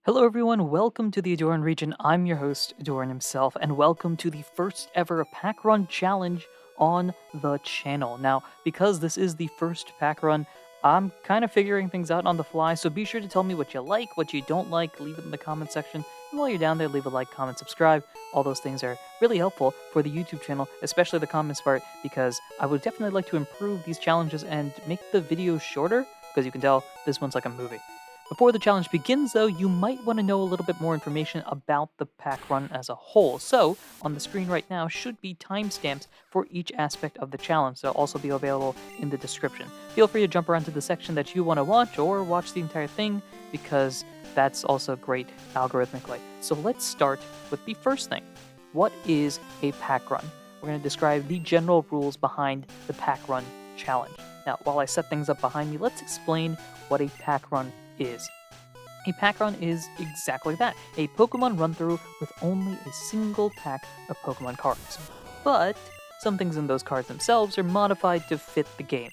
Hello everyone, welcome to the Ahdurin Region. I'm your host, Ahdurin himself, and welcome to the first ever pack run challenge on the channel. Now, because this is the first pack run, I'm kind of figuring things out on the fly, so be sure to tell me what you like, what you don't like, leave it in the comment section. And while you're down there, leave a like, comment, subscribe. All those things are really helpful for the YouTube channel, especially the comments part, because I would definitely like to improve these challenges and make the videos shorter, because you can tell this one's like a movie. Before the challenge begins, though, you might want to know a little bit more information about the pack run as a whole. So, on the screen right now should be timestamps for each aspect of the challenge. They'll also be available in the description. Feel free to jump around to the section that you want to watch or watch the entire thing because that's also great algorithmically. So let's start with the first thing. What is a pack run? We're going to describe the general rules behind the pack run challenge. Now, while I set things up behind me, let's explain what a pack run is. A pack run is exactly that, a Pokemon run-through with only a single pack of Pokemon cards. But some things in those cards themselves are modified to fit the game.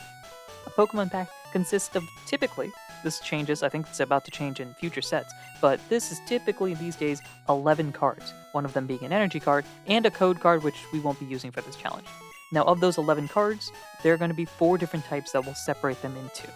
A Pokemon pack consists of typically, this changes, I think it's about to change in future sets, but this is typically these days 11 cards, one of them being an energy card and a code card which we won't be using for this challenge. Now of those 11 cards, there are going to be 4 different types that we'll separate them into.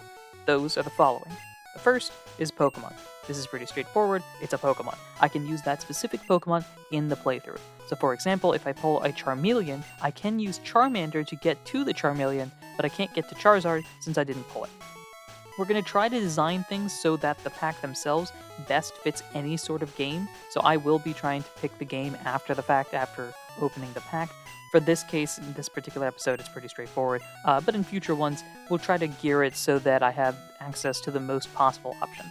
Those are the following. The first is Pokemon. This is pretty straightforward, it's a Pokemon. I can use that specific Pokemon in the playthrough. So for example, if I pull a Charmeleon, I can use Charmander to get to the Charmeleon, but I can't get to Charizard since I didn't pull it. We're going to try to design things so that the pack themselves best fits any sort of game, so I will be trying to pick the game after the fact, after opening the pack. For this case, in this particular episode, it's pretty straightforward, but in future ones, we'll try to gear it so that I have access to the most possible options.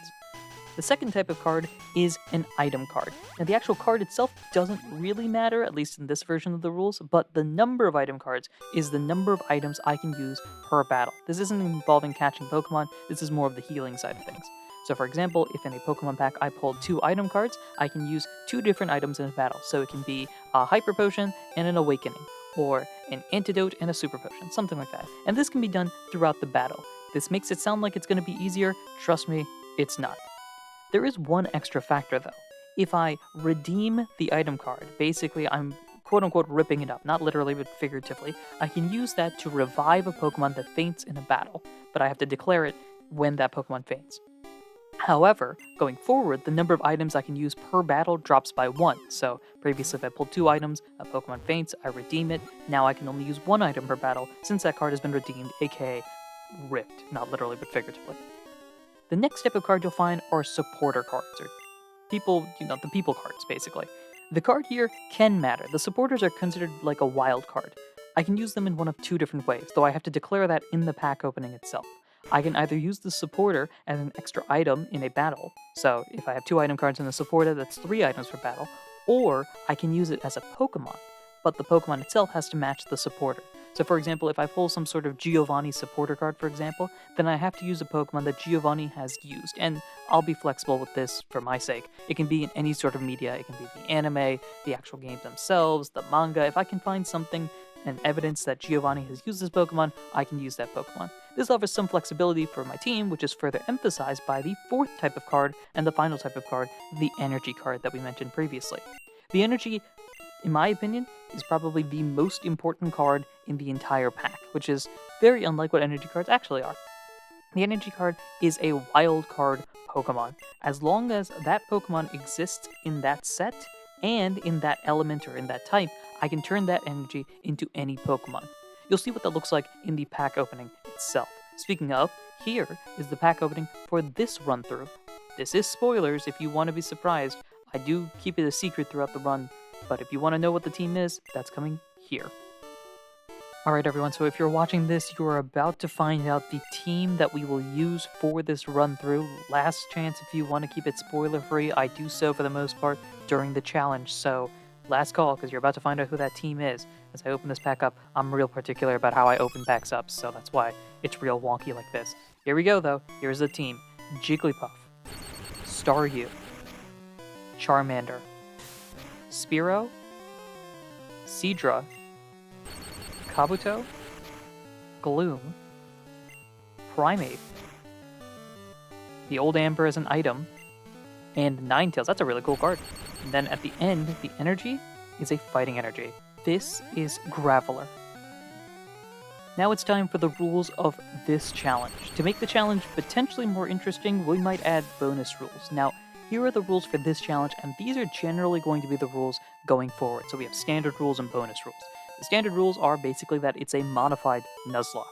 The second type of card is an item card. Now, the actual card itself doesn't really matter, at least in this version of the rules, but the number of item cards is the number of items I can use per battle. This isn't involving catching Pokemon, this is more of the healing side of things. So for example, if in a Pokemon pack I pulled 2 item cards, I can use 2 different items in a battle. So it can be a Hyper Potion and an Awakening, or an Antidote and a Super Potion, something like that. And this can be done throughout the battle. This makes it sound like it's going to be easier. Trust me, it's not. There is one extra factor though. If I redeem the item card, basically I'm quote-unquote ripping it up, not literally but figuratively, I can use that to revive a Pokemon that faints in a battle, but I have to declare it when that Pokemon faints. However, going forward, the number of items I can use per battle drops by 1. So previously if I pulled 2 items, a Pokemon faints, I redeem it, now I can only use 1 item per battle since that card has been redeemed, aka ripped, not literally but figuratively. The next type of card you'll find are supporter cards, or people, the people cards basically. The card here can matter. The supporters are considered like a wild card. I can use them in one of 2 different ways, though I have to declare that in the pack opening itself. I can either use the supporter as an extra item in a battle, so if I have 2 item cards in the supporter, that's 3 items per battle, or I can use it as a Pokemon, but the Pokemon itself has to match the supporter. So for example, if I pull some sort of Giovanni supporter card, for example, then I have to use a Pokemon that Giovanni has used, and I'll be flexible with this for my sake. It can be in any sort of media, it can be the anime, the actual games themselves, the manga. If I can find something and evidence that Giovanni has used this Pokemon, I can use that Pokemon. This offers some flexibility for my team, which is further emphasized by the 4th type of card and the final type of card, the energy card that we mentioned previously. The energy, in my opinion, is probably the most important card in the entire pack, which is very unlike what energy cards actually are. The energy card is a wild card Pokemon. As long as that Pokemon exists in that set and in that element or in that type, I can turn that energy into any Pokemon. You'll see what that looks like in the pack opening itself. Speaking of, here is the pack opening for this run through. This is spoilers if you want to be surprised. I do keep it a secret throughout the run, but if you want to know what the team is, that's coming here. Alright everyone, so if you're watching this, you are about to find out the team that we will use for this run-through. Last chance if you want to keep it spoiler-free, I do so for the most part during the challenge, so last call, because you're about to find out who that team is. As I open this pack up, I'm real particular about how I open packs up, so that's why it's real wonky like this. Here we go though, here's the team. Jigglypuff, Staryu, Charmander, Spearow, Seadra, Kabuto, Gloom, Primeape, the Old Amber as an item, and Ninetales. That's a really cool card. And then at the end, the energy is a fighting energy. This is Graveler. Now it's time for the rules of this challenge. To make the challenge potentially more interesting, we might add bonus rules. Now, here are the rules for this challenge, and these are generally going to be the rules going forward. So we have standard rules and bonus rules. The standard rules are basically that it's a modified Nuzlocke.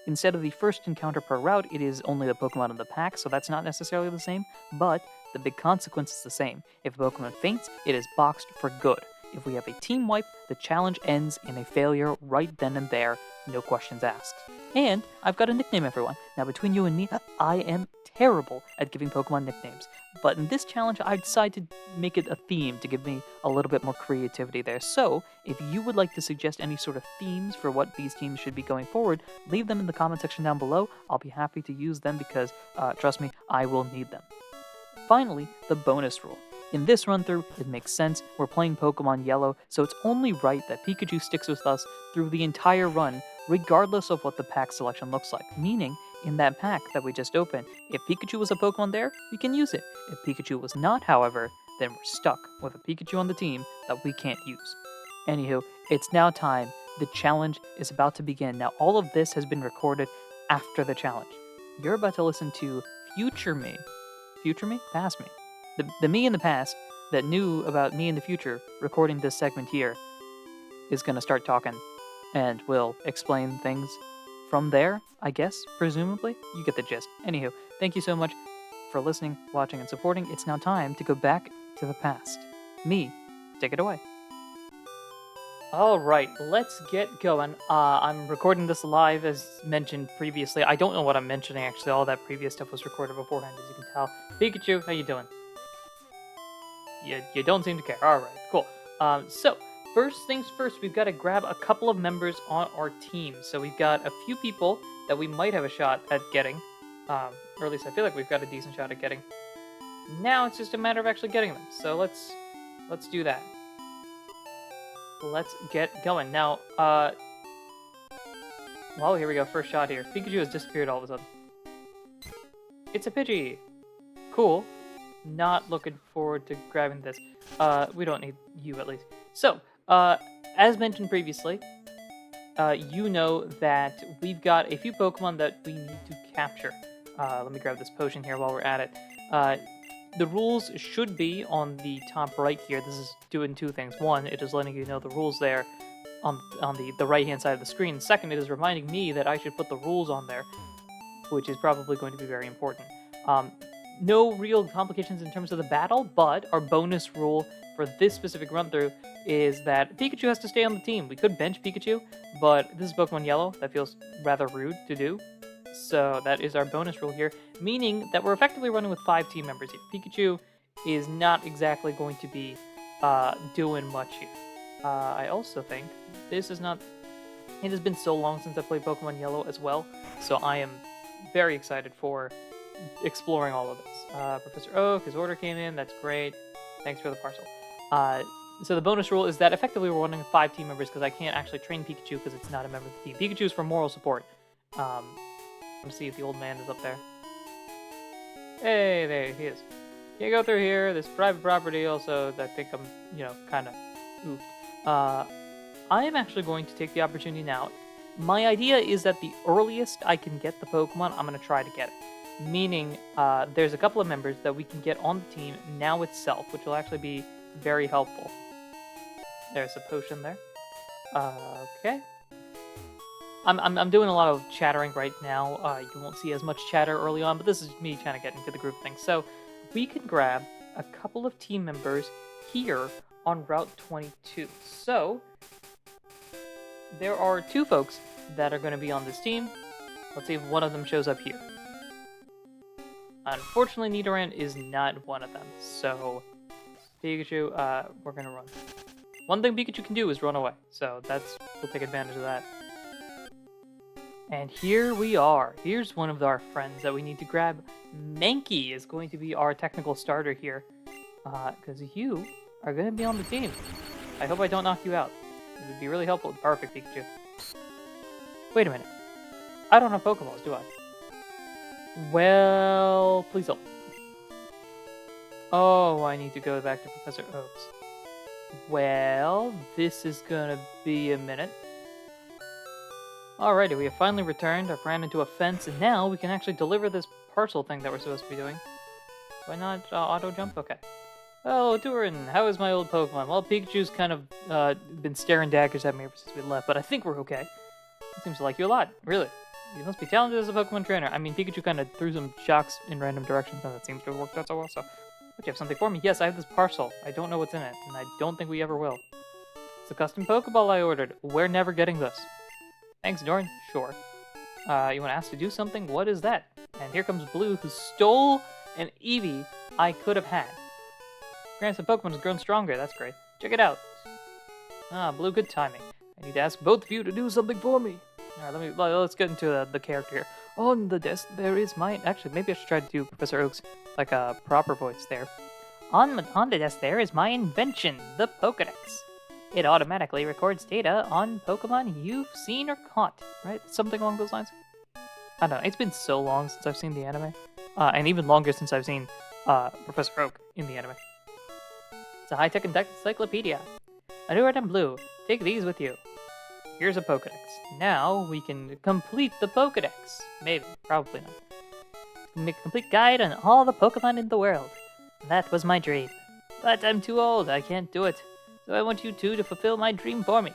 Instead of the first encounter per route, it is only the Pokemon in the pack, so that's not necessarily the same, but the big consequence is the same. If a Pokemon faints, it is boxed for good. If we have a team wipe, the challenge ends in a failure right then and there, no questions asked. And I've got a nickname, everyone. Now, between you and me, I am terrible at giving Pokemon nicknames. But in this challenge, I decided to make it a theme to give me a little bit more creativity there. So, if you would like to suggest any sort of themes for what these teams should be going forward, leave them in the comment section down below. I'll be happy to use them because, trust me, I will need them. Finally, the bonus rule. In this run-through, it makes sense. We're playing Pokemon Yellow, so it's only right that Pikachu sticks with us through the entire run, regardless of what the pack selection looks like. Meaning, in that pack that we just opened, if Pikachu was a Pokemon there, we can use it. If Pikachu was not, however, then we're stuck with a Pikachu on the team that we can't use. Anywho, it's now time. The challenge is about to begin. Now, all of this has been recorded after the challenge. You're about to listen to future me. Future me? Past me. The me in the past that knew about me in the future recording this segment here is going to start talking and will explain things from there, I guess, presumably. You get the gist. Anywho, thank you so much for listening, watching, and supporting. It's now time to go back to the past. Me, take it away. Alright, let's get going. I'm recording this live, as mentioned previously. I don't know what I'm mentioning, actually. All that previous stuff was recorded beforehand, as you can tell. Pikachu, how you doing? You don't seem to care. Alright, cool. So, first things first, we've got to grab a couple of members on our team. So we've got a few people that we might have a shot at getting. Or at least I feel like we've got a decent shot at getting. Now it's just a matter of actually getting them. So let's do that. Let's get going. Now, well, here we go. First shot here. Pikachu has disappeared all of a sudden. It's a Pidgey. Cool. Not looking forward to grabbing this. We don't need you, at least. So, as mentioned previously, you know that we've got a few Pokemon that we need to capture. Let me grab this potion here while we're at it. The rules should be on the top right here. This is doing two things. One, it is letting you know the rules there on the right-hand side of the screen. Second, it is reminding me that I should put the rules on there, which is probably going to be very important. No real complications in terms of the battle, but our bonus rule for this specific run-through is that Pikachu has to stay on the team. We could bench Pikachu, but this is Pokemon Yellow. That feels rather rude to do. So that is our bonus rule here, meaning that we're effectively running with 5 team members here. Pikachu is not exactly going to be doing much here. I also think this is not... It has been so long since I played Pokemon Yellow as well, so I am very excited for exploring all of this. Professor Oak, his order came in. That's great. Thanks for the parcel. So the bonus rule is that effectively we're running 5 team members because I can't actually train Pikachu because it's not a member of the team. Pikachu is for moral support. Let's see if the old man is up there. Hey, there he is. You go through here. This private property also, I think I'm, kind of oofed. I am actually going to take the opportunity now. My idea is that the earliest I can get the Pokemon, I'm going to try to get it. Meaning, there's a couple of members that we can get on the team now itself, which will actually be very helpful. There's a potion there. Okay. I'm doing a lot of chattering right now. You won't see as much chatter early on, but this is me trying to get into the group thing. So, we can grab a couple of team members here on Route 22. So, there are 2 folks that are going to be on this team. Let's see if one of them shows up here. Unfortunately, Nidoran is not one of them, so Pikachu, we're gonna run. One thing Pikachu can do is run away, so we'll take advantage of that. And here we are. Here's one of our friends that we need to grab. Mankey is going to be our technical starter here, because you are going to be on the team. I hope I don't knock you out. It would be really helpful. Perfect, Pikachu. Wait a minute. I don't have Pokeballs, do I? Well, please don't. Oh, I need to go back to Professor Oak's. Well, this is gonna be a minute. Alrighty, we have finally returned. I've ran into a fence, and now we can actually deliver this parcel thing that we're supposed to be doing. Why not auto jump? Okay. Oh, Ahdurin, how is my old Pokemon? Well, Pikachu's kind of been staring daggers at me ever since we left, but I think we're okay. He seems to like you a lot, really. You must be talented as a Pokemon trainer. I mean, Pikachu kind of threw some shocks in random directions, and that seems to have worked out so well, so... But you have something for me? Yes, I have this parcel. I don't know what's in it, and I don't think we ever will. It's a custom Pokeball I ordered. We're never getting this. Thanks, Doran. Sure. You want to ask to do something? What is that? And here comes Blue, who stole an Eevee I could have had. Grandson Pokemon has grown stronger. That's great. Check it out. Ah, Blue, good timing. I need to ask both of you to do something for me. Alright, let's get into the character here. On the desk, there is my... Actually, maybe I should try to do Professor Oak's, like, a proper voice there. On the desk there is my invention, the Pokédex. It automatically records data on Pokemon you've seen or caught, right? Something along those lines? I don't know. It's been so long since I've seen the anime. And even longer since I've seen Professor Oak in the anime. It's a high-tech encyclopedia. Ahdurin and Blue, take these with you. Here's a Pokédex. Now we can complete the Pokédex. Maybe. Probably not. Make a complete guide on all the Pokemon in the world. That was my dream. But I'm too old. I can't do it. So I want you two to fulfill my dream for me.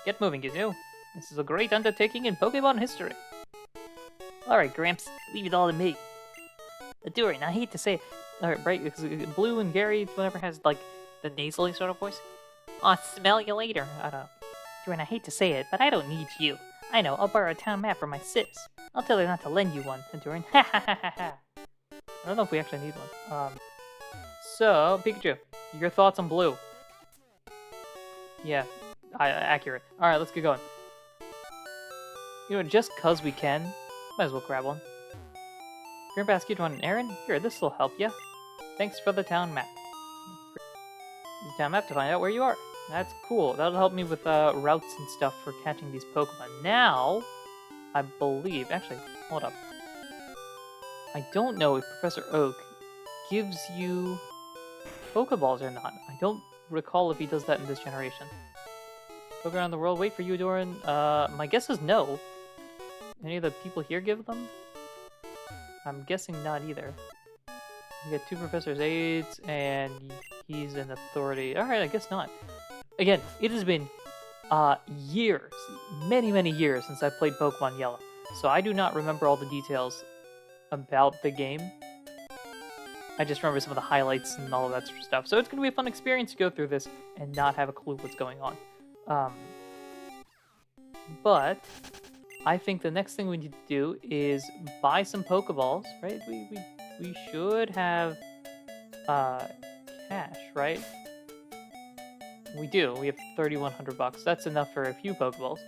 Get moving, Gizu. This is a great undertaking in Pokemon history. Alright, Gramps. Leave it all to me. Ahdurin, I hate to say it. Alright, right? Because Blue and Gary, whatever, has, like, the nasally sort of voice. I'll smell you later. I don't know. Ahdurin, I hate to say it, but I don't need you. I know, I'll borrow a town map from my sis. I'll tell her not to lend you one, Ahdurin. Ha ha ha ha ha. I don't know if we actually need one. So, Pikachu, your thoughts on Blue? Yeah, accurate. Alright, let's get going. You know, just cause we can, might as well grab one. Grandpa asked you to run an errand? Here, this'll help ya. Thanks for the town map. Use the town map to find out where you are. That's cool. That'll help me with routes and stuff for catching these Pokemon. Now, I believe... Actually, hold up. I don't know if Professor Oak gives you Pokeballs or not. I don't recall if he does that in this generation. Look around the world, wait for you, Doran. My guess is no. Any of the people here give them? I'm guessing not either. You get 2 Professor's aides, and he's an authority. Alright, I guess not. Again, it has been years, many years since I played Pokemon Yellow. So I do not remember all the details about the game. I just remember some of the highlights and all of that sort of stuff. So it's going to be a fun experience to go through this and not have a clue what's going on. But I think the next thing we need to do is buy some Pokeballs, right? We should have cash, right? We do. We have 3,100 bucks. That's enough for a few Pokeballs.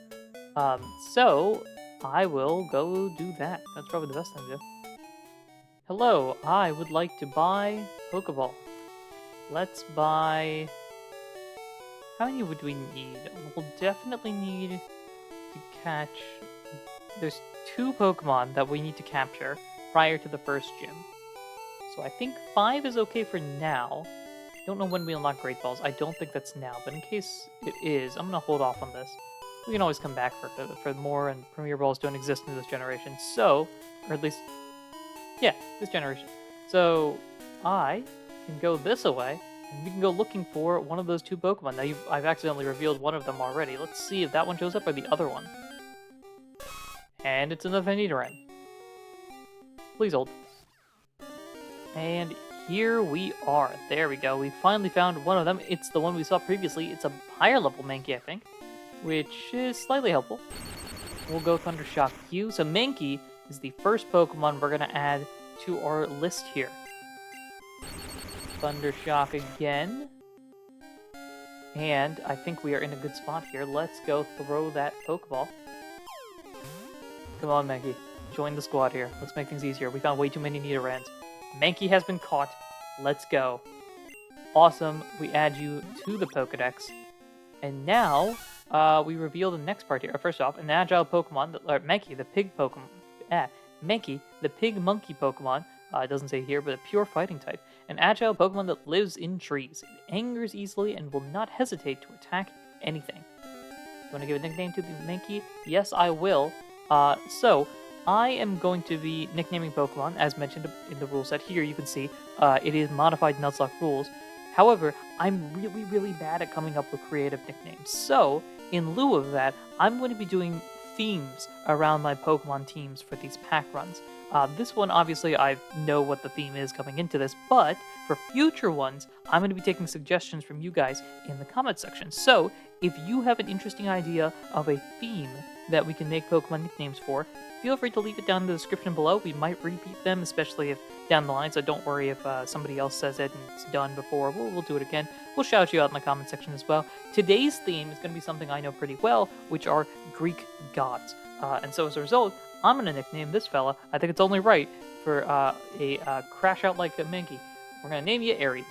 So I will go do that. That's probably the best thing to do. Hello, I would like to buy Pokeball. Let's buy... How many would we need? We'll definitely need to catch... There's 2 Pokemon that we need to capture prior to the first gym. So I think 5 is okay for now. Don't know when we unlock Great Balls. I don't think that's now, but in case it is, I'm going to hold off on this. We can always come back for more, and Premier Balls don't exist in this generation. So, or at least... Yeah, this generation. So, I can go this away, and we can go looking for one of those 2 Pokemon. Now, I've accidentally revealed one of them already. Let's see if that one shows up or the other one. And it's another Nidoran. Please hold. And here we are. There we go. We finally found one of them. It's the one we saw previously. It's a higher level Mankey, I think, which is slightly helpful. We'll go Thundershock you. So Mankey is the first Pokemon we're going to add to our list here. Thundershock again. And I think we are in a good spot here. Let's go throw that Pokeball. Come on, Mankey. Join the squad here. Let's make things easier. We found way too many Nidorans. Mankey has been caught. Let's go. Awesome. We add you to the Pokedex. And now, we reveal the next part here. First off, an agile Pokemon, Mankey, the pig Pokemon. Mankey, the pig monkey Pokemon. It doesn't say here, but a pure fighting type. an agile Pokemon that lives in trees. It angers easily and will not hesitate to attack anything. You want to give a nickname to the Mankey? Yes, I will. So, I am going to be nicknaming Pokemon, as mentioned in the rule set. Here you can see it is modified Nuzlocke rules. However, I'm really, really bad at coming up with creative nicknames. So, in lieu of that, I'm going to be doing themes around my Pokemon teams for these pack runs. This one, obviously, I know what the theme is coming into this, but for future ones, I'm going to be taking suggestions from you guys in the comment section. So, if you have an interesting idea of a theme that we can make Pokemon nicknames for, feel free to leave it down in the description below. We might repeat them, especially if down the line, so don't worry if somebody else says it and it's done before. We'll do it again. We'll shout you out in the comment section as well. Today's theme is going to be something I know pretty well, which are Greek gods. And so as a result, I'm going to nickname this fella, I think it's only right, for a crash out like a Mankey. We're going to name you Aries.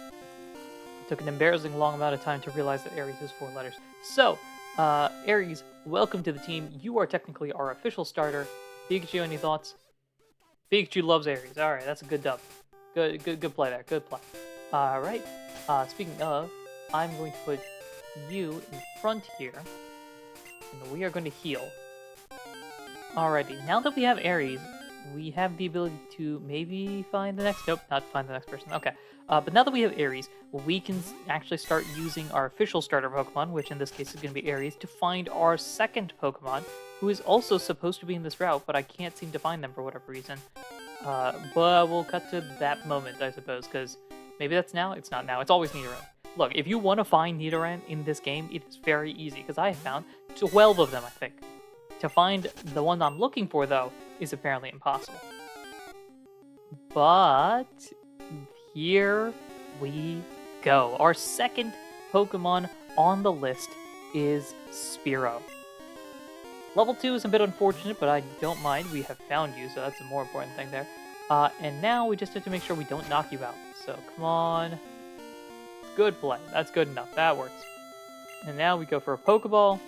It took an embarrassing long amount of time to realize that Aries is 4 letters. So, Aries, welcome to the team. You are technically our official starter. Pikachu, any thoughts? Pikachu loves Aries. Alright, that's a good dub. Good play there. Good play. Alright. Speaking of, I'm going to put you in front here. And we are going to heal. Alrighty, now that we have Aries, we have the ability to maybe find the next... Nope, not find the next person. Okay. But now that we have Aries, we can actually start using our official starter Pokemon, which in this case is going to be Aries, to find our second Pokemon, who is also supposed to be in this route, but I can't seem to find them for whatever reason. But we'll cut to that moment, I suppose, because maybe that's now? It's not now. It's always Nidoran. Look, if you want to find Nidoran in this game, it is very easy, because I have found 12 of them, I think. To find the one I'm looking for, though, is apparently impossible. But here we go. Our second Pokemon on the list is Spearow. Level 2 is a bit unfortunate, but I don't mind. We have found you, so that's the more important thing there. And now we just have to make sure we don't knock you out. So, come on. Good play. That's good enough. That works. And now we go for a Pokeball.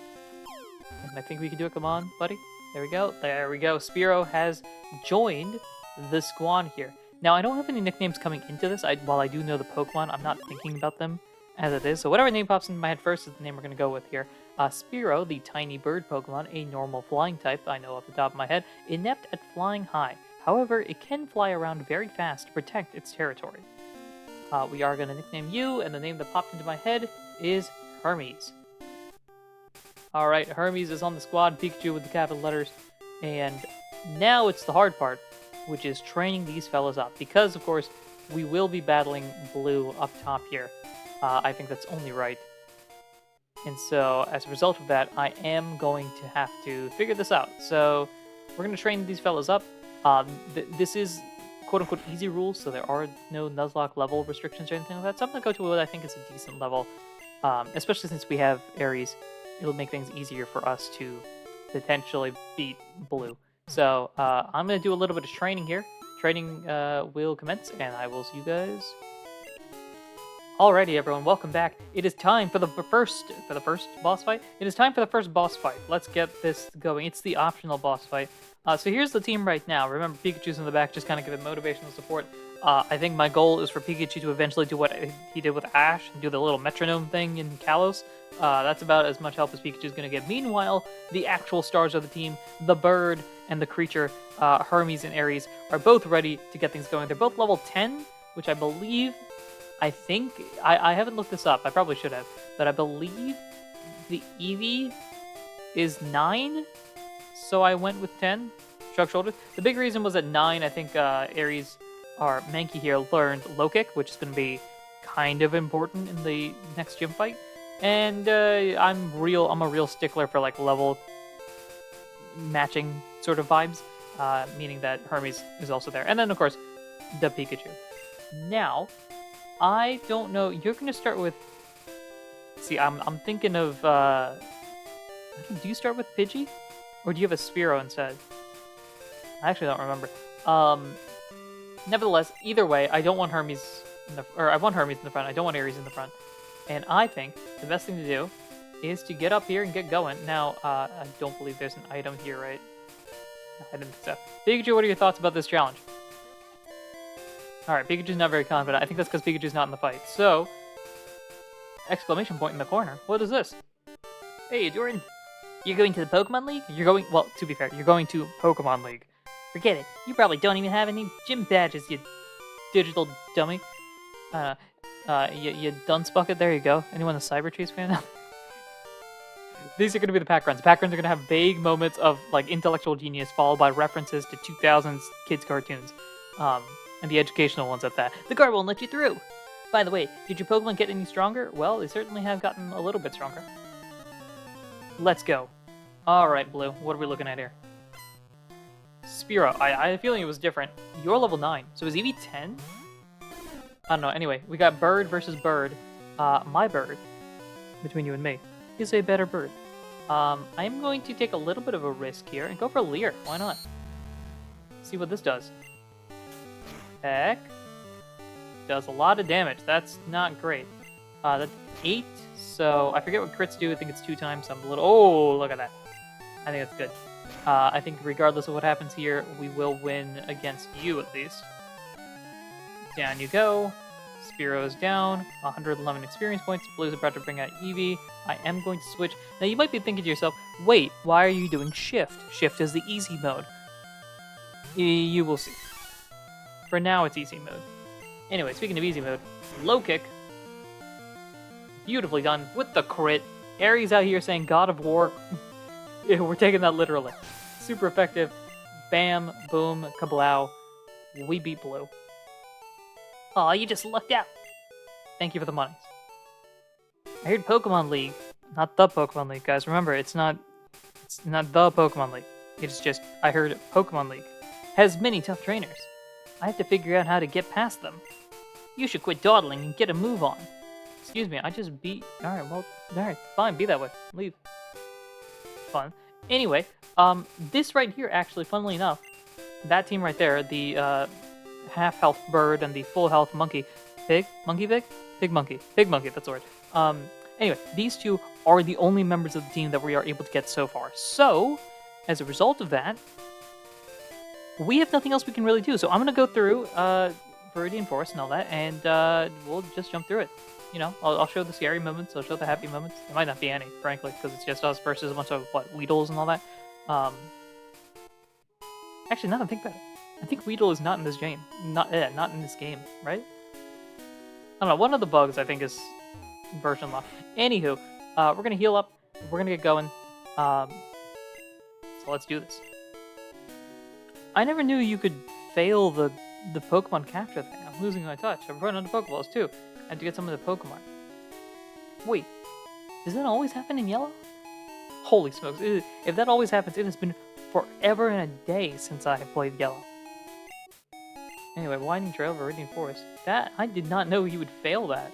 And I think we can do it. Come on, buddy. There we go. There we go. Spearow has joined the squad here. Now, I don't have any nicknames coming into this. While I do know the Pokemon, I'm not thinking about them as it is. So whatever name pops into my head first is the name we're going to go with here. Spearow, the tiny bird Pokemon, a normal flying type, I know off the top of my head, inept at flying high. However, it can fly around very fast to protect its territory. We are going to nickname you, and the name that popped into my head is Hermes. Alright, Hermes is on the squad, Pikachu with the capital letters, and now it's the hard part, which is training these fellas up, because, of course, we will be battling Blue up top here. I think that's only right. And so, as a result of that, I am going to have to figure this out. So, we're going to train these fellas up. This is quote-unquote easy rules, so there are no Nuzlocke level restrictions or anything like that. So I'm going to go to what I think is a decent level, especially since we have Aries. It'll make things easier for us to potentially beat Blue. So I'm going to do a little bit of training here. Training will commence, and I will see you guys. Alrighty, everyone, welcome back. It is time for the first boss fight. It is time for the first boss fight. Let's get this going. It's the optional boss fight. So here's the team right now. Remember, Pikachu's in the back, just kind of giving motivational support. I think my goal is for Pikachu to eventually do what he did with Ash and do the little metronome thing in Kalos. That's about as much help as Pikachu's going to get. Meanwhile, the actual stars of the team, the bird and the creature, Hermes and Aries, are both ready to get things going. They're both level 10, which I think, I haven't looked this up, I probably should have, but I believe the Eevee is 9, so I went with 10. Shrug shoulders. The big reason was at 9, I think Aries, or Mankey here, learned Low Kick, which is going to be kind of important in the next gym fight. And I'm a real stickler for like level matching sort of vibes, meaning that Hermes is also there. And then, of course, the Pikachu. Now, I don't know. You're going to start with... See, I'm thinking of... do you start with Pidgey? Or do you have a Spearow instead? I actually don't remember. Nevertheless, either way, I don't want Hermes in the... Or I want Hermes in the front. I don't want Aries in the front. And I think the best thing to do is to get up here and get going. Now, I don't believe there's an item here, right? No, I didn't think so. Pikachu, what are your thoughts about this challenge? Alright, Pikachu's not very confident. I think that's because Pikachu's not in the fight. So, exclamation point in the corner. What is this? Hey, Jordan. You're going to the Pokemon League? You're going, well, to be fair, you're going to Pokemon League. Forget it. You probably don't even have any gym badges, you digital dummy. You dunce bucket. There you go. Anyone a Cyber Chase fan? These are going to be the pack runs. The pack runs are going to have vague moments of like intellectual genius followed by references to 2000s kids cartoons, and the educational ones at that. The guard won't let you through. By the way, did your Pokemon get any stronger? Well, they certainly have gotten a little bit stronger. Let's go. All right, Blue. What are we looking at here? Spearow. I had a feeling it was different. You're level 9, so is Eevee 10? I don't know. Anyway, we got Bird versus Bird. My Bird, between you and me, is a better bird. I'm going to take a little bit of a risk here and go for Leer. Why not? See what this does. Heck. Does a lot of damage. That's not great. That's 8, so I forget what crits do. I think it's 2 times. I'm a little... Oh, look at that. I think that's good. I think regardless of what happens here, we will win against you at least. Down you go. Spearow's down. 111 experience points. Blue's about to bring out Eevee. I am going to switch. Now you might be thinking to yourself, wait, why are you doing Shift? Shift is the easy mode. You will see. For now, it's easy mode. Anyway, speaking of easy mode, low kick. Beautifully done with the crit. Aries out here saying God of War. We're taking that literally. Super effective. Bam, boom, kablow. We beat Blue. Aw, you just lucked out. Thank you for the monies. I heard Pokemon League. Not the Pokemon League, guys. Remember, it's not the Pokemon League. It's just, I heard Pokemon League has many tough trainers. I have to figure out how to get past them. You should quit dawdling and get a move on. Excuse me, I just beat... Alright, well, alright, fine, be that way. Leave. Fun. Anyway, this right here, actually, funnily enough, that team right there, the half-health bird and the full-health monkey... Pig? Monkey pig? Pig monkey. Pig monkey, that's the word. Anyway, these two are the only members of the team that we are able to get so far. So, as a result of that, we have nothing else we can really do. So I'm going to go through Viridian Forest and all that, and we'll just jump through it. You know, I'll show the scary moments, I'll show the happy moments. There might not be any, frankly, because it's just us versus a bunch of, what, Weedles and all that. Actually, now that I think about it, I think Weedle is not in this game. Not in this game, right? I don't know, one of the bugs, I think, is version lock. Anywho, we're going to heal up, we're going to get going. So let's do this. I never knew you could fail the Pokemon capture thing. I'm losing my touch. I've run out of Pokeballs, too. I have to get some of the Pokemon. Wait, does that always happen in Yellow? Holy smokes. If that always happens, it has been forever and a day since I have played Yellow. Anyway, Winding Trail, Viridian Forest. That, I did not know you would fail that.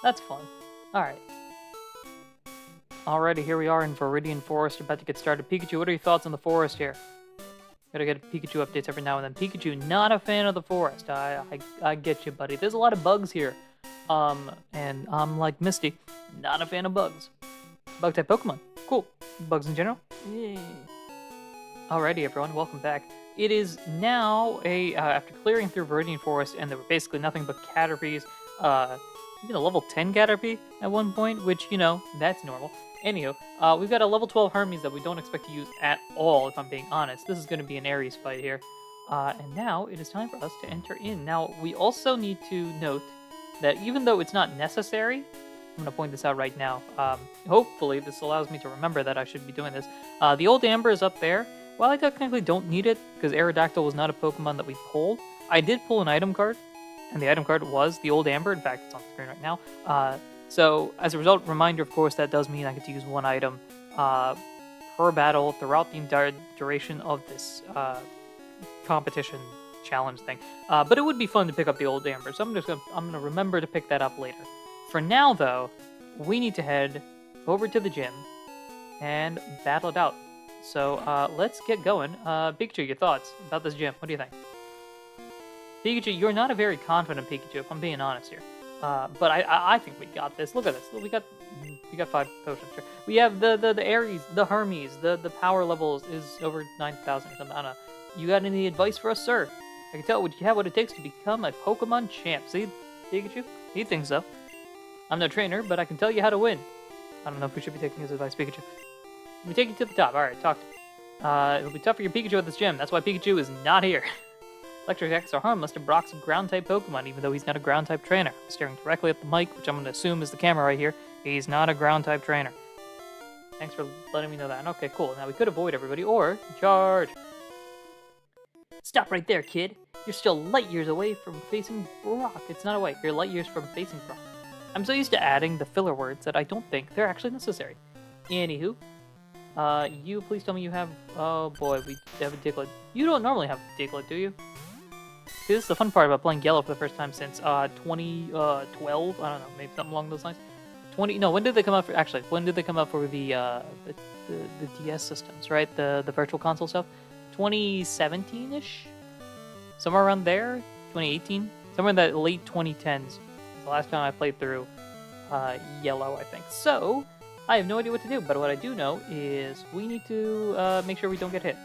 That's fun. Alright. Alrighty, here we are in Viridian Forest, about to get started. Pikachu, what are your thoughts on the forest here? Gotta get Pikachu updates every now and then. Pikachu, not a fan of the forest. I get you, buddy. There's a lot of bugs here. And I'm like Misty, not a fan of bugs. Bug-type Pokemon. Cool. Bugs in general? Yay. Alrighty, everyone. Welcome back. It is now after clearing through Viridian Forest, and there were basically nothing but Caterpies, even a level 10 Caterpie at one point, which, you know, that's normal. Anywho, we've got a level 12 Hermes that we don't expect to use at all, if I'm being honest. This is going to be an Aries fight here. And now it is time for us to enter in. Now, we also need to note that even though it's not necessary, I'm going to point this out right now. Hopefully, this allows me to remember that I should be doing this. The old Amber is up there. While I technically don't need it, because Aerodactyl was not a Pokemon that we pulled, I did pull an item card, and the item card was the old Amber. In fact, it's on the screen right now. So, as a result, reminder, of course, that does mean I get to use one item per battle throughout the entire duration of this competition challenge thing. But it would be fun to pick up the old Amber, so I'm gonna remember to pick that up later. For now, though, we need to head over to the gym and battle it out. So let's get going. Pikachu, your thoughts about this gym? What do you think? Pikachu, you're not a very confident Pikachu, if I'm being honest here. But I think we got this. Look at this. We got 5 potions. Sure. We have the Aries, the Hermes, the power levels is over 9,000 or something. I don't know. You got any advice for us, sir? I can tell you have what it takes to become a Pokemon champ. See, Pikachu? He thinks so. I'm no trainer, but I can tell you how to win. I don't know if we should be taking his advice, Pikachu. Let me take you to the top. Alright, talk to me. It'll be tough for your Pikachu at this gym. That's why Pikachu is not here. Electric attacks are harmless to Brock's ground-type Pokemon, even though he's not a ground-type trainer. I'm staring directly at the mic, which I'm going to assume is the camera right here. He's not a ground-type trainer. Thanks for letting me know that. Okay, cool. Now we could avoid everybody, or charge. Stop right there, kid. You're still light years away from facing Brock. It's not away. You're light years from facing Brock. I'm so used to adding the filler words that I don't think they're actually necessary. Anywho, you please tell me you have... Oh boy, we have a Diglett. You don't normally have a Diglett, do you? See, this is the fun part about playing Yellow for the first time since 2012. I don't know, maybe something along those lines. No, when did they come out for? Actually, when did they come out for the DS systems? Right, the Virtual Console stuff. 2017-ish, somewhere around there. 2018, somewhere in that late 2010s. The last time I played through Yellow, I think. So I have no idea what to do. But what I do know is we need to make sure we don't get hit.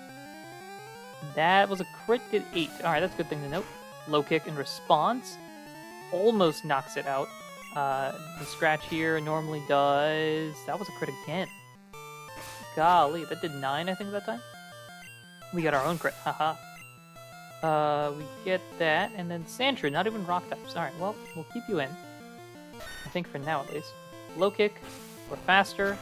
That was a crit at 8. All right, that's a good thing to note. Low kick in response almost knocks it out. The scratch here normally does... That was a crit again. Golly, that did 9, I think, that time? We got our own crit, haha. We get that, and then Sandshrew, not even rock types. Alright, well, we'll keep you in. I think for now, at least. Low kick, we're faster.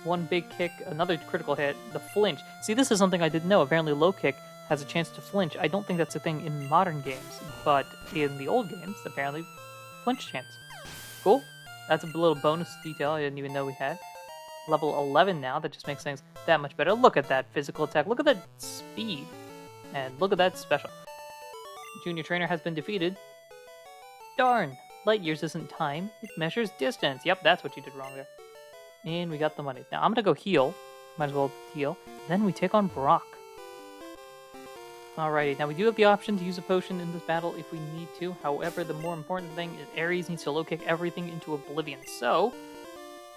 One big kick, another critical hit, the flinch. See, this is something I didn't know. Apparently low kick has a chance to flinch. I don't think that's a thing in modern games, but in the old games, apparently flinch chance. Cool. That's a little bonus detail I didn't even know we had. Level 11 now, that just makes things that much better. Look at that physical attack. Look at that speed. And look at that special. Junior Trainer has been defeated. Darn. Light years isn't time. It measures distance. Yep, that's what you did wrong there. And we got the money. Now I'm going to go heal. Might as well heal. Then we take on Brock. Alrighty, now we do have the option to use a potion in this battle if we need to. However, the more important thing is Ares needs to low kick everything into oblivion. So,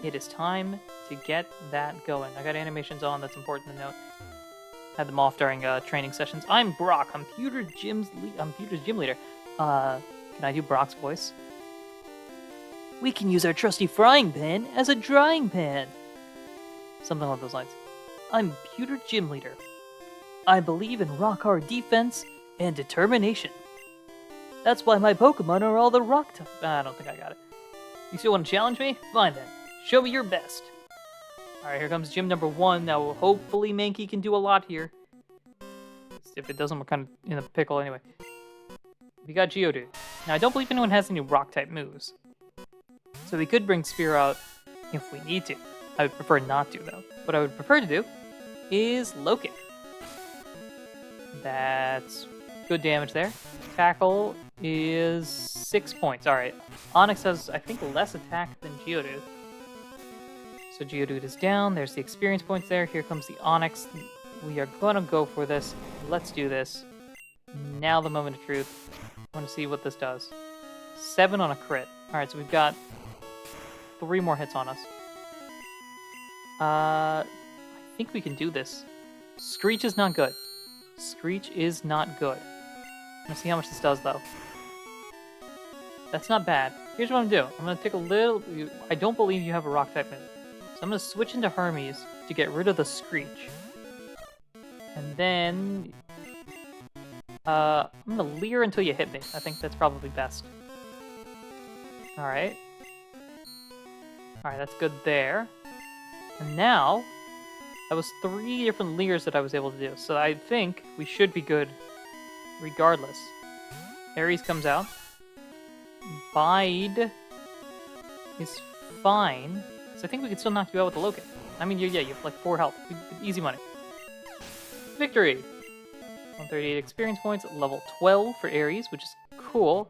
it is time to get that going. I got animations on, that's important to note. Had them off during training sessions. I'm Brock. I'm Pewter's gym leader. Can I do Brock's voice? We can use our trusty frying pan as a drying pan. Something along those lines. I'm Pewter's gym leader. I believe in rock hard defense and determination. That's why my Pokemon are all the rock type. I don't think I got it. You still want to challenge me? Fine then. Show me your best. Alright, here comes gym number 1. Now, hopefully Mankey can do a lot here. If it doesn't, we're kind of in a pickle anyway. We got Geodude. Now, I don't believe anyone has any rock-type moves. So we could bring Spear out if we need to. I would prefer not to, though. What I would prefer to do is Low Kick. That's good damage there. Tackle is 6 points. Alright. Onix has, I think, less attack than Geodude. So Geodude is down. There's the experience points there. Here comes the Onix. We are going to go for this. Let's do this. Now the moment of truth. I want to see what this does. 7 on a crit. Alright, so we've got 3 more hits on us. I think we can do this. Screech is not good. Screech is not good. Let's see how much this does, though. That's not bad. Here's what I'm going to do. I'm going to take a little... I don't believe you have a rock-type move. So I'm going to switch into Hermes to get rid of the Screech. And then... I'm going to Leer until you hit me. I think that's probably best. Alright. Alright, that's good there. And now... That was 3 different Leers that I was able to do. So I think we should be good regardless. Ares comes out. Bide is fine. So I think we can still knock you out with the low kick. I mean, yeah, you have like 4 health. Easy money. Victory! 138 experience points at level 12 for Ares, which is cool.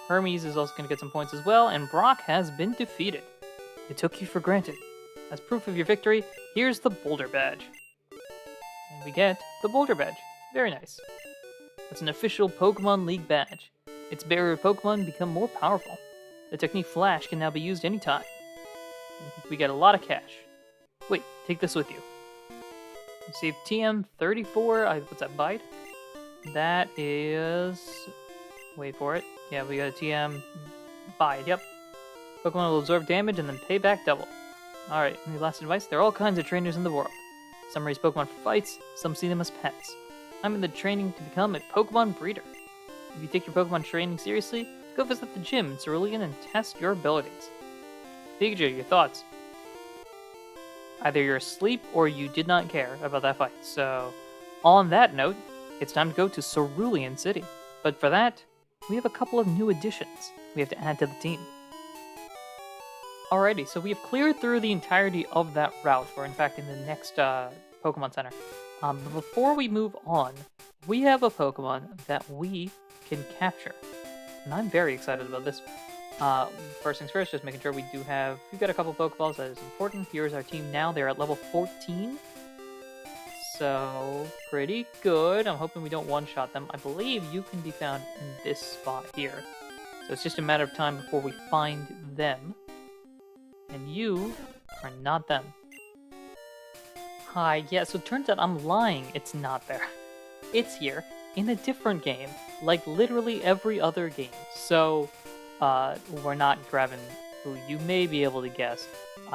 Hermes is also going to get some points as well, and Brock has been defeated. It took you for granted. As proof of your victory, here's the Boulder Badge. And we get the Boulder Badge. Very nice. It's an official Pokemon League badge. Its bearer Pokemon become more powerful. The technique Flash can now be used anytime. We get a lot of cash. Wait, take this with you. Save TM34, what's that, Bide? That is... Wait for it. Yeah, we got a TM. Bye. Yep. Pokemon will absorb damage and then pay back double. Alright, any last advice? There are all kinds of trainers in the world. Some raise Pokemon for fights, some see them as pets. I'm in the training to become a Pokemon breeder. If you take your Pokemon training seriously, go visit the gym in Cerulean and test your abilities. Pikachu, your thoughts? Either you're asleep or you did not care about that fight. So, on that note, it's time to go to Cerulean City. But for that, we have a couple of new additions we have to add to the team. Alrighty, so we have cleared through the entirety of that route. We're in fact in the next Pokemon Center. But before we move on, we have a Pokemon that we can capture. And I'm very excited about this one. First things first, just making sure we've got a couple Pokeballs, that is important. Here's our team now, they're at level 14. So, pretty good. I'm hoping we don't one-shot them. I believe you can be found in this spot here. So it's just a matter of time before we find them. And you are not them. Hi, yeah, so it turns out I'm lying. It's not there. It's here, in a different game, like literally every other game. So, we're not grabbing who you may be able to guess.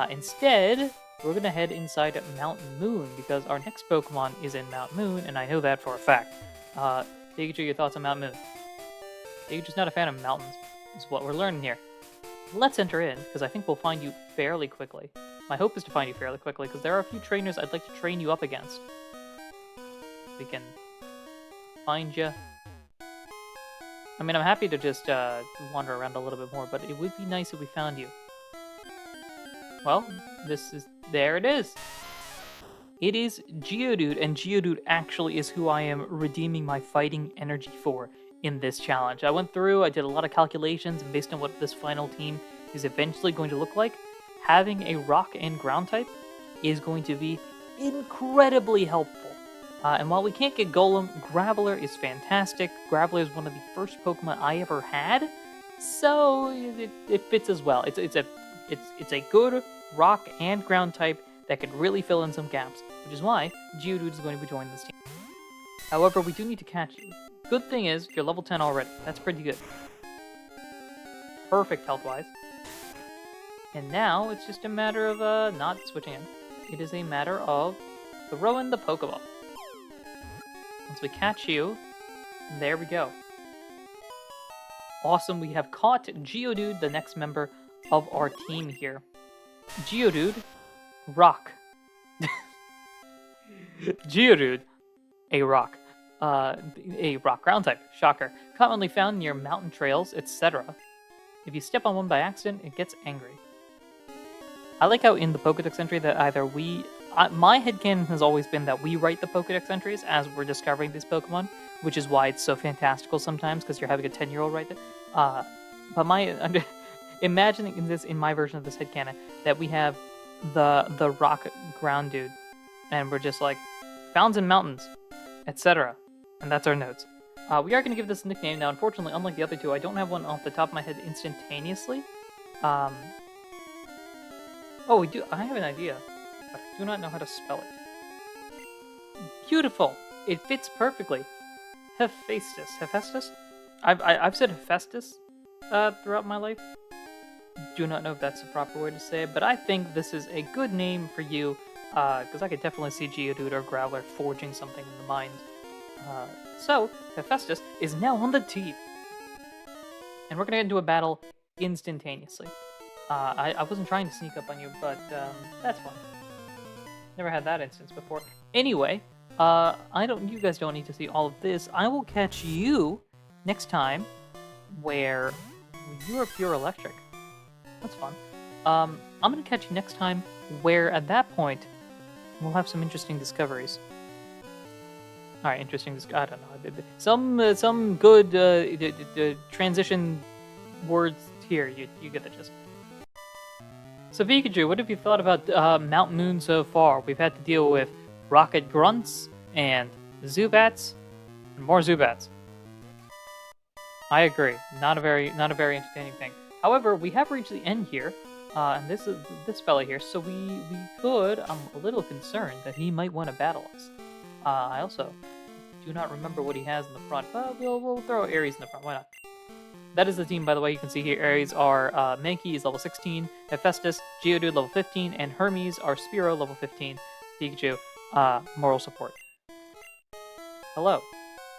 Instead, we're gonna head inside Mountain Moon, because our next Pokemon is in Mount Moon, and I know that for a fact. Pikachu, your thoughts on Mount Moon? Pikachu's not a fan of mountains, is what we're learning here. Let's enter in, because I think we'll find you fairly quickly. My hope is to find you fairly quickly, because there are a few trainers I'd like to train you up against. We can find you. I mean, I'm happy to just wander around a little bit more, but it would be nice if we found you. Well, there it is! It is Geodude, and Geodude actually is who I am redeeming my fighting energy for in this challenge. I went through, I did a lot of calculations, and based on what this final team is eventually going to look like, having a rock and ground type is going to be incredibly helpful. And while we can't get Golem, Graveler is fantastic. Graveler is one of the first Pokemon I ever had, so it fits as well. It's a good rock and ground type that could really fill in some gaps, which is why Geodude is going to be joining this team. However, we do need to catch you. Good thing is, you're level 10 already. That's pretty good. Perfect health-wise. And now, it's just a matter of not switching in. It is a matter of throwing the Pokeball. Once we catch you, there we go. Awesome, we have caught Geodude, the next member of our team here. Geodude, rock. Geodude, a rock. A rock ground type, shocker. Commonly found near mountain trails, etc. If you step on one by accident, it gets angry. I like how in the Pokedex entry that either my headcanon has always been that we write the Pokedex entries as we're discovering these Pokemon, which is why it's so fantastical sometimes, because you're having a 10-year-old write it. But imagining this in my version of this headcanon, that we have the rock ground dude, and we're just like, founds in mountains, etc. And that's our notes. We are going to give this a nickname. Now, unfortunately, unlike the other two, I don't have one off the top of my head instantaneously. Oh, we do. I have an idea, but I do not know how to spell it. Beautiful! It fits perfectly. Hephaestus. Hephaestus? I've said Hephaestus throughout my life. Do not know if that's the proper way to say it, but I think this is a good name for you, because I could definitely see Geodude or Growler forging something in the mind. So, Hephaestus is now on the team. And we're going to get into a battle instantaneously. I wasn't trying to sneak up on you, but that's fine. Never had that instance before. Anyway, you guys don't need to see all of this. I will catch you next time where you are pure electric. That's fun. I'm going to catch you next time where at that point we'll have some interesting discoveries. Alright, interesting. I don't know. Some good transition words here. You get the gist. So Pikachu, what have you thought about Mount Moon so far? We've had to deal with rocket grunts and Zubats and more Zubats. I agree. Not a very entertaining thing. However, we have reached the end here, and this is this fella here. So we could. I'm a little concerned that he might want to battle us. I also do not remember what he has in the front, but we'll throw Aries in the front. Why not? That is the team, by the way. You can see here Aries are Mankey is level 16, Hephaestus, Geodude level 15, and Hermes are Spearow level 15. Pikachu, moral support. Hello.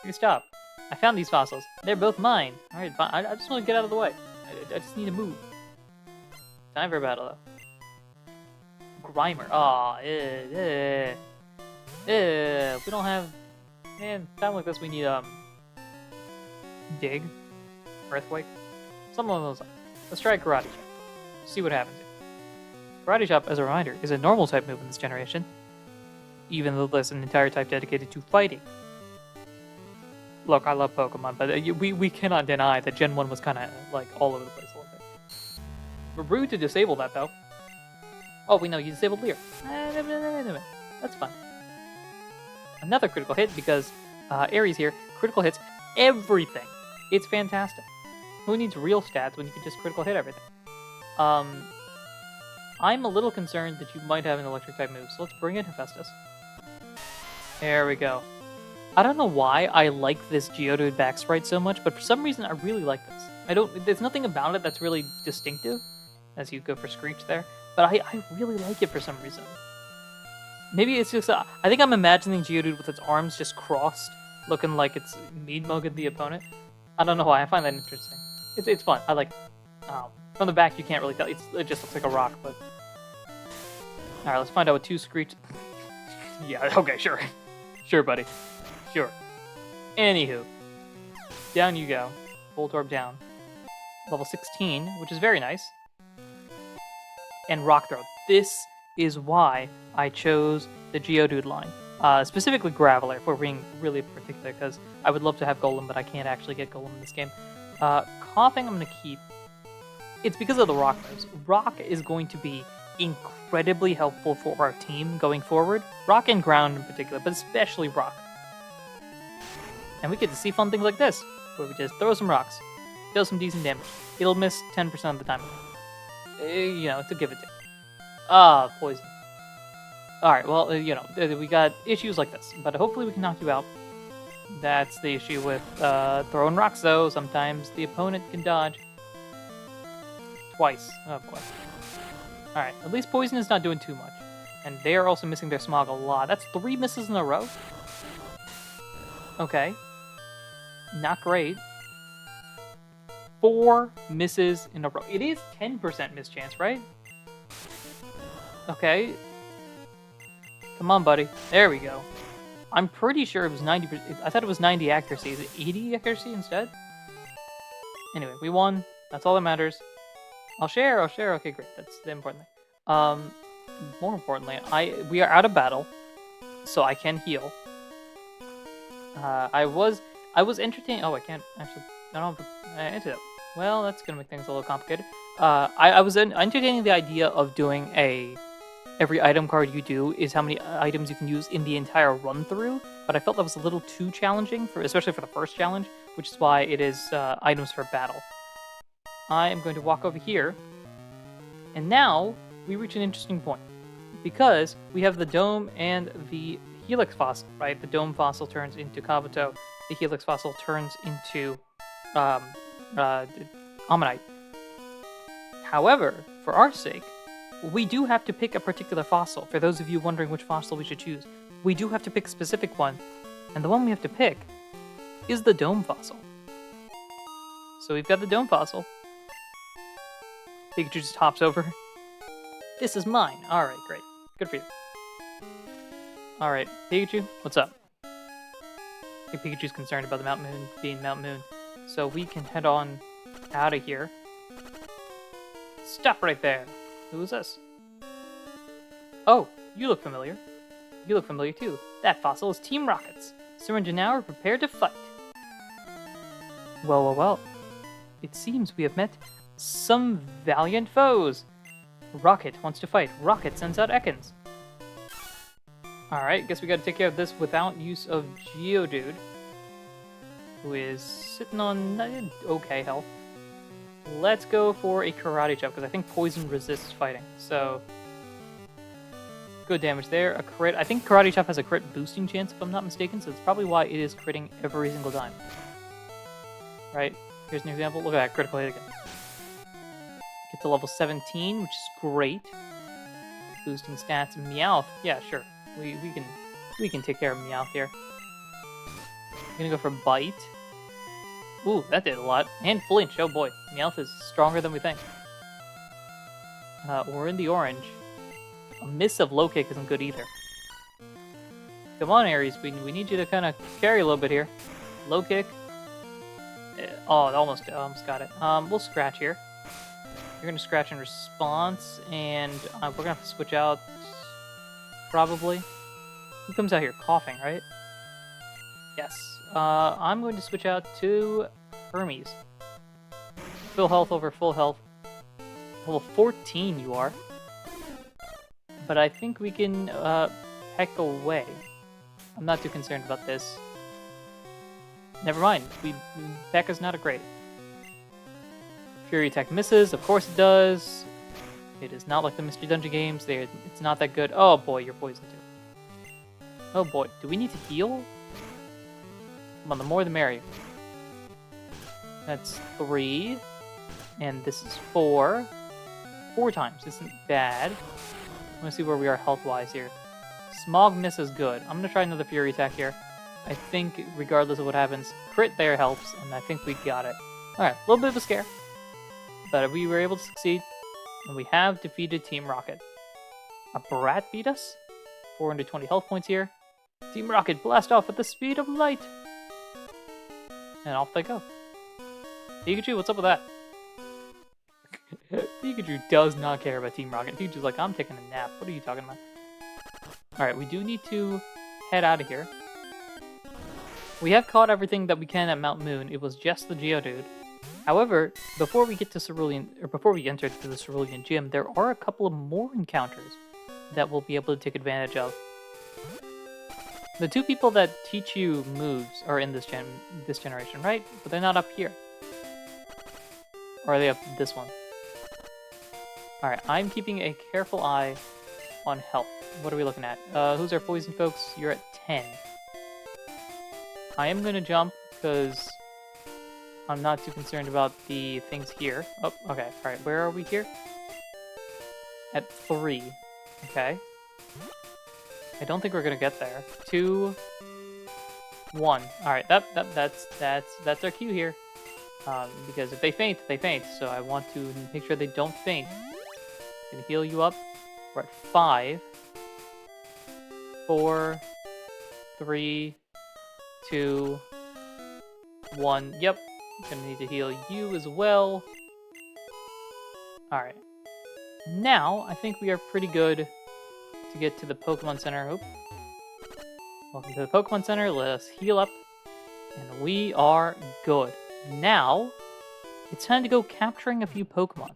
You stop. I found these fossils. They're both mine. Alright, fine. I just want to get out of the way. I just need to move. Time for a battle, though. Grimer. Aw, we don't have... Man, time like this we need, Dig. Earthquake. Something along those lines. Let's try Karate Chop. See what happens here. Karate Chop, as a reminder, is a normal type move in this generation, even though there's an entire type dedicated to fighting. Look, I love Pokemon, but we cannot deny that Gen 1 was kind of, like, all over the place a little bit. We're rude to disable that, though. Oh, we know you disabled Leer. That's fine. Another critical hit, because Aries here, critical hits everything. It's fantastic. Who needs real stats when you can just critical hit everything? I'm a little concerned that you might have an electric type move, so let's bring in Hephaestus. There we go. I don't know why I like this Geodude back sprite so much, but for some reason I really like this. There's nothing about it that's really distinctive, as you go for Screech there, but I really like it for some reason. Maybe it's just, I think I'm imagining Geodude with its arms just crossed, looking like it's mean-mugging the opponent. I don't know why, I find that interesting. It's fun, I like it. From the back you can't really tell, it just looks like a rock, but... Alright, let's find out what 2 Screech... Yeah, okay, sure. Sure, buddy. Sure. Anywho. Down you go. Voltorb down. Level 16, which is very nice. And Rock Throw. This is why I chose the Geodude line. Specifically Graveler, if we're being really particular, because I would love to have Golem, but I can't actually get Golem in this game. Coughing I'm going to keep. It's because of the Rock moves. Rock is going to be incredibly helpful for our team going forward. Rock and Ground in particular, but especially Rock. And we get to see fun things like this, where we just throw some rocks, deal some decent damage. It'll miss 10% of the time. You know, to give it to. Poison. Alright, well, you know, we got issues like this, but hopefully we can knock you out. That's the issue with throwing rocks, though. Sometimes the opponent can dodge. Twice. Oh, boy. Alright, at least Poison is not doing too much. And they are also missing their Smog a lot. That's 3 misses in a row. Okay. Not great. 4 misses in a row. It is 10% miss chance, right? Okay. Come on, buddy. There we go. I'm pretty sure it was 90%. I thought it was 90 accuracy. Is it 80 accuracy instead? Anyway, we won. That's all that matters. I'll share. Okay, great. That's the important thing. More importantly, we are out of battle, so I can heal. I was entertaining. Oh, I can't actually. I don't have an antidote. Well, that's gonna make things a little complicated. I was entertaining the idea of doing every item card you do is how many items you can use in the entire run through, but I felt that was a little too challenging especially for the first challenge, which is why it is items for battle. I am going to walk over here, and now we reach an interesting point because we have the Dome and the Helix Fossil, right? The Dome Fossil turns into Kabuto, the Helix Fossil turns into Ammonite. However, for our sake, we do have to pick a particular fossil. For those of you wondering which fossil we should choose, we do have to pick a specific one, and the one we have to pick is the Dome Fossil. So we've got the Dome Fossil. Pikachu just hops over. This is mine. Alright, great. Good for you. Alright, Pikachu, what's up? I think Pikachu's concerned about the Mount Moon being Mount Moon. So we can head on out of here. Stop right there. Who is this? Oh, you look familiar. You look familiar too. That fossil is Team Rocket's. Syringe and now are prepared to fight. Well. It seems we have met some valiant foes. Rocket wants to fight. Rocket sends out Ekans. Alright, guess we gotta take care of this without use of Geodude, who is sitting on okay health. Let's go for a Karate Chop, because I think Poison resists fighting. So, Good damage there. A crit. I think Karate Chop has a crit boosting chance, if I'm not mistaken, so that's probably why it is critting every single time. Right? Here's an example. Look at that. Critical hit again. Get to level 17, which is great. Boosting stats. Meowth. Yeah, sure. We can take care of Meowth here. I'm gonna go for Bite. Ooh, that did a lot. And Flinch. Oh boy. Meowth is stronger than we think. We're in the orange. A miss of low kick isn't good either. Come on, Aries. We need you to kind of carry a little bit here. Low kick. Oh, it almost got it. We'll scratch here. You're gonna scratch in response, and we're gonna have to switch out. Probably. Who comes out here? Coughing, right? Yes. I'm going to switch out to Hermes. Full health over full health. Level 14 you are. But I think we can peck away. I'm not too concerned about this. Never mind. Peck is not a great. Fury attack misses. Of course it does. It is not like the Mystery Dungeon games. It's not that good. Oh boy, you're poisoned too. Oh boy. Do we need to heal? Come on, the more the merrier. That's 3. And this is 4. 4 times. Isn't bad. I'm gonna see where we are health-wise here. Smog miss is good. I'm gonna try another Fury attack here. I think, regardless of what happens, crit there helps, and I think we got it. Alright, a little bit of a scare. But we were able to succeed, and we have defeated Team Rocket. A Brat beat us. 420 health points here. Team Rocket blast off at the speed of light. And off they go. Pikachu, what's up with that? Pikachu does not care about Team Rocket. Pikachu's like, I'm taking a nap. What are you talking about? Alright, we do need to head out of here. We have caught everything that we can at Mount Moon. It was just the Geodude. However, before we get to Cerulean, or before we enter to the Cerulean Gym, there are a couple of more encounters that we'll be able to take advantage of. The 2 people that teach you moves are in this generation, right? But they're not up here. Or are they up this one? Alright, I'm keeping a careful eye on health. What are we looking at? Who's our poison folks? You're at 10. I am going to jump because I'm not too concerned about the things here. Oh, okay. Alright, where are we here? At 3. Okay. I don't think we're going to get there. 2, 1. Alright, that's our cue here. Because if they faint, they faint. So I want to make sure they don't faint. I'm gonna heal you up. We're at 5, 4, 3, 2, 1. Yep. Gonna need to heal you as well. Alright. Now, I think we are pretty good to get to the Pokemon Center. Oop. Welcome to the Pokemon Center. Let us heal up. And we are good. Now, it's time to go capturing a few Pokemon.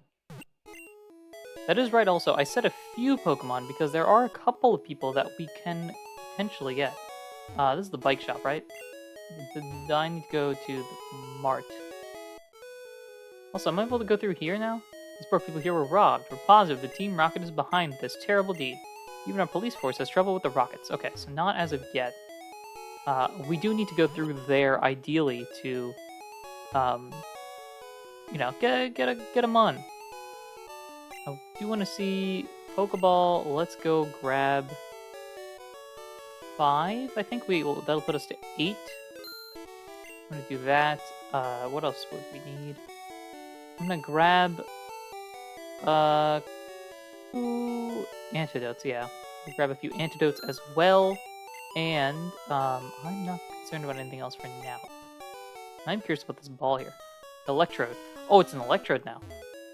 That is right also, I said a few Pokemon because there are a couple of people that we can potentially get. This is the bike shop, right? I need to go to the mart. Also, am I able to go through here now? These poor people here were robbed. We're positive the Team Rocket is behind this terrible deed. Even our police force has trouble with the Rockets. Okay, so not as of yet. We do need to go through there, ideally, to, you know, get them on. I do want to see Pokeball. Let's go grab 5. I think that'll put us to 8. I'm gonna do that. What else would we need? I'm gonna grab 2 antidotes. Yeah, we'll grab a few antidotes as well. And I'm not concerned about anything else for now. I'm curious about this ball here. Electrode. Oh, it's an Electrode now.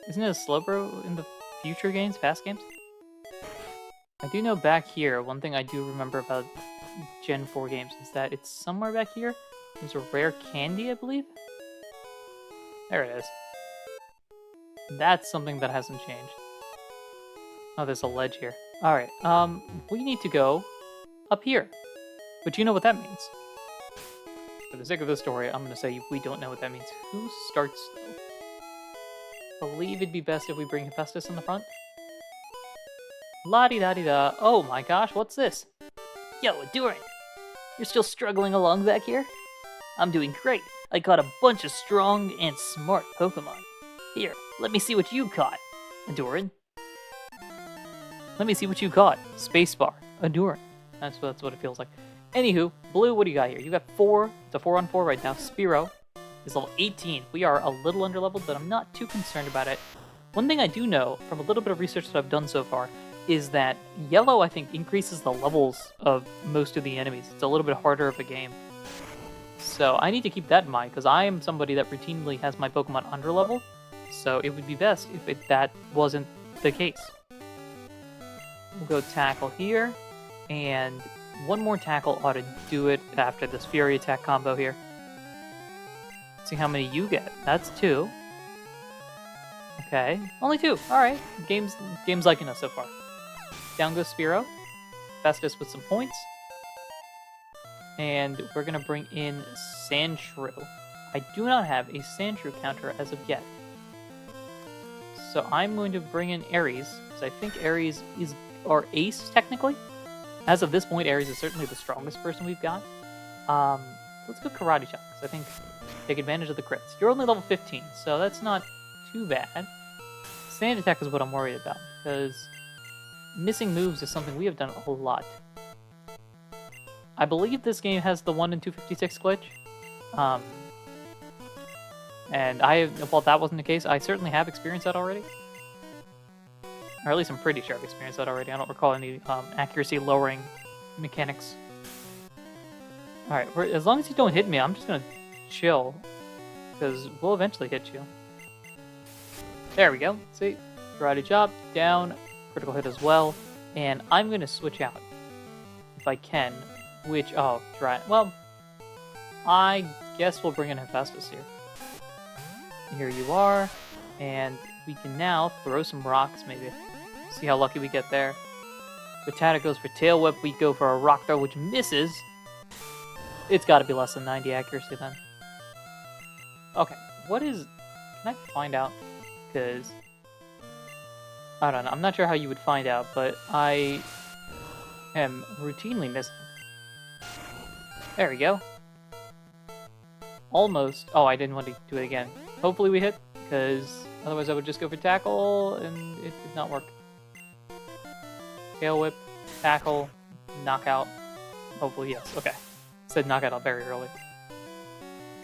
Isn't it a Slowbro in the future games, past games? I do know back here, one thing I do remember about Gen 4 games is that it's somewhere back here. There's a rare candy, I believe? There it is. That's something that hasn't changed. Oh, there's a ledge here. Alright, we need to go up here. But you know what that means. For the sake of the story, I'm gonna say we don't know what that means. Who starts, though? I believe it'd be best if we bring Hephaestus in the front. La-di-da-di-da. Oh my gosh, what's this? Yo, Ahdurin, you're still struggling along back here? I'm doing great. I caught a bunch of strong and smart Pokemon. Here, let me see what you caught, Ahdurin. Let me see what you caught. Spacebar. Ahdurin. That's what it feels like. Anywho, Blue, what do you got here? You got 4. It's a 4-on-4 right now. Spearow is level 18. We are a little underleveled, but I'm not too concerned about it. One thing I do know, from a little bit of research that I've done so far, is that Yellow, I think, increases the levels of most of the enemies. It's a little bit harder of a game. So I need to keep that in mind, because I am somebody that routinely has my Pokemon underleveled. So it would be best if that wasn't the case. We'll go Tackle here, and one more Tackle ought to do it after this Fury attack combo here. Let's see how many you get. That's 2. Okay, only 2. Alright, game's liking us so far. Down goes Spearow. Festus with some points. And we're going to bring in Sandshrew. I do not have a Sandshrew counter as of yet. So I'm going to bring in Aries, because I think Aries is our ace, technically. As of this point, Aries is certainly the strongest person we've got. Let's go Karate Chop, because I think take advantage of the crits. You're only level 15, so that's not too bad. Sand Attack is what I'm worried about, because missing moves is something we have done a lot. I believe this game has the 1 in 256 glitch. And while that wasn't the case, I certainly have experienced that already. Or at least I'm pretty sure I've experienced that already. I don't recall any accuracy lowering mechanics. Alright, as long as you don't hit me, I'm just gonna chill. Because we'll eventually hit you. There we go. See? Karate Chop, down, critical hit as well. And I'm gonna switch out. If I can. Which, well, I guess we'll bring in Hephaestus here. Here you are. And we can now throw some rocks, maybe. See how lucky we get there. Rattata goes for Tail Whip. We go for a Rock Throw, which misses. It's got to be less than 90 accuracy, then. Okay, what is... Can I find out? Because... I don't know. I'm not sure how you would find out, but I am routinely missing. There we go. Almost. Oh, I didn't want to do it again. Hopefully we hit, because otherwise I would just go for Tackle, and it did not work. Tail Whip, Tackle, Knockout. Hopefully, yes. Okay. Said Knockout out very early.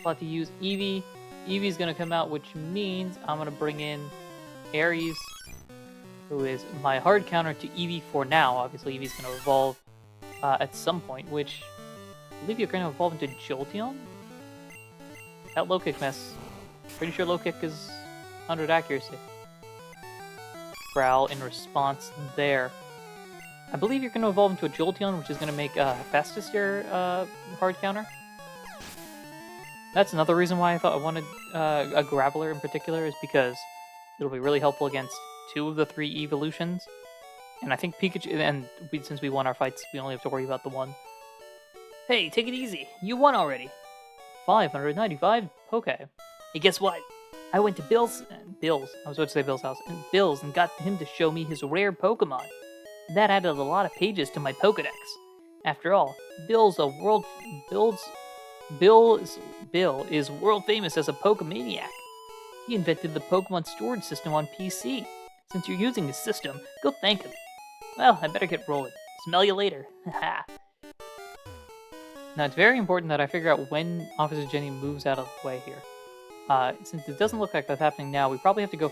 About to use Eevee. Eevee's going to come out, which means I'm going to bring in Aries, who is my hard counter to Eevee for now. Obviously, Eevee's going to evolve at some point, which I believe you're going to evolve into Jolteon? That low kick mess. Pretty sure low kick is 100 accuracy. Growl in response there. I believe you're going to evolve into a Jolteon, which is going to make Hephaestus your hard counter. That's another reason why I thought I wanted a Graveler in particular, is because it'll be really helpful against 2 of the 3 evolutions. And I think Pikachu, and since we won our fights, we only have to worry about the 1. Hey, take it easy. You won already. 595? Okay. Hey, guess what? I went to Bill's, I was about to say Bill's house, and got him to show me his rare Pokemon. That added a lot of pages to my Pokedex. After all, Bill is world famous as a Pokemaniac. He invented the Pokemon storage system on PC. Since you're using his system, go thank him. Well, I better get rolling. Smell you later. Haha. Now, it's very important that I figure out when Officer Jenny moves out of the way here. Since it doesn't look like that's happening now, we probably have to go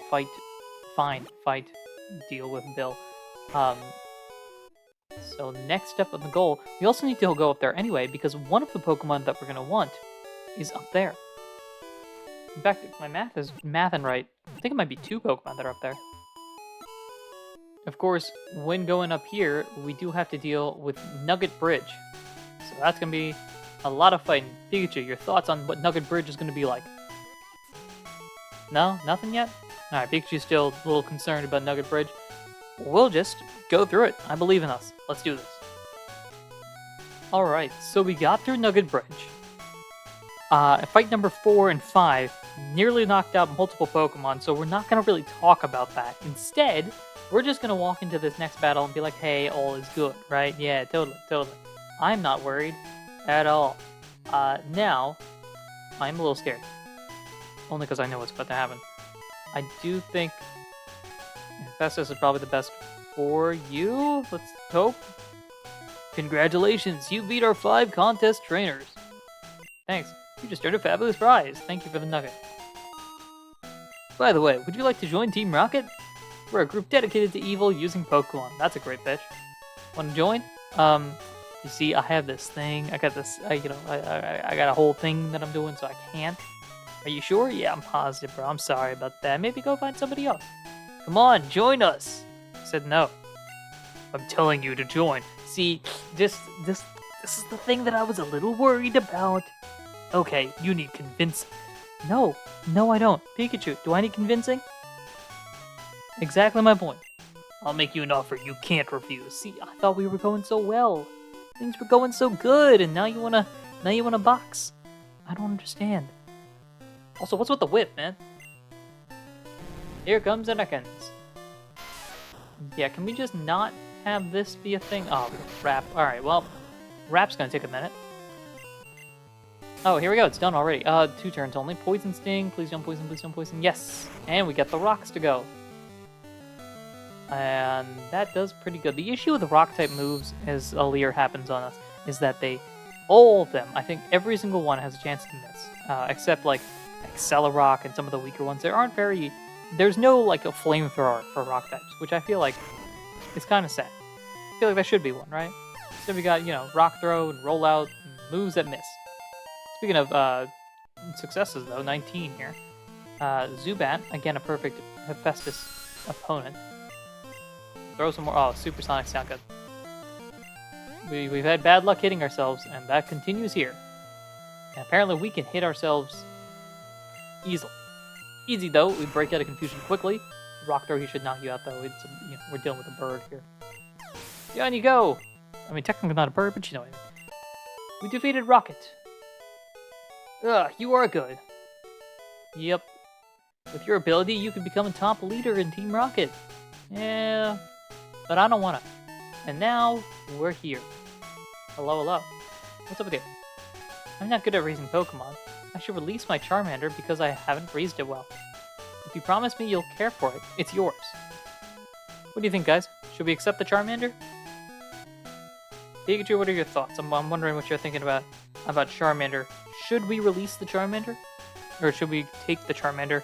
deal with Bill. So next step of the goal, we also need to go up there anyway, because one of the Pokemon that we're going to want is up there. In fact, if my math is mathin' right, I think it might be 2 Pokemon that are up there. Of course, when going up here, we do have to deal with Nugget Bridge. So that's going to be a lot of fighting. Pikachu, your thoughts on what Nugget Bridge is going to be like? No? Nothing yet? Alright, Pikachu's still a little concerned about Nugget Bridge. We'll just go through it. I believe in us. Let's do this. Alright, so we got through Nugget Bridge. Fight number 4 and 5, nearly knocked out multiple Pokemon, so we're not going to really talk about that. Instead, we're just going to walk into this next battle and be like, hey, all is good, right? Yeah, totally. I'm not worried at all. Now, I'm a little scared. Only because I know what's about to happen. I do think Festus is probably the best for you. Let's hope. Congratulations, you beat our 5 contest trainers. Thanks. You just earned a fabulous prize. Thank you for the nugget. By the way, would you like to join Team Rocket? We're a group dedicated to evil using Pokemon. That's a great pitch. Want to join? You see, I have this thing. I got this, I got a whole thing that I'm doing, so I can't. Are you sure? Yeah, I'm positive, bro. I'm sorry about that. Maybe go find somebody else. Come on, join us. I said no. I'm telling you to join. See, this is the thing that I was a little worried about. Okay, you need convincing. No, I don't. Pikachu, do I need convincing? Exactly my point. I'll make you an offer you can't refuse. See, I thought we were going so well. Things were going so good, and now you wanna box. I don't understand. Also, what's with the whip, man? Here comes Anakin's. Yeah, can we just not have this be a thing? Oh, Rap. Alright, well, Rap's gonna take a minute. Oh, here we go. It's done already. 2 turns only. Poison Sting. Please don't poison, please don't poison. Yes! And we get the rocks to go. And that does pretty good. The issue with the rock-type moves, as Alear happens on us, is that all of them, I think every single one has a chance to miss. Except, like, Accelerock and some of the weaker ones. There's no, like, a flamethrower for rock types, which I feel like is kind of sad. I feel like that should be one, right? So we got, Rock Throw and Rollout, and moves that miss. Speaking of successes, though, 19 here. Zubat, again, a perfect Hephaestus opponent. Throw some more. Oh, Supersonic sound good. We've had bad luck hitting ourselves, and that continues here. And apparently we can hit ourselves easily. Easy, though. We break out of confusion quickly. Rock Throw, he should knock you out, though. We're dealing with a bird here. Down you go! I mean, technically not a bird, but you know what I mean. We defeated Rocket. Ugh, you are good. Yep. With your ability, you could become a top leader in Team Rocket. Yeah, but I don't wanna. And now, we're here. Hello. What's up with you? I'm not good at raising Pokemon. I should release my Charmander because I haven't raised it well. If you promise me you'll care for it, it's yours. What do you think, guys? Should we accept the Charmander? Pikachu, what are your thoughts? I'm wondering what you're thinking about Charmander. Should we release the Charmander? Or should we take the Charmander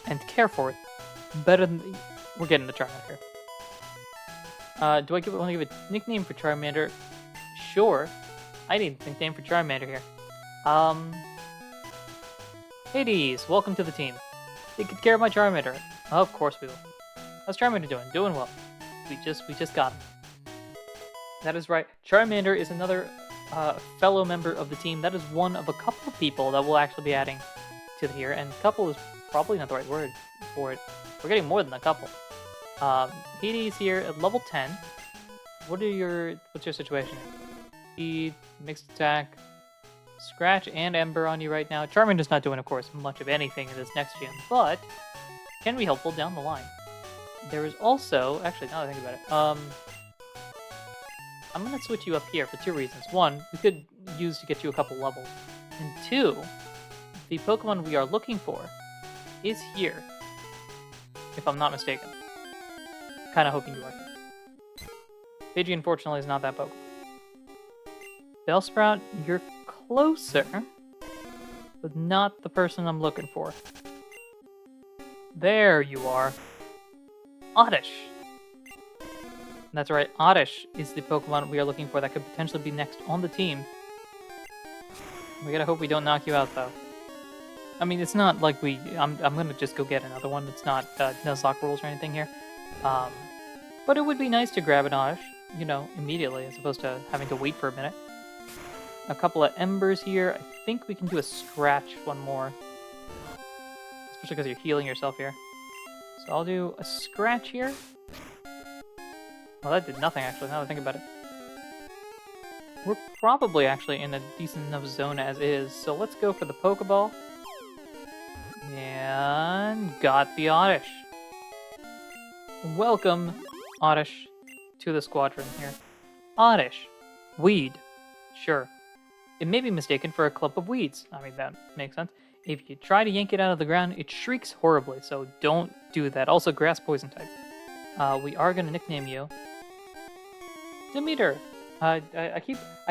and care for it? Better than... We're getting the Charmander. Do I want to give a nickname for Charmander? Sure. I need a nickname for Charmander here. Hades, welcome to the team. Take good care of my Charmander. Of course we will. How's Charmander doing? Doing well. We just got him. That is right. Charmander is another fellow member of the team. That is one of a couple of people that we'll actually be adding to here. And couple is probably not the right word for it. We're getting more than a couple. Hades here at level 10. What's your situation? Speed, mixed attack, Scratch and Ember on you right now. Charmander's not doing, of course, much of anything in this next gen, but can be helpful down the line. There is also, actually, now that I think about it, I'm going to switch you up here for 2 reasons. 1, we could use to get you a couple levels. And 2, the Pokemon we are looking for is here, if I'm not mistaken. Kind of hoping you are. Pidgey, unfortunately, is not that Pokemon. Bellsprout, you're closer, but not the person I'm looking for. There you are. Oddish. That's right, Oddish is the Pokemon we are looking for that could potentially be next on the team. We gotta hope we don't knock you out, though. I mean, it's not like I'm gonna just go get another one. It's not Nuzlocke rules or anything here. But it would be nice to grab an Oddish, immediately, as opposed to having to wait for a minute. A couple of Embers here. I think we can do a Scratch one more. Especially because you're healing yourself here. So I'll do a Scratch here. Well, that did nothing, actually, now that I think about it. We're probably actually in a decent enough zone as is, so let's go for the Pokeball. And got the Oddish. Welcome, Oddish, to the squadron here. Oddish. Weed. Sure. It may be mistaken for a clump of weeds. I mean, that makes sense. If you try to yank it out of the ground, it shrieks horribly, so don't do that. Also, grass poison type. We are going to nickname you Demeter. I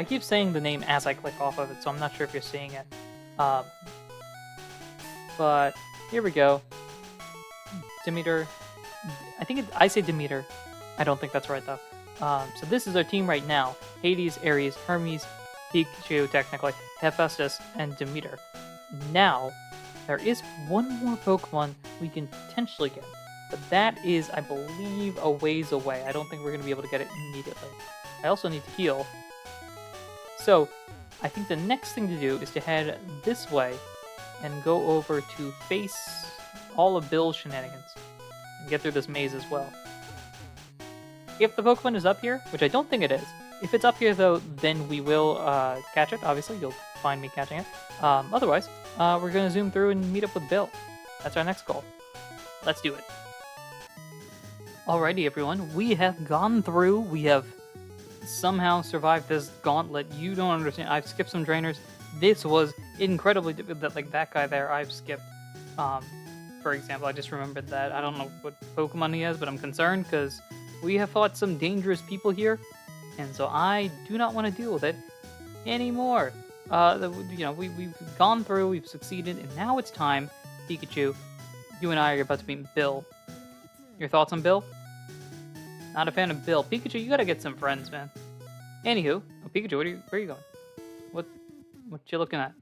keep saying the name as I click off of it, so I'm not sure if you're seeing it. But here we go. Demeter. I say Demeter. I don't think that's right though. So this is our team right now. Hades, Ares, Hermes, Pikachu, technically, Hephaestus, and Demeter. Now, there is one more Pokemon we can potentially get, but that is, I believe, a ways away. I don't think we're going to be able to get it immediately. I also need to heal. So, I think the next thing to do is to head this way and go over to face all of Bill's shenanigans and get through this maze as well. If the Pokemon is up here, which I don't think it is, if it's up here though, then we will catch it. Obviously, you'll find me catching it. Otherwise, we're going to zoom through and meet up with Bill. That's our next goal. Let's do it. Alrighty, everyone. We have gone through. We have somehow survived this gauntlet. You don't understand. I've skipped some trainers. This was incredibly difficult. Like that guy there, I've skipped. For example, I just remembered that. I don't know what Pokemon he has, but I'm concerned because we have fought some dangerous people here. And so I do not want to deal with it anymore. We've gone through, we've succeeded, and now it's time, Pikachu, you and I are about to meet Bill. Your thoughts on Bill? Not a fan of Bill. Pikachu, you gotta get some friends, man. Anywho, Pikachu, where are you going? What you looking at?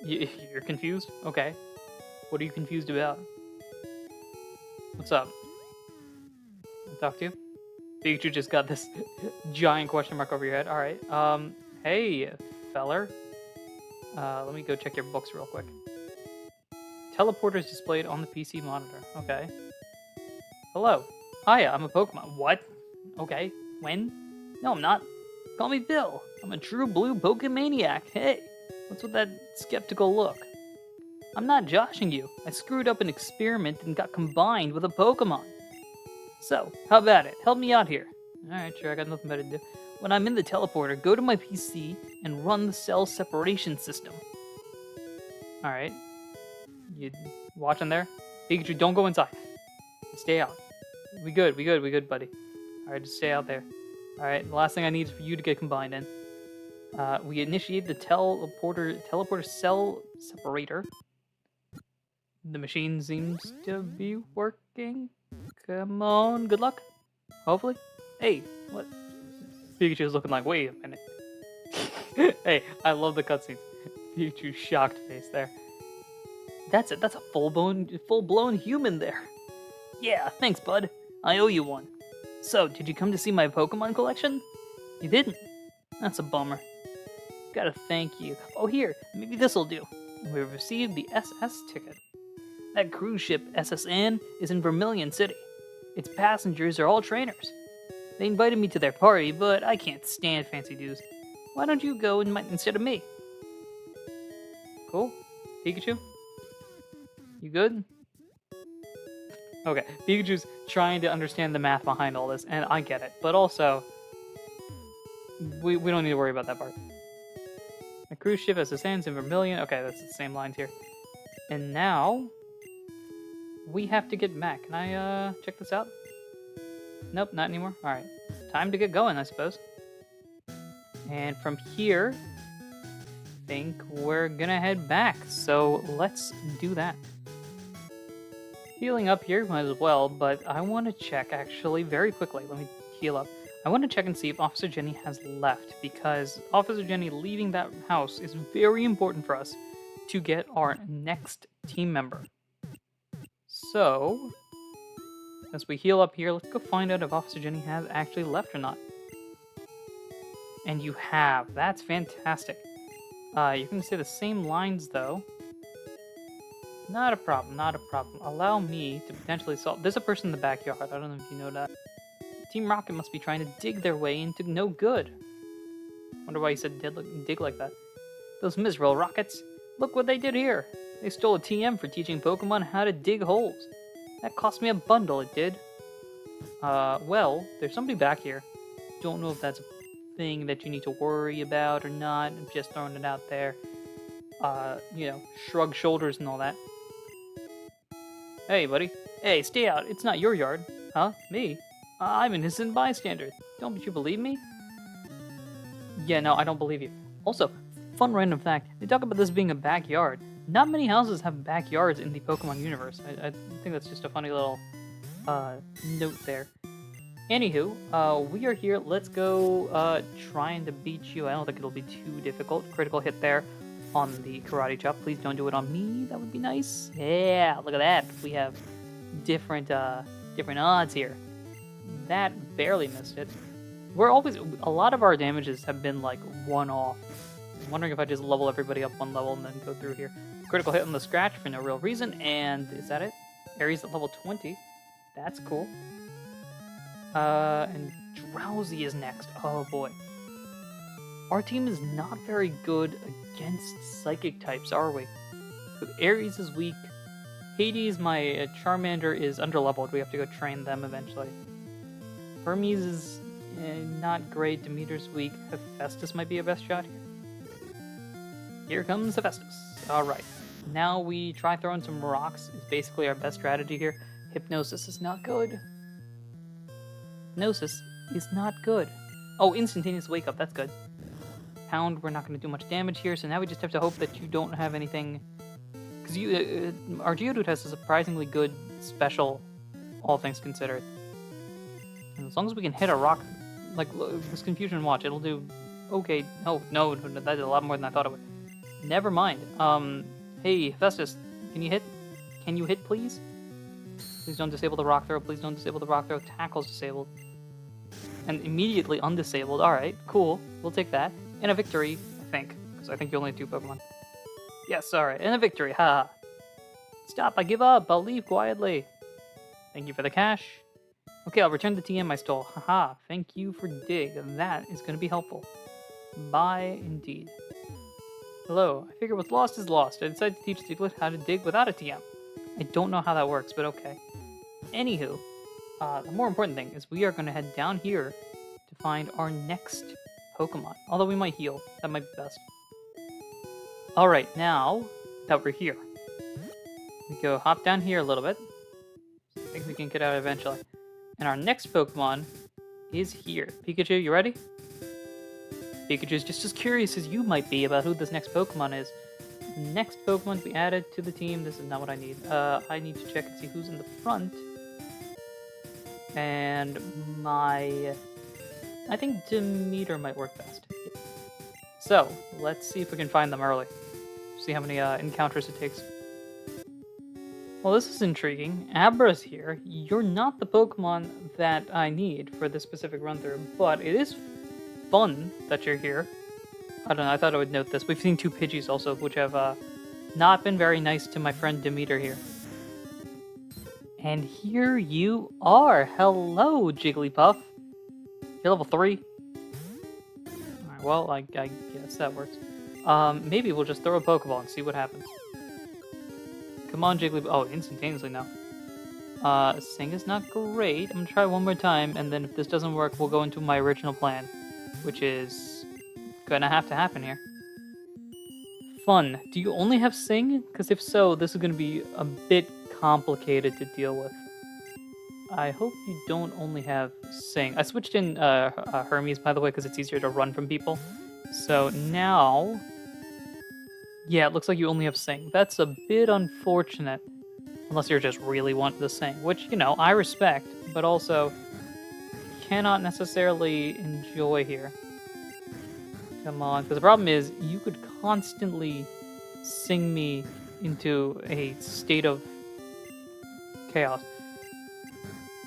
You're confused? Okay. What are you confused about? What's up? Can I talk to you? Pikachu just got this giant question mark over your head. Alright, hey, feller. Let me go check your books real quick. Teleporters displayed on the PC monitor. Okay. Hello. Hiya, I'm a Pokemon. What? Okay. When? No, I'm not. Call me Bill. I'm a true blue Pokemaniac. Hey, what's with that skeptical look? I'm not joshing you. I screwed up an experiment and got combined with a Pokemon. So, how about it? Help me out here. Alright, sure, I got nothing better to do. When I'm in the teleporter, go to my PC and run the cell separation system. Alright. You watching there? Pikachu, don't go inside. Stay out. We good, buddy. Alright, just stay out there. Alright, the last thing I need is for you to get combined in. We initiate the teleporter cell separator. The machine seems to be working. Come on, good luck. Hopefully. Hey, what? Pikachu's looking like, wait a minute. Hey, I love the cutscenes. Pikachu's shocked face there. That's it, that's a full-blown human there. Yeah, thanks, bud. I owe you one. So, did you come to see my Pokemon collection? You didn't? That's a bummer. Gotta thank you. Oh, here, maybe this'll do. We've received the SS ticket. That cruise ship, SSN, is in Vermilion City. Its passengers are all trainers. They invited me to their party, but I can't stand fancy dudes. Why don't you go instead of me? Cool. Pikachu? You good? Okay, Pikachu's trying to understand the math behind all this, and I get it. But also, we don't need to worry about that part. A cruise ship SSN's in Vermilion. Okay, that's the same lines here. And now, we have to get Mac. Can I check this out? Nope, not anymore. Alright, time to get going, I suppose. And from here, I think we're gonna head back. So let's do that. Healing up here might as well, but I want to check actually very quickly. Let me heal up. I want to check and see if Officer Jenny has left, because Officer Jenny leaving that house is very important for us to get our next team member. So, as we heal up here, let's go find out if Officer Jenny has actually left or not. And you have. That's fantastic. You're going to say the same lines, though. Not a problem, not a problem. Allow me to potentially solve... There's a person in the backyard. I don't know if you know that. Team Rocket must be trying to dig their way into no good. Wonder why he said dig like that. Those miserable rockets. Look what they did here. They stole a TM for teaching Pokemon how to dig holes. That cost me a bundle, it did. Well, there's somebody back here. Don't know if that's a thing that you need to worry about or not. I'm just throwing it out there. Shrug shoulders and all that. Hey, buddy. Hey, stay out. It's not your yard. Huh? Me? I'm an innocent bystander. Don't you believe me? Yeah, no, I don't believe you. Also, fun random fact. They talk about this being a backyard. Not many houses have backyards in the Pokemon universe. I think that's just a funny little note there. Anywho, we are here. Let's go trying to beat you. I don't think it'll be too difficult. Critical hit there on the Karate Chop. Please don't do it on me. That would be nice. Yeah, look at that. We have different odds here. That barely missed it. A lot of our damages have been like one-off. I'm wondering if I just level everybody up one level and then go through here. Critical hit on the scratch for no real reason, and is that it? Aries at level 20. That's cool. And Drowsy is next. Oh boy. Our team is not very good against psychic types, are we? So Aries is weak. Hades, my Charmander, is underleveled. We have to go train them eventually. Hermes is not great. Demeter's weak. Hephaestus might be a best shot here. Here comes Hephaestus. Alright. Now we try throwing some rocks. It's basically our best strategy here. Hypnosis is not good. Hypnosis is not good. Oh, instantaneous wake up. That's good. Pound, we're not going to do much damage here, so now we just have to hope that you don't have anything... Because our Geodude has a surprisingly good special, all things considered. And as long as we can hit a rock, like this Confusion Watch, it'll do okay. No, that did a lot more than I thought it would. Never mind. Hey, Hephaestus, can you hit? Can you hit, please? Please don't disable the rock throw. Please don't disable the rock throw. Tackle's disabled. And immediately undisabled. Alright, cool. We'll take that. And a victory, I think. Because I think you only have 2 Pokemon. Yes, alright. And a victory. Ha! Stop, I give up. I'll leave quietly. Thank you for the cash. Okay, I'll return the TM I stole. Haha, thank you for dig. That is going to be helpful. Bye, indeed. Hello, I figure what's lost is lost. I decided to teach Diglett how to dig without a TM. I don't know how that works, but okay. Anywho, the more important thing is we are going to head down here to find our next Pokemon. Although we might heal. That might be best. Alright, now that we're here, we go hop down here a little bit. I think we can get out eventually. And our next Pokemon is here. Pikachu, you ready? Pikachu's just as curious as you might be about who this next Pokemon is. Next Pokemon to be added to the team. This is not what I need. I need to check and see who's in the front. And I think Demeter might work best. So, let's see if we can find them early. See how many encounters it takes. Well, this is intriguing. Abra's here. You're not the Pokemon that I need for this specific run-through, but it is fun that you're here. I don't know, I thought I would note this. We've seen 2 Pidgeys also, which have not been very nice to my friend Demeter here. And here you are! Hello, Jigglypuff! You're level 3? Alright, well, I guess that works. Maybe we'll just throw a Pokeball and see what happens. Come on, Jigglypuff. Oh, instantaneously now. Sing is not great. I'm gonna try one more time, and then if this doesn't work, we'll go into my original plan, which is gonna have to happen here. Fun. Do you only have Sing? Because if so, this is gonna be a bit complicated to deal with. I hope you don't only have Sing. I switched in Hermes, by the way, because it's easier to run from people. So now... yeah, it looks like you only have Sing. That's a bit unfortunate. Unless you're just really wanting to Sing. Which, you know, I respect, but also cannot necessarily enjoy here. Come on, because the problem is, you could constantly Sing me into a state of chaos.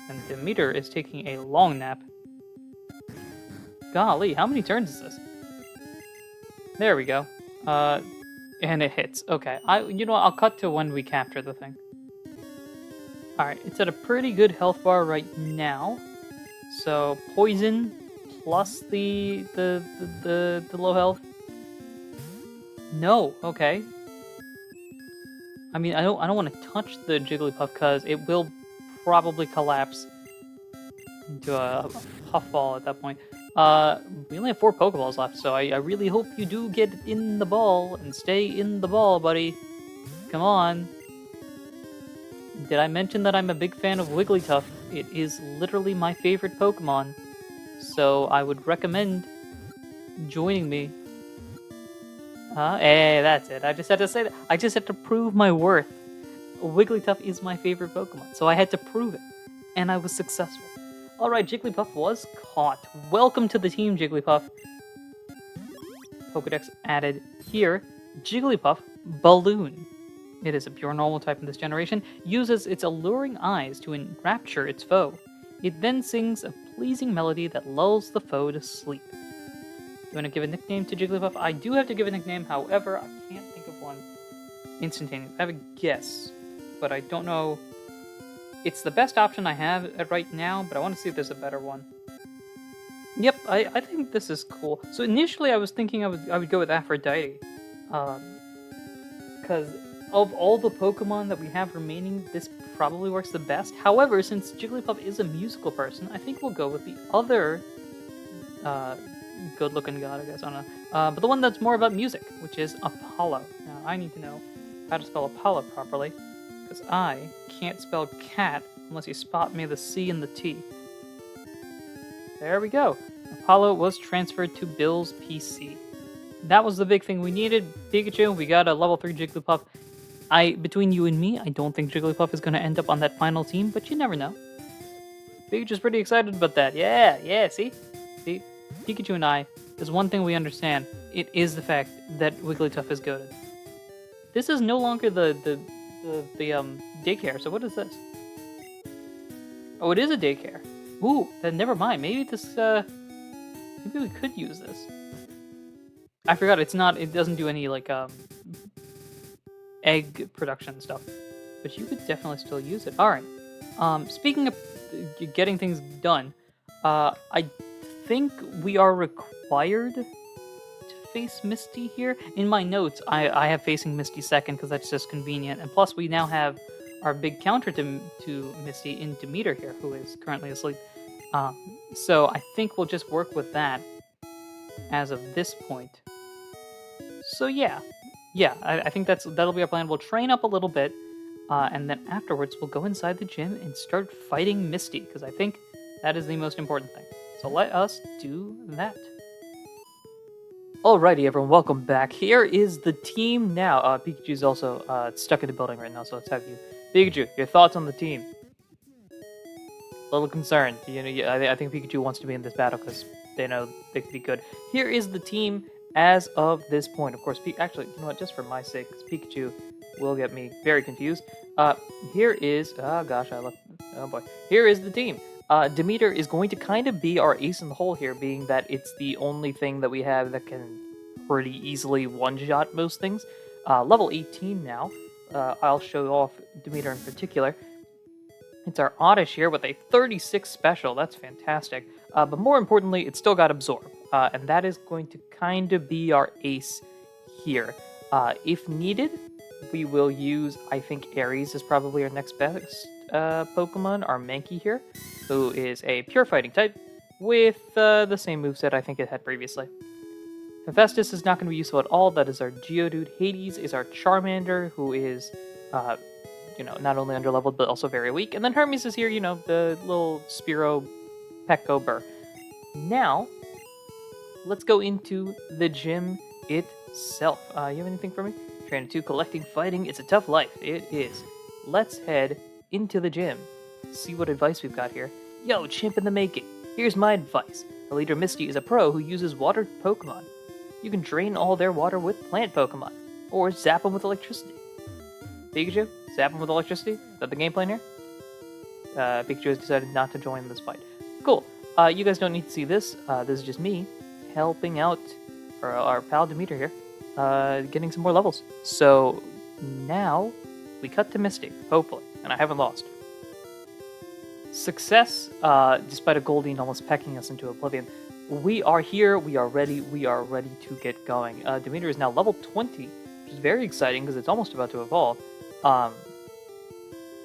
And Demeter is taking a long nap. Golly, how many turns is this? There we go. And it hits. Okay, you know what, I'll cut to when we capture the thing. Alright, it's at a pretty good health bar right now. So, poison plus the low health. No, okay. I mean, I don't want to touch the Jigglypuff because it will probably collapse into a puffball at that point. We only have 4 Pokeballs left, so I really hope you do get in the ball and stay in the ball, buddy. Come on. Did I mention that I'm a big fan of Wigglytuff? It is literally my favorite Pokemon, so I would recommend joining me. Hey, that's it. I just had to say that. I just had to prove my worth. Wigglytuff is my favorite Pokemon, so I had to prove it, and I was successful. Alright, Jigglypuff was caught. Welcome to the team, Jigglypuff. Pokedex added here. Jigglypuff Balloon. It is a pure normal type in this generation, uses its alluring eyes to enrapture its foe. It then sings a pleasing melody that lulls the foe to sleep. Do you want to give a nickname to Jigglypuff? I do have to give a nickname, however, I can't think of one instantaneously. I have a guess, but I don't know. It's the best option I have right now, but I want to see if there's a better one. Yep, I think this is cool. So initially I was thinking I would go with Aphrodite. Because of all the Pokemon that we have remaining, this probably works the best. However, since Jigglypuff is a musical person, I think we'll go with the other good-looking god, I guess. I don't know. But the one that's more about music, which is Apollo. Now, I need to know how to spell Apollo properly, because I can't spell cat unless you spot me the C and the T. There we go. Apollo was transferred to Bill's PC. That was the big thing we needed. Pikachu, we got a level 3 Jigglypuff. Between you and me, I don't think Jigglypuff is going to end up on that final team, but you never know. Pikachu's pretty excited about that. Yeah, see? See? Pikachu and I, there's one thing we understand. It is the fact that Wigglytuff is good. This is no longer the daycare, so what is this? Oh, it is a daycare. Ooh, then never mind. Maybe this, maybe we could use this. I forgot, it doesn't do any, like, egg production stuff. But you could definitely still use it. Alright. Speaking of getting things done, I think we are required to face Misty here. In my notes, I have facing Misty second because that's just convenient. And plus, we now have our big counter to Misty in Demeter here, who is currently asleep. So I think we'll just work with that as of this point. So yeah, I think that'll be our plan. We'll train up a little bit, and then afterwards we'll go inside the gym and start fighting Misty, because I think that is the most important thing. So let us do that. Alrighty, everyone, welcome back. Here is the team now. Pikachu's also stuck in the building right now, so let's have you. Pikachu, your thoughts on the team? A little concerned. You know, I think Pikachu wants to be in this battle because they know they could be good. Here is the team as of this point. Of course, actually, you know what? Just for my sake, because Pikachu will get me very confused. Here is... Oh, gosh, I left... Oh, boy. Here is the team. Demeter is going to kind of be our ace in the hole here, being that it's the only thing that we have that can pretty easily one-shot most things. Level 18 now. I'll show off Demeter in particular. It's our Oddish here with a 36 special. That's fantastic. But more importantly, it's still got Absorb. And that is going to kind of be our ace here. If needed, we will use, I think Aries is probably our next best Pokemon, our Mankey here, who is a pure fighting type with the same moveset I think it had previously. Hephaestus is not going to be useful at all. That is our Geodude. Hades is our Charmander, who is, you know, not only underleveled but also very weak. And then Hermes is here, you know, the little Spearow Petco Burr. Now, let's go into the gym itself. You have anything for me? Training 2, collecting, fighting. It's a tough life. It is. Let's head into the gym. See what advice we've got here. Yo, chimp in the making. Here's my advice. The leader Misty is a pro who uses water Pokemon. You can drain all their water with plant Pokemon, or zap them with electricity. Pikachu, zap them with electricity? Is that the game plan here? Pikachu has decided not to join this fight. Cool. You guys don't need to see this. This is just me helping out our pal Demeter here, getting some more levels. So now we cut to Misty, hopefully, and I haven't lost. Success, despite a Goldeen almost pecking us into oblivion. We are here, we are ready to get going. Demeter is now level 20, which is very exciting because it's almost about to evolve. Um,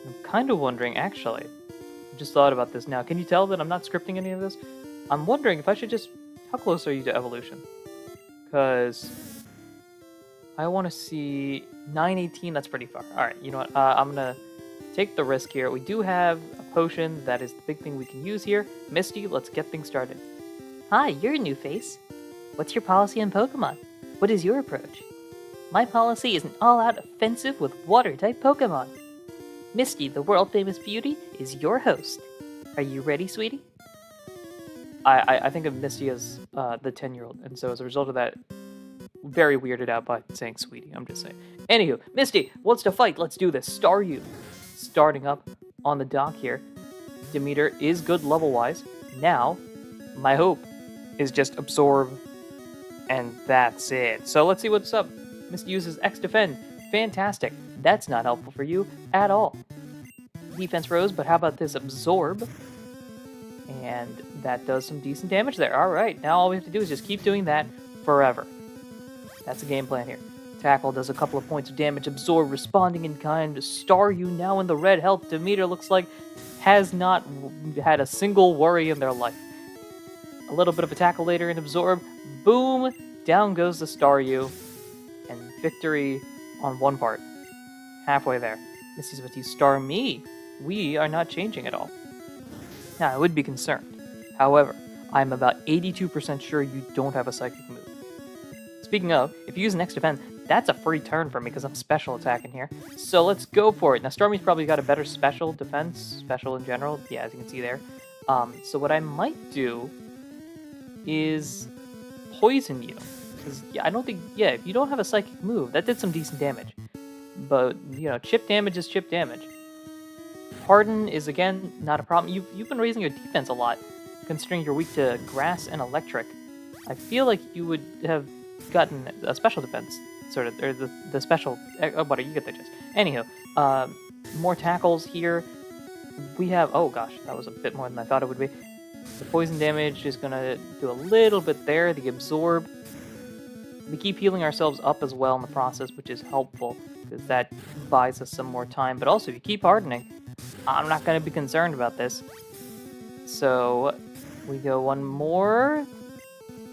I'm kind of wondering, actually, I just thought about this now. Can you tell that I'm not scripting any of this? I'm wondering if I should just, how close are you to evolution? Because I want to see 918, that's pretty far. All right, you know what? I'm going to take the risk here. We do have a potion that is the big thing we can use here. Misty, let's get things started. Hi, you're a new face. What's your policy on Pokemon? What is your approach? My policy is an all-out offensive with water-type Pokemon. Misty, the world-famous beauty, is your host. Are you ready, sweetie? I think of Misty as the 10-year-old, and so as a result of that, very weirded out by saying sweetie, I'm just saying. Anywho, Misty wants to fight, let's do this. Staryu, starting up on the dock here. Demeter is good level-wise. Now, my hope is just absorb, and that's it. So let's see what's up. Misty uses X Defend. Fantastic. That's not helpful for you at all. Defense rose, but how about this Absorb? And that does some decent damage there. All right, now all we have to do is just keep doing that forever. That's the game plan here. Tackle does a couple of points of damage. Absorb, responding in kind. Staryu now in the red health. Demeter looks like has not had a single worry in their life. A little bit of a tackle later and Absorb. Boom! Down goes the Staryu. And victory on one part. Halfway there. Misty's about to use Starmie. We are not changing at all. Now, I would be concerned. However, I'm about 82% sure you don't have a Psychic move. Speaking of, if you use an X Defend, that's a free turn for me because I'm special attacking here. So let's go for it. Now, Starmie's probably got a better special defense, special in general. Yeah, as you can see there. So what I might do is poison you. Because I don't think, if you don't have a Psychic move, that did some decent damage. But, chip damage is chip damage. Harden is, again, not a problem. You've been raising your defense a lot, considering you're weak to Grass and Electric. I feel like you would have gotten a special defense, sort of, or the special, whatever, you get the gist. Anywho, more tackles here. We have, oh gosh, that was a bit more than I thought it would be. The poison damage is going to do a little bit there, the Absorb. We keep healing ourselves up as well in the process, which is helpful, because that buys us some more time. But also, if you keep hardening, I'm not going to be concerned about this. So, we go one more.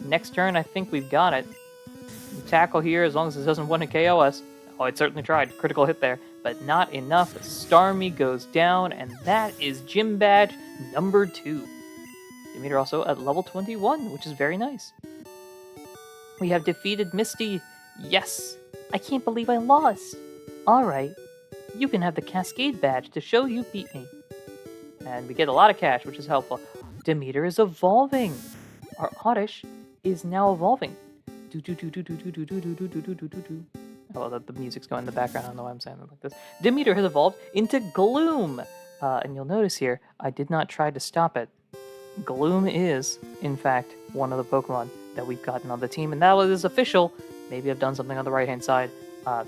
Next turn, I think we've got it. Tackle here, as long as it doesn't want to KO us. Oh, it certainly tried. Critical hit there, but not enough. Starmie goes down, and that is Gym Badge number 2. Demeter also at level 21, which is very nice. We have defeated Misty. Yes! I can't believe I lost. Alright, you can have the Cascade Badge to show you beat me. And we get a lot of cash, which is helpful. Demeter is evolving. Our Oddish is now evolving. Oh, the music's going in the background. I don't know why I'm saying it like this. Demeter has evolved into Gloom. And you'll notice here, I did not try to stop it. Gloom is, in fact, one of the Pokemon that we've gotten on the team, and that is official. Maybe I've done something on the right-hand side.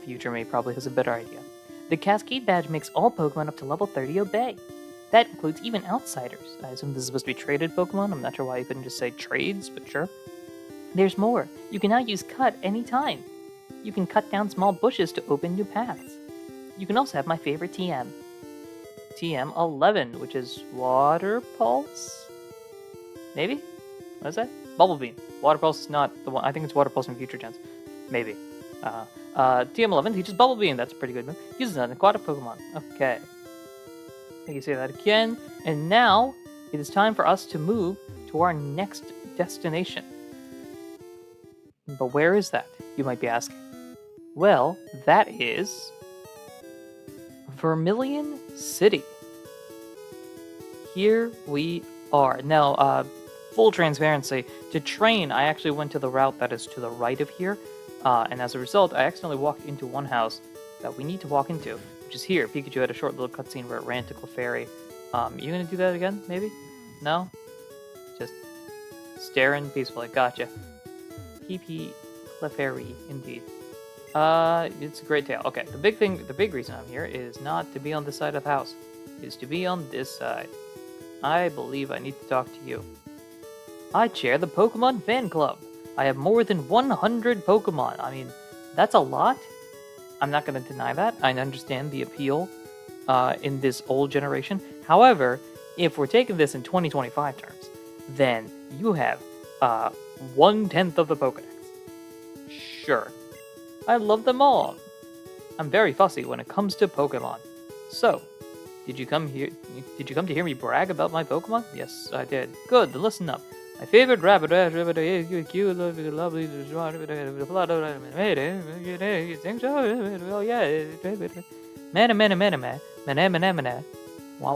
Future me probably has a better idea. The Cascade Badge makes all Pokemon up to level 30 obey. That includes even outsiders. I assume this is supposed to be traded Pokemon. I'm not sure why you couldn't just say trades, but sure. There's more. You can now use Cut anytime. You can cut down small bushes to open new paths. You can also have my favorite TM. TM11, which is Water Pulse? Maybe? What is that? Bubble Beam. Water Pulse is not the one. I think it's Water Pulse in Future Gens. Maybe. TM11 teaches Bubble Beam. That's a pretty good move. Uses an aquatic Pokemon. Okay. I can say that again. And now, it is time for us to move to our next destination. But where is that, you might be asking? Well, that is Vermilion City. Here we are. Now, full transparency, to train, I actually went to the route that is to the right of here, and as a result, I accidentally walked into one house that we need to walk into, which is here. Pikachu had a short little cutscene where it ran to Clefairy. You gonna do that again, maybe? No? Just staring peacefully. Gotcha. PP Clefairy, indeed. It's a great tale. Okay, the big reason I'm here is not to be on this side of the house. It's to be on this side. I believe I need to talk to you. I chair the Pokemon Fan Club. I have more than 100 Pokemon. I mean, that's a lot. I'm not going to deny that. I understand the appeal in this old generation. However, if we're taking this in 2025 terms, then you have 1/10 of the Pokédex. Sure. I love them all. I'm very fussy when it comes to Pokemon. So, did you come here? Did you come to hear me brag about my Pokemon? Yes, I did. Good. Then listen up. My favorite rabbit, wow,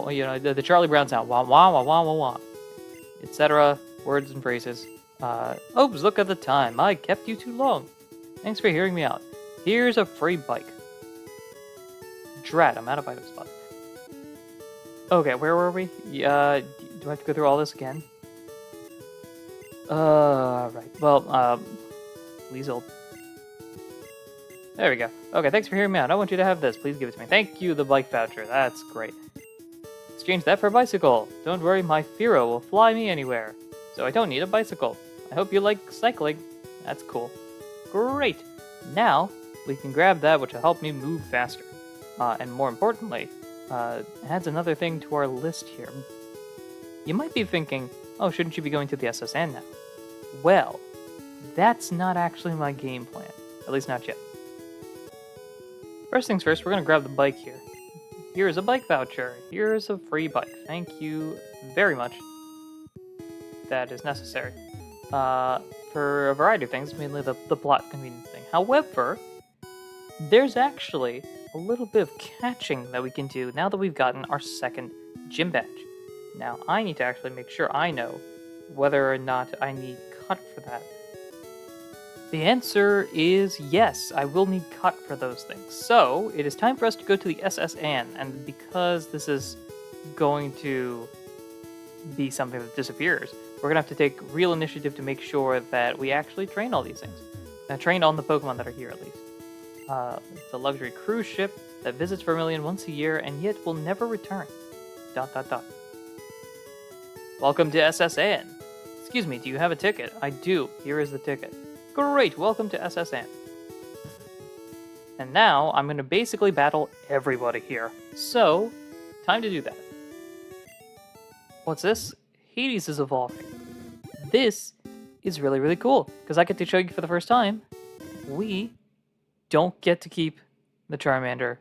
you know, the Charlie Brown sound, wah wah wah wah wah wah, etc. Words and phrases. Oops, look at the time. I kept you too long. Thanks for hearing me out. Here's a free bike. Drat, I'm out of item spot. Okay, where were we? Do I have to go through all this again? Right. Well, please hold. There we go. Okay, thanks for hearing me out. I want you to have this. Please give it to me. Thank you, the bike voucher. That's great. Exchange that for a bicycle. Don't worry, my Firo will fly me anywhere. So I don't need a bicycle. I hope you like cycling. That's cool. Great. Now, we can grab that, which will help me move faster. And more importantly, adds another thing to our list here. You might be thinking, oh, shouldn't you be going to the SSN now? Well, that's not actually my game plan. At least not yet. First things first, we're going to grab the bike here. Here's a bike voucher. Here's a free bike. Thank you very much. That is necessary. For a variety of things, mainly the plot convenience thing. However, there's actually a little bit of catching that we can do now that we've gotten our second gym badge. Now, I need to actually make sure I know whether or not I need cut for that. The answer is yes, I will need cut for those things. So, it is time for us to go to the SSN, and because this is going to be something that disappears, we're going to have to take real initiative to make sure that we actually train all these things. Train on the Pokemon that are here, at least. It's a luxury cruise ship that visits Charmeleon once a year and yet will never return. ... Welcome to SSN. Excuse me, do you have a ticket? I do. Here is the ticket. Great, welcome to SSN. And now I'm going to basically battle everybody here. So, time to do that. What's this? Hades is evolving. This is really, really cool, because I get to show you for the first time, don't get to keep the Charmander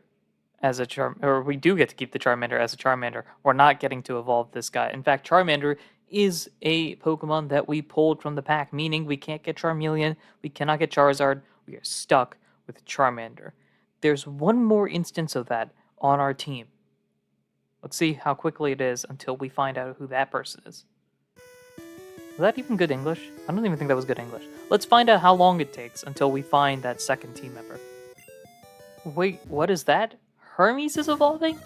as a or we do get to keep the Charmander as a Charmander. We're not getting to evolve this guy. In fact, Charmander is a Pokemon that we pulled from the pack, meaning we can't get Charmeleon, we cannot get Charizard, we are stuck with Charmander. There's one more instance of that on our team. Let's see how quickly it is until we find out who that person is. Was that even good English? I don't even think that was good English. Let's find out how long it takes until we find that second team member. Wait, what is that? Hermes is evolving?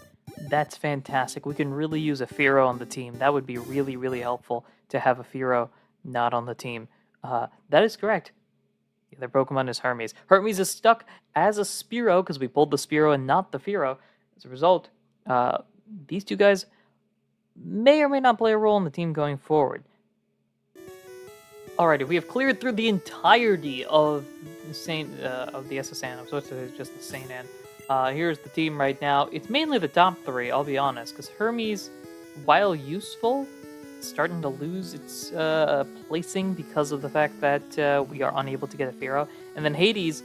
That's fantastic. We can really use a Firo on the team. That would be really, really helpful to have a Firo not on the team. That is correct. The other Pokemon is Hermes. Hermes is stuck as a Spearow because we pulled the Spearow and not the Firo. As a result, these two guys may or may not play a role in the team going forward. Alrighty, we have cleared through the entirety of the SSN. I'm supposed to say just the Saint Anne. Here's the team right now. It's mainly the top three, I'll be honest, because Hermes, while useful, is starting to lose its placing because of the fact that we are unable to get a Firo. And then Hades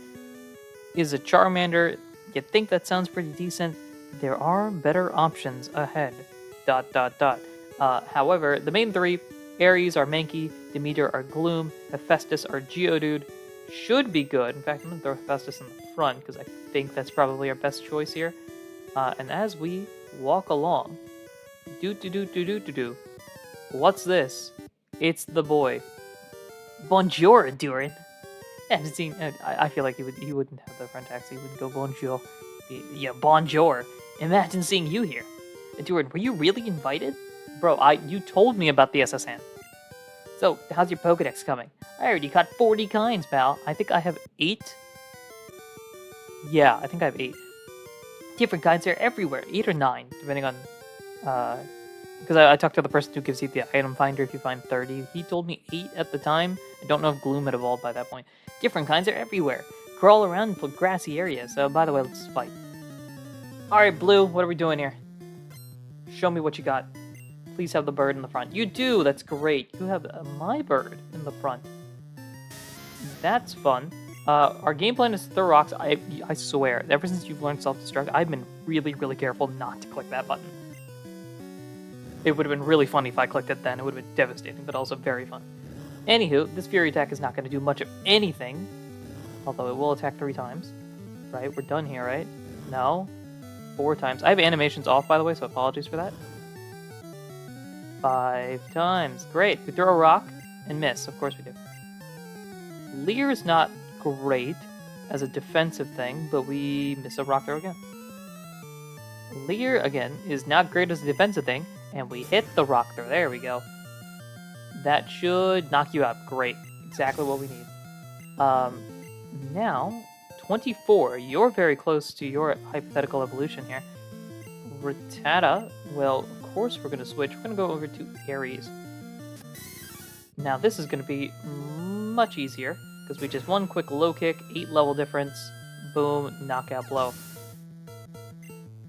is a Charmander. You think that sounds pretty decent. There are better options ahead. ... However, the main three, Ares are Mankey, Demeter are Gloom, Hephaestus are Geodude, should be good. In fact, I'm going to throw Hephaestus in the front because I think that's probably our best choice here. And as we walk along, what's this? It's the boy. Bonjour, Ahdurin. I feel like he wouldn't have the front accent. He wouldn't go bonjour. Yeah, bonjour. Imagine seeing you here. Ahdurin, were you really invited? Bro, you told me about the SSN. So, how's your Pokedex coming? I already caught 40 kinds, pal. I think I have 8. Yeah, I think I have 8. Different kinds are everywhere. 8 or 9, depending on... Because I talked to the person who gives you the item finder if you find 30. He told me 8 at the time. I don't know if Gloom had evolved by that point. Different kinds are everywhere. crawl around grassy areas. So, by the way, let's fight. Alright, Blue, what are we doing here? Show me what you got. Please have the bird in the front. You do! That's great. You have my bird in the front. That's fun. Our game plan is to throw rocks. I swear, ever since you've learned self-destruct, I've been really, really careful not to click that button. It would have been really funny if I clicked it then. It would have been devastating, but also very fun. Anywho, this Fury attack is not going to do much of anything. Although it will attack 3 times. Right? We're done here, right? No. 4 times. I have animations off, by the way, so apologies for that. 5 times. Great. We throw a rock and miss. Of course we do. Leer is not great as a defensive thing, but we miss a rock throw again. Leer, again, is not great as a defensive thing, and we hit the rock throw. There we go. That should knock you out. Great. Exactly what we need. Now, 24. You're very close to your hypothetical evolution here. Rattata, well, of course we're going to switch. We're going to go over to Aries. Now, this is going to be much easier, because we just one quick low kick, 8 level difference, boom, knockout blow.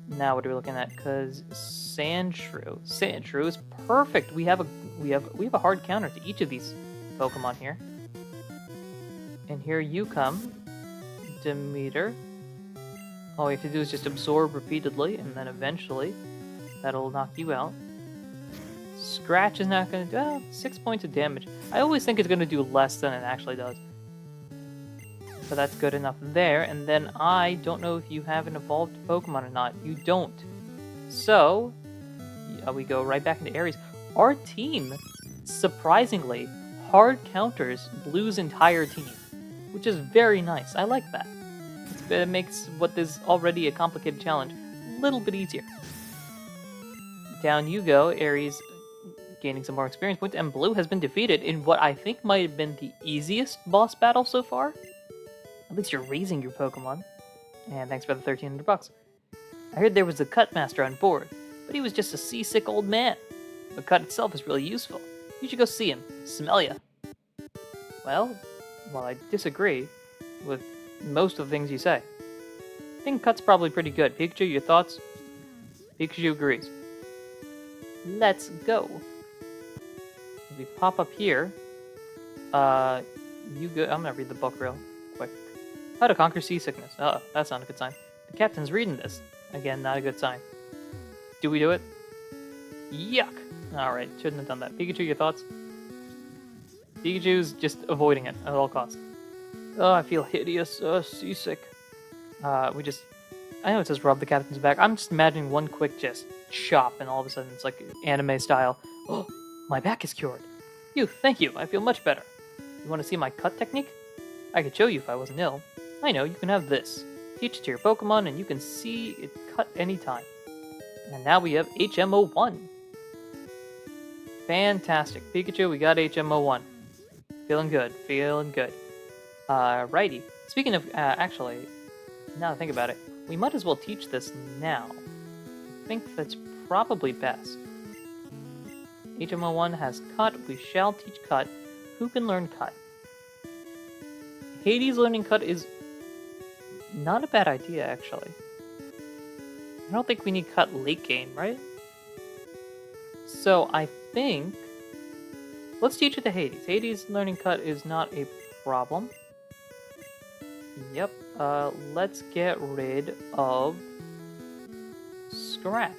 Now what are we looking at? Because Sandshrew is perfect. We have a hard counter to each of these Pokemon here. And here you come, Demeter. All we have to do is just absorb repeatedly, and then eventually that'll knock you out. Scratch is not going to do 6 points of damage. I always think it's going to do less than it actually does. So that's good enough there. And then I don't know if you have an evolved Pokemon or not. You don't. So we go right back into Aries. Our team, surprisingly, hard counters Blue's entire team, which is very nice. I like that. It makes what is already a complicated challenge a little bit easier. Down you go, Aries gaining some more experience points, and Blue has been defeated in what I think might have been the easiest boss battle so far. At least you're raising your Pokemon. And thanks for the 1,300 bucks. I heard there was a Cut Master on board, but he was just a seasick old man. The cut itself is really useful. You should go see him. Smell ya. Well, I disagree with most of the things you say. I think Cut's probably pretty good. Pikachu, your thoughts? Pikachu agrees. Let's go. We pop up here. You go. I'm gonna read the book real quick. How to conquer seasickness. Oh, that's not a good sign. The captain's reading this. Again, not a good sign. Do we do it? Yuck! Alright, shouldn't have done that. Pikachu, your thoughts? Pikachu's just avoiding it at all costs. Oh, I feel hideous. Seasick. I know it says rub the captain's back. I'm just imagining one quick just chop, and all of a sudden it's like anime style. Oh, my back is cured. Thank you. I feel much better. You want to see my cut technique? I could show you if I wasn't ill. I know, you can have this. Teach it to your Pokemon, and you can see it cut anytime. And now we have HMO1. Fantastic. Pikachu, we got HMO1. Feeling good. Feeling good. Righty. Speaking of, actually, now that I think about it, we might as well teach this now. I think that's probably best. HMO1 has Cut. We shall teach Cut. Who can learn Cut? Hades learning Cut is not a bad idea, actually. I don't think we need Cut late game, right? So I think... let's teach it to Hades. Hades learning Cut is not a problem. Yep. Let's get rid of Scratch.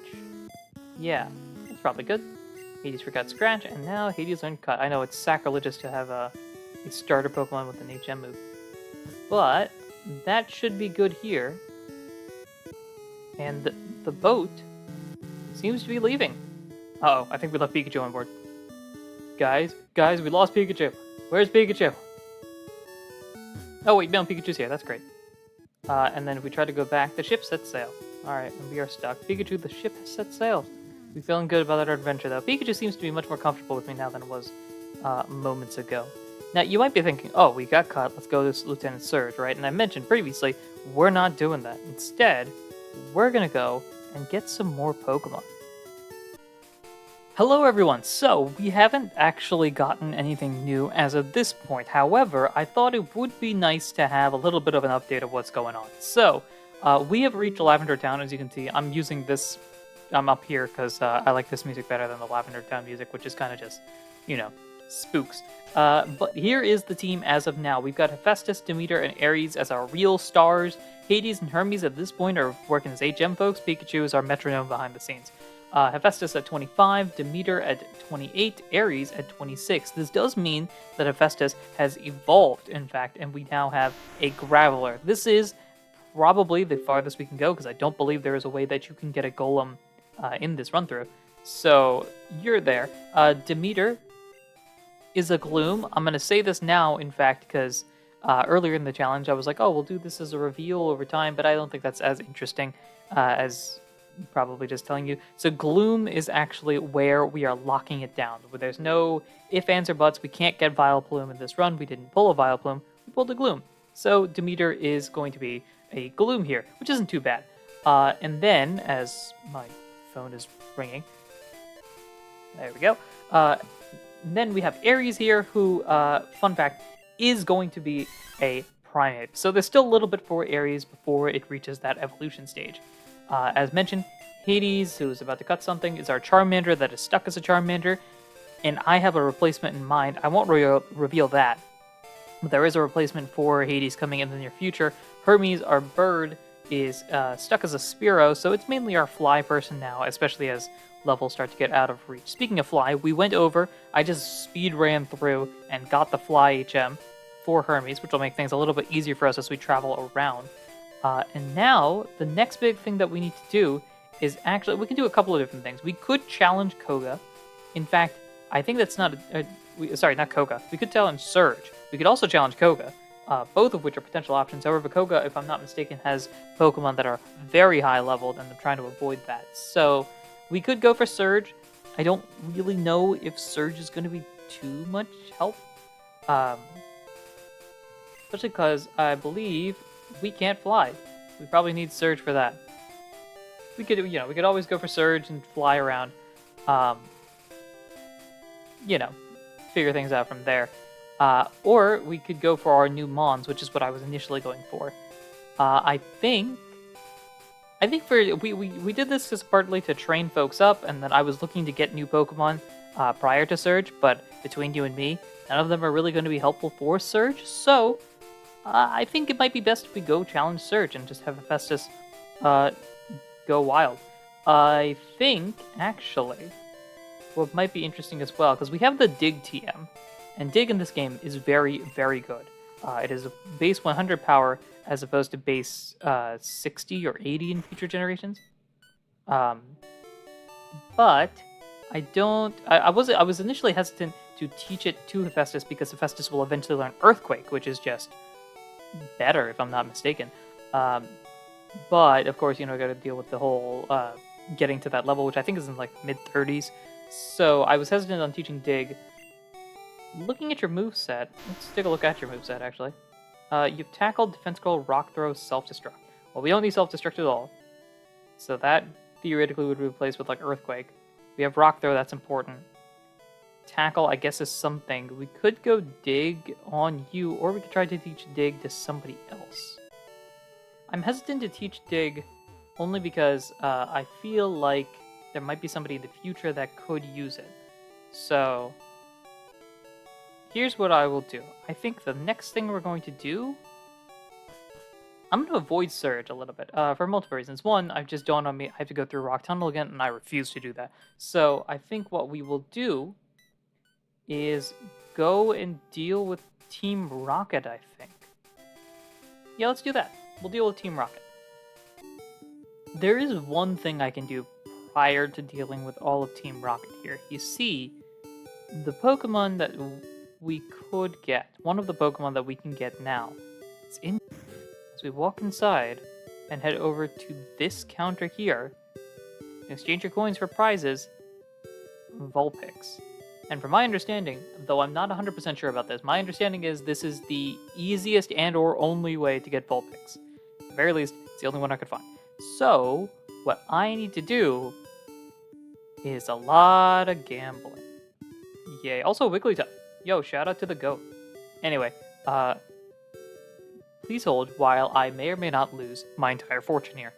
Yeah, that's probably good. Hades forgot Scratch, and now Hades learned Cut. I know it's sacrilegious to have a starter Pokemon with an HM move, but that should be good here. And the boat seems to be leaving. Uh-oh, I think we left Pikachu on board. Guys, we lost Pikachu. Where's Pikachu? Oh wait, no, Pikachu's here. That's great. And then if we try to go back, the ship sets sail. Alright, and we are stuck. Pikachu, the ship has set sail. We're feeling good about our adventure, though. Pikachu seems to be much more comfortable with me now than it was moments ago. Now, you might be thinking, oh, we got Cut. Let's go to Lieutenant Surge, right? And I mentioned previously, we're not doing that. Instead, we're going to go and get some more Pokemon. Hello everyone! So, we haven't actually gotten anything new as of this point. However, I thought it would be nice to have a little bit of an update of what's going on. So, we have reached Lavender Town, as you can see. I'm using this, I'm up here because I like this music better than the Lavender Town music, which is kind of just, you know, spooks. But here is the team as of now. We've got Hephaestus, Demeter, and Ares as our real stars. Hades and Hermes at this point are working as HM folks. Pikachu is our metronome behind the scenes. Hephaestus at 25, Demeter at 28, Ares at 26. This does mean that Hephaestus has evolved, in fact, and we now have a Graveler. This is probably the farthest we can go, because I don't believe there is a way that you can get a Golem in this run-through. So, you're there. Demeter is a Gloom. I'm going to say this now, in fact, because earlier in the challenge I was like, oh, we'll do this as a reveal over time, but I don't think that's as interesting as probably just telling you. So Gloom is actually where we are locking it down, where there's no if, ands, or buts. We can't get Vileplume in this run. We didn't pull a Vileplume. We pulled a Gloom. So Demeter is going to be a Gloom here, which isn't too bad. And then, as my phone is ringing, there we go. Then we have Ares here, who, fun fact, is going to be a Primate. So there's still a little bit for Ares before it reaches that evolution stage. As mentioned, Hades, who is about to cut something, is our Charmander that is stuck as a Charmander, and I have a replacement in mind. I won't reveal that, but there is a replacement for Hades coming in the near future. Hermes, our bird, is stuck as a Spearow, so it's mainly our fly person now, especially as levels start to get out of reach. Speaking of fly, we went over, I just speed ran through and got the fly HM for Hermes, which will make things a little bit easier for us as we travel around. And now, the next big thing that we need to do is actually, we can do a couple of different things. We could challenge Koga. In fact, I think that's not, sorry, not Koga. We could challenge Surge. We could also challenge Koga, both of which are potential options. However, Koga, if I'm not mistaken, has Pokemon that are very high leveled, and I'm trying to avoid that. So, we could go for Surge. I don't really know if Surge is going to be too much help. Especially because I believe we can't fly. We probably need Surge for that. We could, we could always go for Surge and fly around. Figure things out from there. Or we could go for our new Mons, which is what I was initially going for. I think we did this just partly to train folks up, and then I was looking to get new Pokemon prior to Surge, but between you and me, none of them are really going to be helpful for Surge, so I think it might be best if we go challenge Surge and just have Hephaestus go wild. I think, actually, what might be interesting as well, because we have the Dig TM, and Dig in this game is very, very good. It is a base 100 power as opposed to base 60 or 80 in future generations. But I don't. I was initially hesitant to teach it to Hephaestus because Hephaestus will eventually learn Earthquake, which is just better if I'm not mistaken. But of course, got to deal with the whole getting to that level, which I think is in like mid-30s. So I was hesitant on teaching Dig. Looking at your moveset, let's take a look at your moveset actually. You've tackled, defense curl, rock throw, self-destruct. Well, we don't need self-destruct at all. So that theoretically would be replaced with like Earthquake. We have rock throw, that's important. Tackle, I guess, is something. We could go Dig on you, or we could try to teach Dig to somebody else. I'm hesitant to teach Dig only because I feel like there might be somebody in the future that could use it. So here's what I will do. I think the next thing we're going to do, I'm going to avoid Surge a little bit for multiple reasons. One, I've just dawned on me I have to go through Rock Tunnel again, and I refuse to do that. So I think what we will do is go and deal with Team Rocket, I think. Yeah, let's do that. We'll deal with Team Rocket. There is one thing I can do prior to dealing with all of Team Rocket here. You see, the Pokemon that we could get, one of the Pokemon that we can get now, it's in. As we walk inside and head over to this counter here, exchange your coins for prizes, Vulpix. And from my understanding, though I'm not 100% sure about this, my understanding is this is the easiest and or only way to get Vulpix. At the very least, it's the only one I could find. So, what I need to do is a lot of gambling. Yay. Also, Wigglytuff. Yo, shout out to the goat. Anyway, please hold while I may or may not lose my entire fortune here.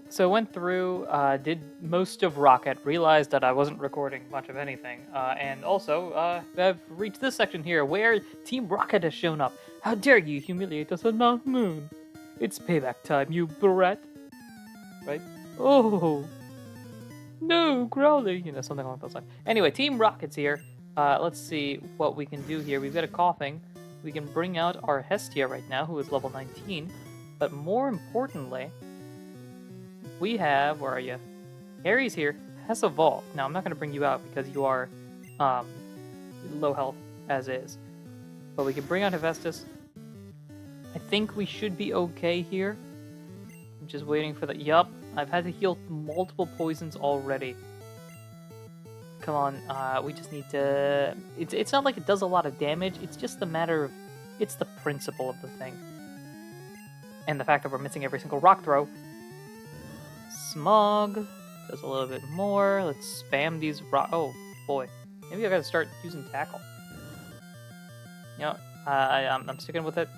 So I went through, did most of Rocket, realized that I wasn't recording much of anything, and also, I've reached this section here where Team Rocket has shown up. How dare you humiliate us on Mount Moon? It's payback time, you brat. Right? Oh, no, Growly. You know, something along those lines. Anyway, Team Rocket's here. Let's see what we can do here. We've got a Coughing. We can bring out our Hestia right now, who is level 19. But more importantly, we have, where are you? Aries here has evolved. Now, I'm not going to bring you out because you are low health as is. But we can bring out Hephaestus. I think we should be okay here. I'm just waiting for the... Yup, I've had to heal multiple poisons already. Come on, we just need to... It's not like it does a lot of damage. It's just a matter of... It's the principle of the thing. And the fact that we're missing every single rock throw. Smog does a little bit more. Let's spam these rock... Oh, boy. Maybe I gotta start using Tackle. You know, I'm sticking with it.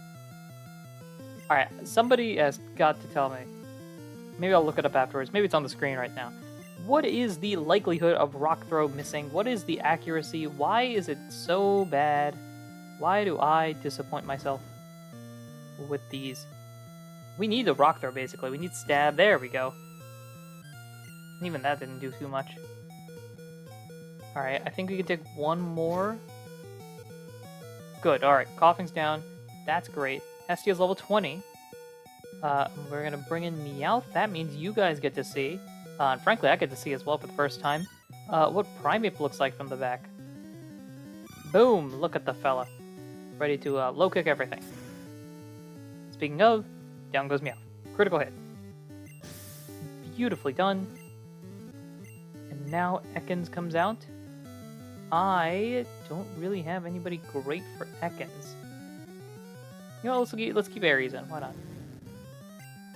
Alright, somebody has got to tell me. Maybe I'll look it up afterwards. Maybe it's on the screen right now. What is the likelihood of rock throw missing? What is the accuracy? Why is it so bad? Why do I disappoint myself with these? We need a rock throw, basically. We need stab. There we go. Even that didn't do too much. Alright, I think we can take one more. Good, alright. Coughing's down. That's great. Hestia's level 20. We're gonna bring in Meowth. That means you guys get to see, and frankly, I get to see as well for the first time, what Primeape looks like from the back. Boom! Look at the fella. Ready to low kick everything. Speaking of, down goes Meowth. Critical hit. Beautifully done. And now Ekans comes out. I don't really have anybody great for Ekans. You know, let's keep Aries in. Why not?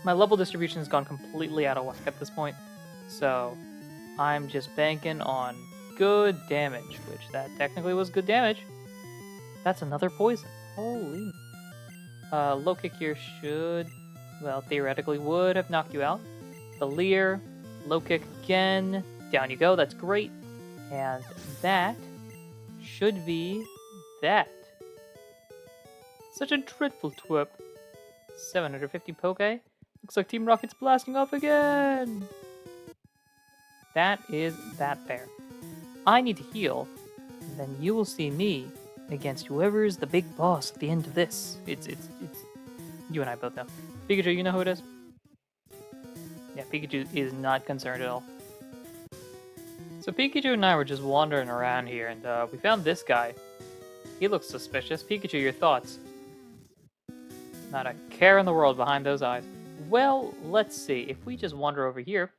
My level distribution has gone completely out of whack at this point, so I'm just banking on good damage, which that technically was good damage. That's another poison. Holy. Low kick here should, well, theoretically would have knocked you out. The Leer, low kick again. Down you go. That's great. And that should be that. Such a dreadful twerp. 750 Poke. Looks like Team Rocket's blasting off again. That is that there. I need to heal, and then you will see me against whoever is the big boss at the end of this. It's you and I both know. Pikachu, you know who it is? Yeah, Pikachu is not concerned at all. So Pikachu and I were just wandering around here, and we found this guy. He looks suspicious. Pikachu, your thoughts? Not a care in the world behind those eyes. Well, let's see. If we just wander over here...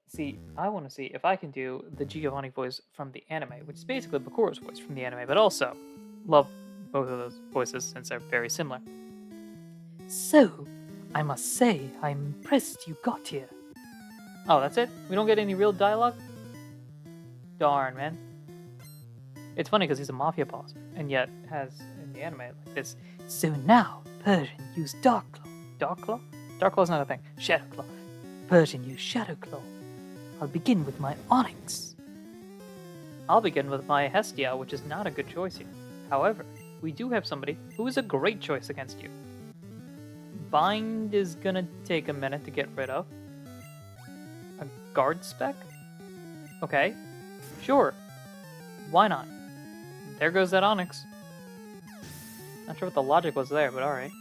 see, I want to see if I can do the Giovanni voice from the anime, which is basically Bakura's voice from the anime, but also love both of those voices since they're very similar. So, I must say, I'm impressed you got here. Oh, that's it? We don't get any real dialogue? Darn, man. It's funny because he's a mafia boss, and yet has, in the anime, like this. So now, Persian use Dark Claw. Dark Claw? Dark Claw's not a thing. Shadow Claw. Persian use Shadow Claw. I'll begin with my Onyx. I'll begin with my Hestia, which is not a good choice here. However, we do have somebody who is a great choice against you. Bind is gonna take a minute to get rid of. A Guard Spec? Okay. Sure. Why not? There goes that Onyx. Not sure what the logic was there, but alright.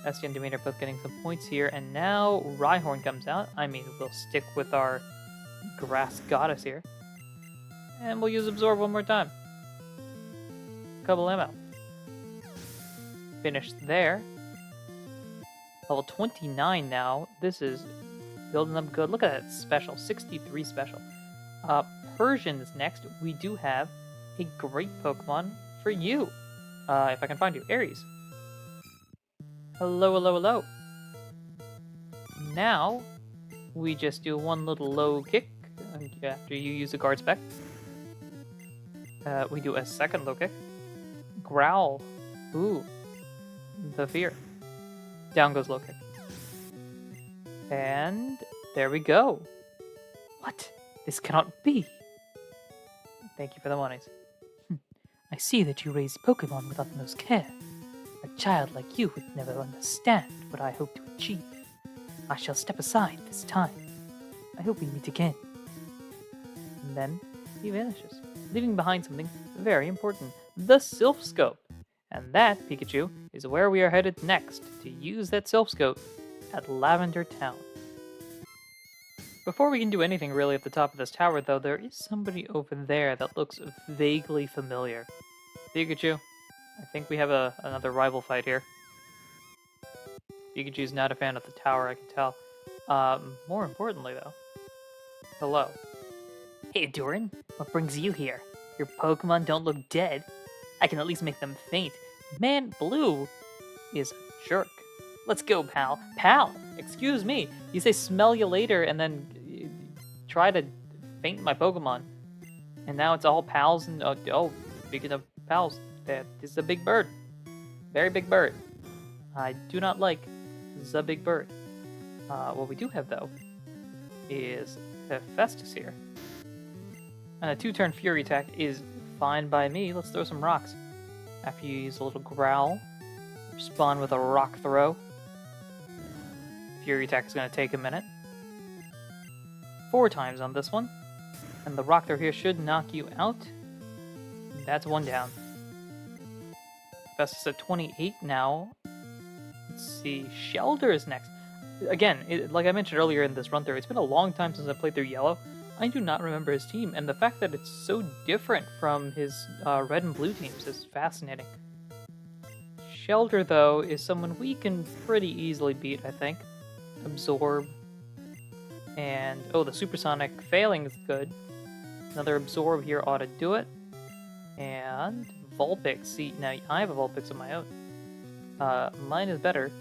Estia and Demeter both getting some points here, and now Rhyhorn comes out. I mean, we'll stick with our Grass Goddess here. And we'll use Absorb one more time. Couple ammo. Finished there. Level 29 now. This is building up good. Look at that special. 63 special. Persian is next. We do have a great Pokemon for you. If I can find you. Aries. Hello, hello, hello. Now, we just do one little low kick after you use the guard spec. We do a second low kick. Growl. Ooh, the fear. Down goes low kick. And there we go. What? This cannot be. Thank you for the monies. I see that you raise Pokemon with utmost care. A child like you would never understand what I hope to achieve. I shall step aside this time. I hope we meet again. And then he vanishes, leaving behind something very important, the Sylph Scope. And that, Pikachu, is where we are headed next to use that Sylph Scope at Lavender Town. Before we can do anything really at the top of this tower, though, there is somebody over there that looks vaguely familiar. Pikachu, I think we have another rival fight here. Pikachu's not a fan of the tower, I can tell. More importantly, though, hello. Hey, Ahdurin, what brings you here? Your Pokemon don't look dead. I can at least make them faint. Man, Blue is a jerk. Let's go, pal. Pal! Excuse me. You say smell you later and then try to faint my Pokemon. And now it's all pals and... Oh, speaking of pals, this is a big bird. Very big bird. I do not like the big bird. What we do have, though, is Hephaestus here. And a 2-turn Fury attack is fine by me. Let's throw some rocks. After you use a little Growl, respond with a Rock Throw. Fury attack is going to take a minute. 4 times on this one. And the Rock Throw here should knock you out. That's 1 down. Hephaestus at 28 now. Let's see. Shelter is next. Again, like I mentioned earlier in this run-through, it's been a long time since I played through Yellow. I do not remember his team, and the fact that it's so different from his red and blue teams is fascinating. Shelter, though, is someone we can pretty easily beat, I think. Absorb. And, oh, the Supersonic failing is good. Another Absorb here ought to do it. And Vulpix. See, now I have a Vulpix of my own. Mine is better,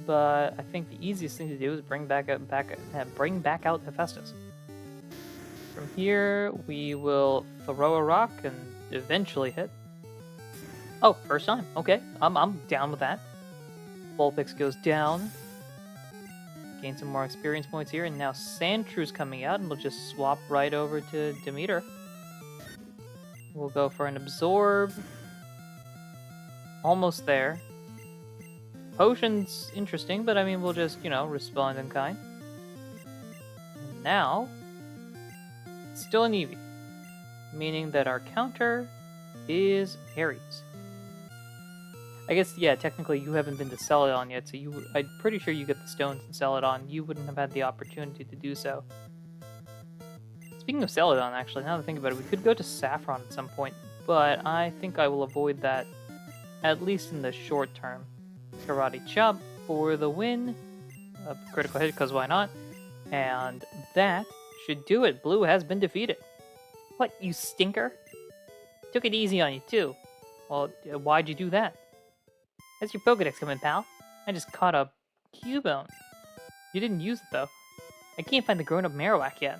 but I think the easiest thing to do is bring back out Hephaestus. From here, we will throw a rock and eventually hit. Oh, first time. Okay, I'm down with that. Vulpix goes down. Gain some more experience points here, and now Sandshrews coming out, and we'll just swap right over to Demeter. We'll go for an Absorb. Almost there. Potion's interesting, but I mean, we'll just, respond in kind. And now, still an Eevee, meaning that our counter is Aries. I guess, yeah, technically you haven't been to Celadon yet, so I'm pretty sure you get the stones in Celadon. You wouldn't have had the opportunity to do so. Speaking of Celadon, actually, now that I think about it, we could go to Saffron at some point, but I think I will avoid that, at least in the short term. Karate Chop for the win. A critical hit, because why not? And that should do it. Blue has been defeated. What, you stinker? Took it easy on you, too. Well, why'd you do that? How's your Pokedex coming, pal? I just caught a Cubone. You didn't use it, though. I can't find the grown-up Marowak yet.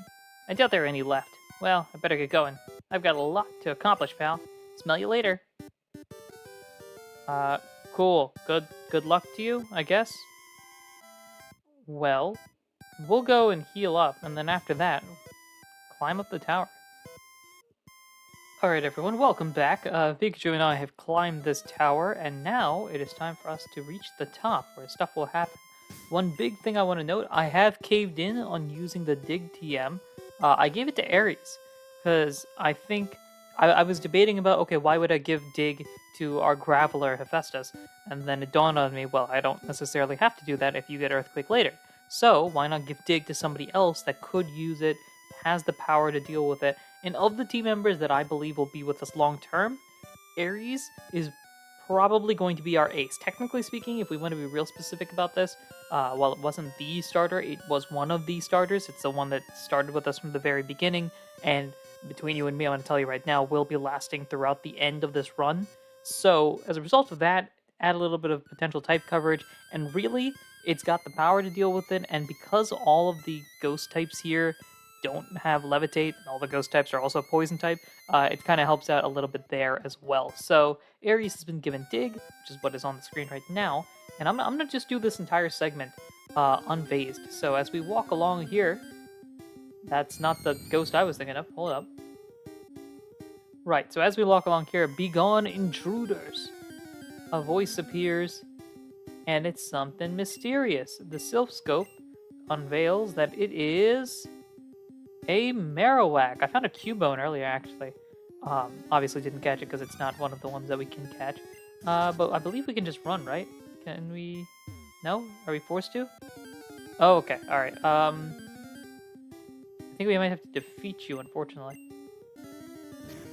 I doubt there are any left. Well, I better get going. I've got a lot to accomplish, pal. Smell you later. Cool. Good luck to you, I guess. Well, we'll go and heal up, and then after that, climb up the tower. Alright everyone, welcome back. Pikachu and I have climbed this tower, and now it is time for us to reach the top, where stuff will happen. One big thing I want to note, I have caved in on using the Dig TM. I gave it to Aries, because I think... I was debating about, okay, why would I give Dig to our Graveler Hephaestus? And then it dawned on me, well, I don't necessarily have to do that if you get Earthquake later. So, why not give Dig to somebody else that could use it, has the power to deal with it, and of the team members that I believe will be with us long term, Aries is probably going to be our ace. Technically speaking, if we want to be real specific about this, while it wasn't the starter, it was one of the starters. It's the one that started with us from the very beginning, and between you and me, I'm going to tell you right now, will be lasting throughout the end of this run. So, as a result of that, add a little bit of potential type coverage, and really, it's got the power to deal with it, and because all of the ghost types here don't have levitate, and all the ghost types are also poison type, it kind of helps out a little bit there as well. So Aries has been given dig, which is what is on the screen right now, and I'm gonna just do this entire segment unfazed. So as we walk along here, that's not the ghost I was thinking of. Hold up. Right, so as we walk along here, begone intruders. A voice appears, and it's something mysterious. The Sylph Scope unveils that it is a Marowak. I found a Cubone earlier, actually. Obviously didn't catch it because it's not one of the ones that we can catch. But I believe we can just run, right? Can we? No? Are we forced to? Oh, okay. All right. I think we might have to defeat you, unfortunately.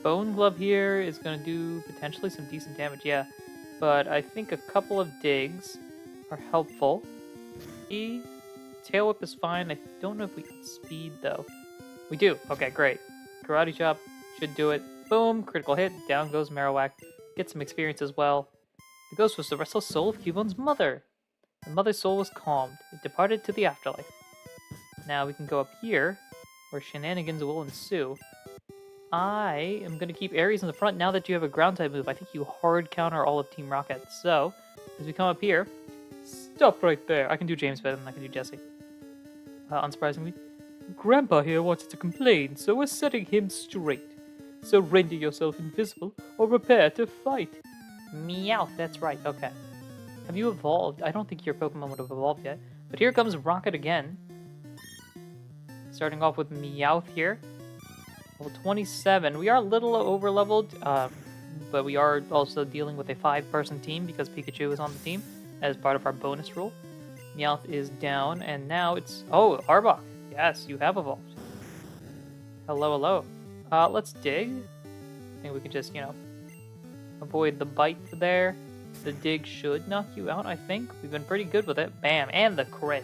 Bone Glove here is going to do potentially some decent damage, yeah. But I think a couple of digs are helpful. Tail Whip is fine. I don't know if we got speed, though. We do. Okay, great. Karate Chop should do it. Boom, critical hit. Down goes Marowak. Get some experience as well. The ghost was the restless soul of Cubone's mother. The mother's soul was calmed. It departed to the afterlife. Now we can go up here, where shenanigans will ensue. I am going to keep Aries in the front now that you have a ground type move. I think you hard counter all of Team Rocket. So, as we come up here, stop right there. I can do James better than I can do Jesse. Unsurprisingly. Grandpa here wanted to complain, so we're setting him straight. So render yourself invisible or prepare to fight. Meow, that's right, okay. Have you evolved? I don't think your Pokemon would have evolved yet. But here comes Rocket again. Starting off with Meowth here. Level 27. We are a little over-leveled, but we are also dealing with a 5-person team because Pikachu is on the team as part of our bonus rule. Meowth is down, and now it's... Oh, Arbok. Yes, you have evolved. Hello, hello. Let's dig. I think we can just, avoid the bite there. The dig should knock you out, I think. We've been pretty good with it. Bam, and the crit.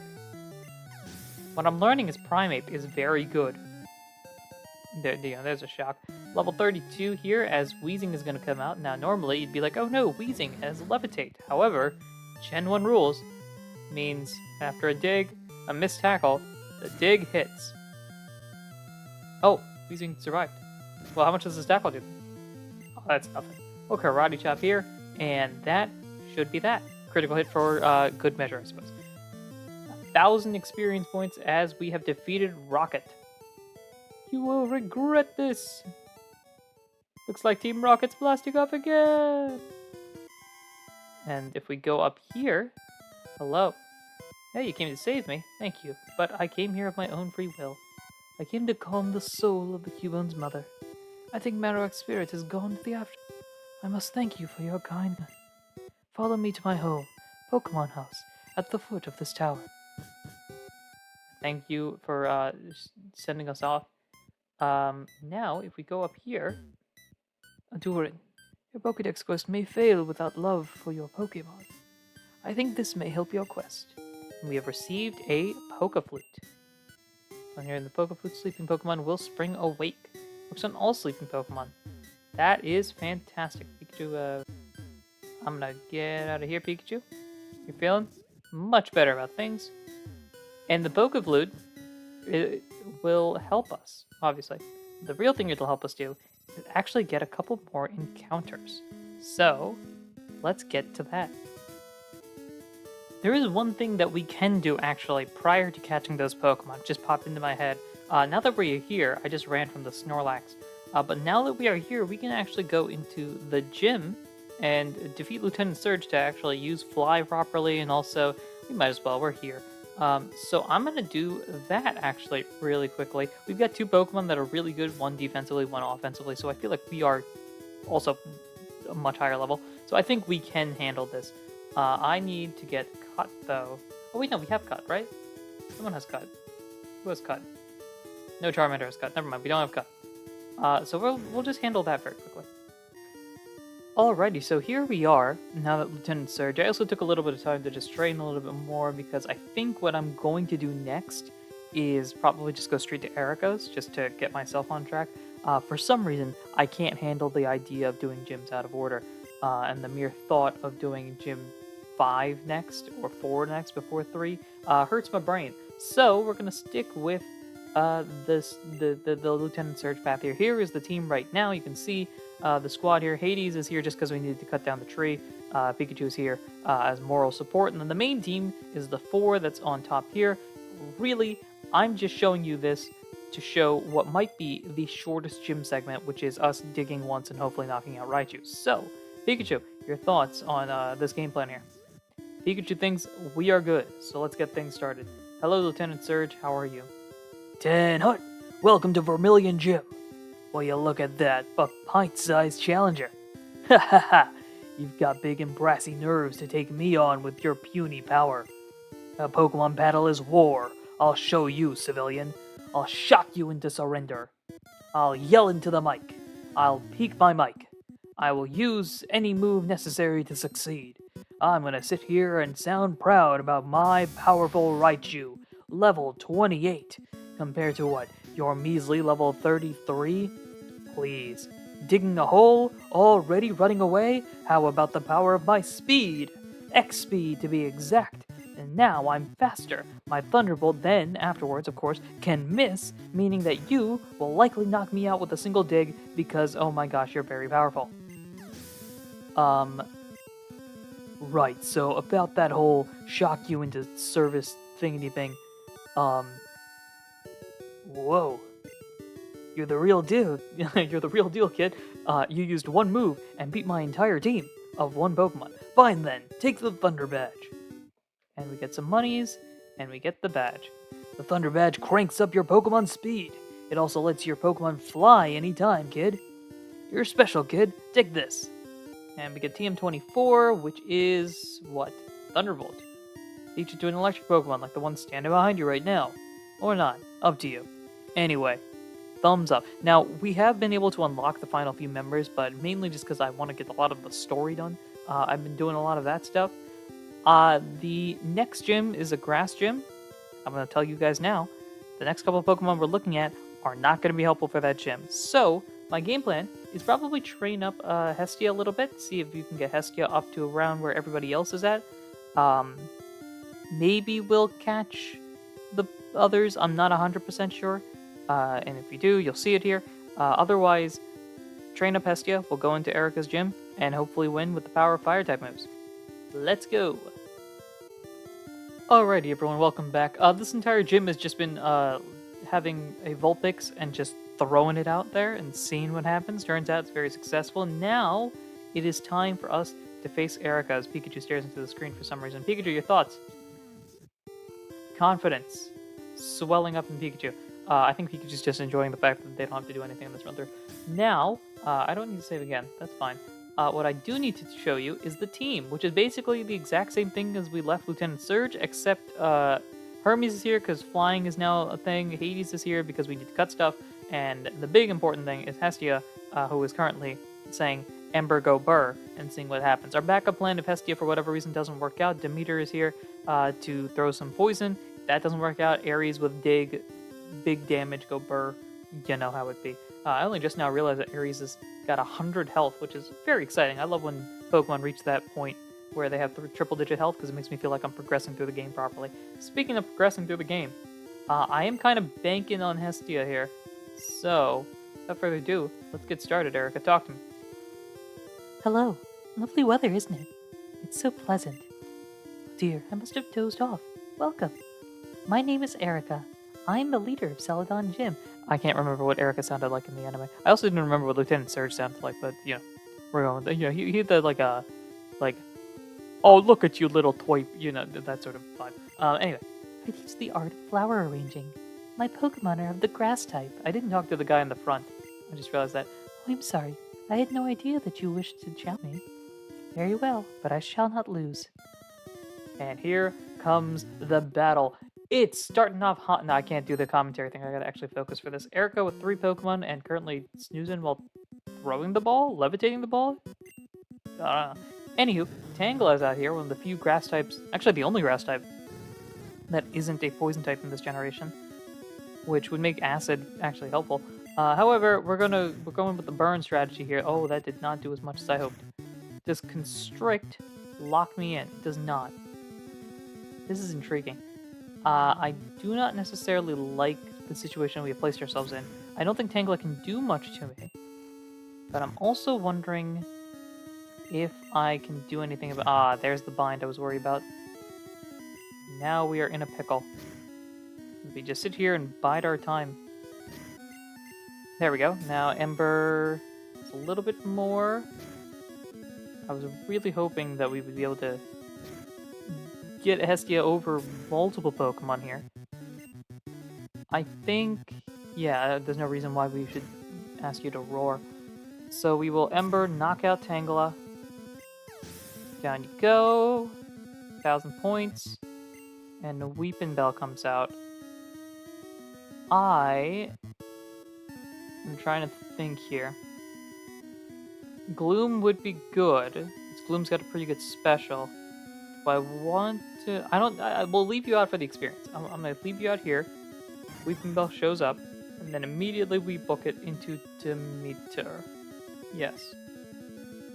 What I'm learning is Primeape is very good. There's a shock. Level 32 here, as Weezing is going to come out. Now, normally, you'd be like, oh no, Weezing has Levitate. However, Gen 1 rules means after a dig, a missed tackle, the dig hits. Oh, Weezing survived. Well, how much does this tackle do? Oh, that's nothing. We'll Karate Chop here, and that should be that. Critical hit for good measure, I suppose. 1,000 experience points as we have defeated Rocket. You will regret this. Looks like Team Rocket's blasting off again. And if we go up here, hello. Hey, you came to save me. Thank you. But I came here of my own free will. I came to calm the soul of the Cubone's mother. I think Marowak's spirit has gone to the after. I must thank you for your kindness. Follow me to my home, Pokemon House, at the foot of this tower. Thank you for sending us off. Now, if we go up here, Ahdurin, your Pokedex quest may fail without love for your Pokemon. I think this may help your quest. We have received a Pokeflute. On here in the Pokeflute, sleeping Pokemon will spring awake. Works on all sleeping Pokemon. That is fantastic. Pikachu, I'm gonna get out of here, Pikachu. You're feeling much better about things. And the Pokeflute, it will help us, obviously. The real thing it'll help us do is actually get a couple more encounters. So, let's get to that. There is one thing that we can do, actually, prior to catching those Pokemon. Just popped into my head. Now that we're here, I just ran from the Snorlax. But now that we are here, we can actually go into the gym and defeat Lieutenant Surge to actually use Fly properly, and also, we might as well, we're here. So I'm going to do that, actually, really quickly. We've got 2 Pokemon that are really good, one defensively, one offensively, so I feel like we are also a much higher level. So I think we can handle this. I need to get Cut, though. Oh, wait, no, we have Cut, right? Someone has Cut. Who has Cut? No Charmander has Cut. Never mind, we don't have Cut. So we'll just handle that very quickly. Alrighty, so here we are, now that Lieutenant Surge. I also took a little bit of time to just train a little bit more, because I think what I'm going to do next is probably just go straight to Erica's, just to get myself on track. For some reason, I can't handle the idea of doing gyms out of order, and the mere thought of doing gym 5 next or 4 next before 3 hurts my brain. So we're gonna stick with the Lieutenant Surge path here. Here is the team right now. You can see the squad here. Hades is here just because we needed to cut down the tree. Pikachu is here as moral support, and then the main team is the 4 that's on top here. Really, I'm just showing you this to show what might be the shortest gym segment, which is us digging once and hopefully knocking out Raichu. So, Pikachu, your thoughts on this game plan here? Pikachu thinks we are good, so let's get things started. Hello, Lieutenant Surge, how are you? 10 Hut, welcome to Vermilion Gym. Well, you look at that, a pint-sized challenger. Ha ha ha, you've got big and brassy nerves to take me on with your puny power. A Pokemon battle is war. I'll show you, civilian. I'll shock you into surrender. I'll yell into the mic. I'll peak my mic. I will use any move necessary to succeed. I'm gonna sit here and sound proud about my powerful Raichu, level 28, compared to what, your measly level 33? Please. Digging a hole? Already running away? How about the power of my speed? X-speed to be exact. And now I'm faster. My Thunderbolt then, afterwards, of course, can miss, meaning that you will likely knock me out with a single dig because, oh my gosh, you're very powerful. Right, so about that whole shock you into service thingy thing, whoa. You're the real deal. You're the real deal, kid. You used one move and beat my entire team of one Pokemon. Fine then, take the Thunder Badge. And we get some monies, and we get the badge. The Thunder Badge cranks up your Pokemon speed. It also lets your Pokemon fly anytime, kid. You're special, kid. Take this. And we get TM24, which is, what? Thunderbolt. Teach it to an electric Pokemon, like the one standing behind you right now. Or not. Up to you. Anyway, thumbs up. Now, we have been able to unlock the final few members, but mainly just because I want to get a lot of the story done. I've been doing a lot of that stuff. The next gym is a grass gym. I'm going to tell you guys now, the next couple of Pokemon we're looking at are not going to be helpful for that gym. So, my game plan is probably train up Hestia a little bit, see if you can get Hestia up to around where everybody else is at. Maybe we'll catch the others, I'm not 100% sure. And if you do, you'll see it here. Otherwise, train up Hestia, we'll go into Erica's gym, and hopefully win with the power of Fire-type moves. Let's go! Alrighty everyone, welcome back. This entire gym has just been having a Vulpix and just throwing it out there and seeing what happens. Turns out it's very successful. Now, it is time for us to face Erica as Pikachu stares into the screen for some reason. Pikachu, your thoughts? Confidence. Swelling up in Pikachu. I think Pikachu's just enjoying the fact that they don't have to do anything in this run through. Now, I don't need to save again. That's fine. What I do need to show you is the team, which is basically the exact same thing as we left Lieutenant Surge, except Hermes is here because flying is now a thing, Hades is here because we need to cut stuff, and the big important thing is Hestia, who is currently saying, Ember go burr, and seeing what happens. Our backup plan, if Hestia for whatever reason doesn't work out, Demeter is here to throw some poison. If that doesn't work out, Ares with dig, big damage, go burr, you know how it be. I only just now realized that Ares has got 100 health, which is very exciting. I love when Pokemon reach that point where they have triple-digit health because it makes me feel like I'm progressing through the game properly. Speaking of progressing through the game, I am kind of banking on Hestia here. So, without further ado, let's get started, Erica. Talk to me. Hello. Lovely weather, isn't it? It's so pleasant. Oh dear, I must have dozed off. Welcome. My name is Erica. I'm the leader of Celadon Gym. I can't remember what Erica sounded like in the anime. I also didn't remember what Lieutenant Surge sounded like, but, you know, we're going with, you know, he did like, oh, look at you, little toy, you know, that sort of vibe. Anyway. I teach the art of flower arranging. My Pokemon are of the grass type. I didn't talk to the guy in the front. I just realized that. Oh, I'm sorry. I had no idea that you wished to challenge me. Very well, but I shall not lose. And here comes the battle. It's starting off hot. No, I can't do the commentary thing. I gotta actually focus for this. Erica with 3 Pokemon and currently snoozing while throwing the ball? Levitating the ball? Anywho, Tangela is out here, one of the few grass types, actually the only grass type, that isn't a poison type in this generation, which would make Acid actually helpful. However, we're going with the burn strategy here. Oh, that did not do as much as I hoped. Does Constrict lock me in. It does not. This is intriguing. I do not necessarily like the situation we have placed ourselves in. I don't think Tangela can do much to me. But I'm also wondering if I can do anything about... Ah, there's the bind I was worried about. Now we are in a pickle. We just sit here and bide our time. There we go. Now Ember is a little bit more. I was really hoping that we would be able to get Hestia over multiple Pokemon here. I think... Yeah, there's no reason why we should ask you to roar. So we will Ember, knock out Tangela. Down you go. 1,000 points. And the Weeping Bell comes out. I'm trying to think here. Gloom would be good. Gloom's got a pretty good special. If I want to... I will leave you out for the experience. I'm going to leave you out here. Weeping Bell shows up. And then immediately we book it into Demeter. Yes.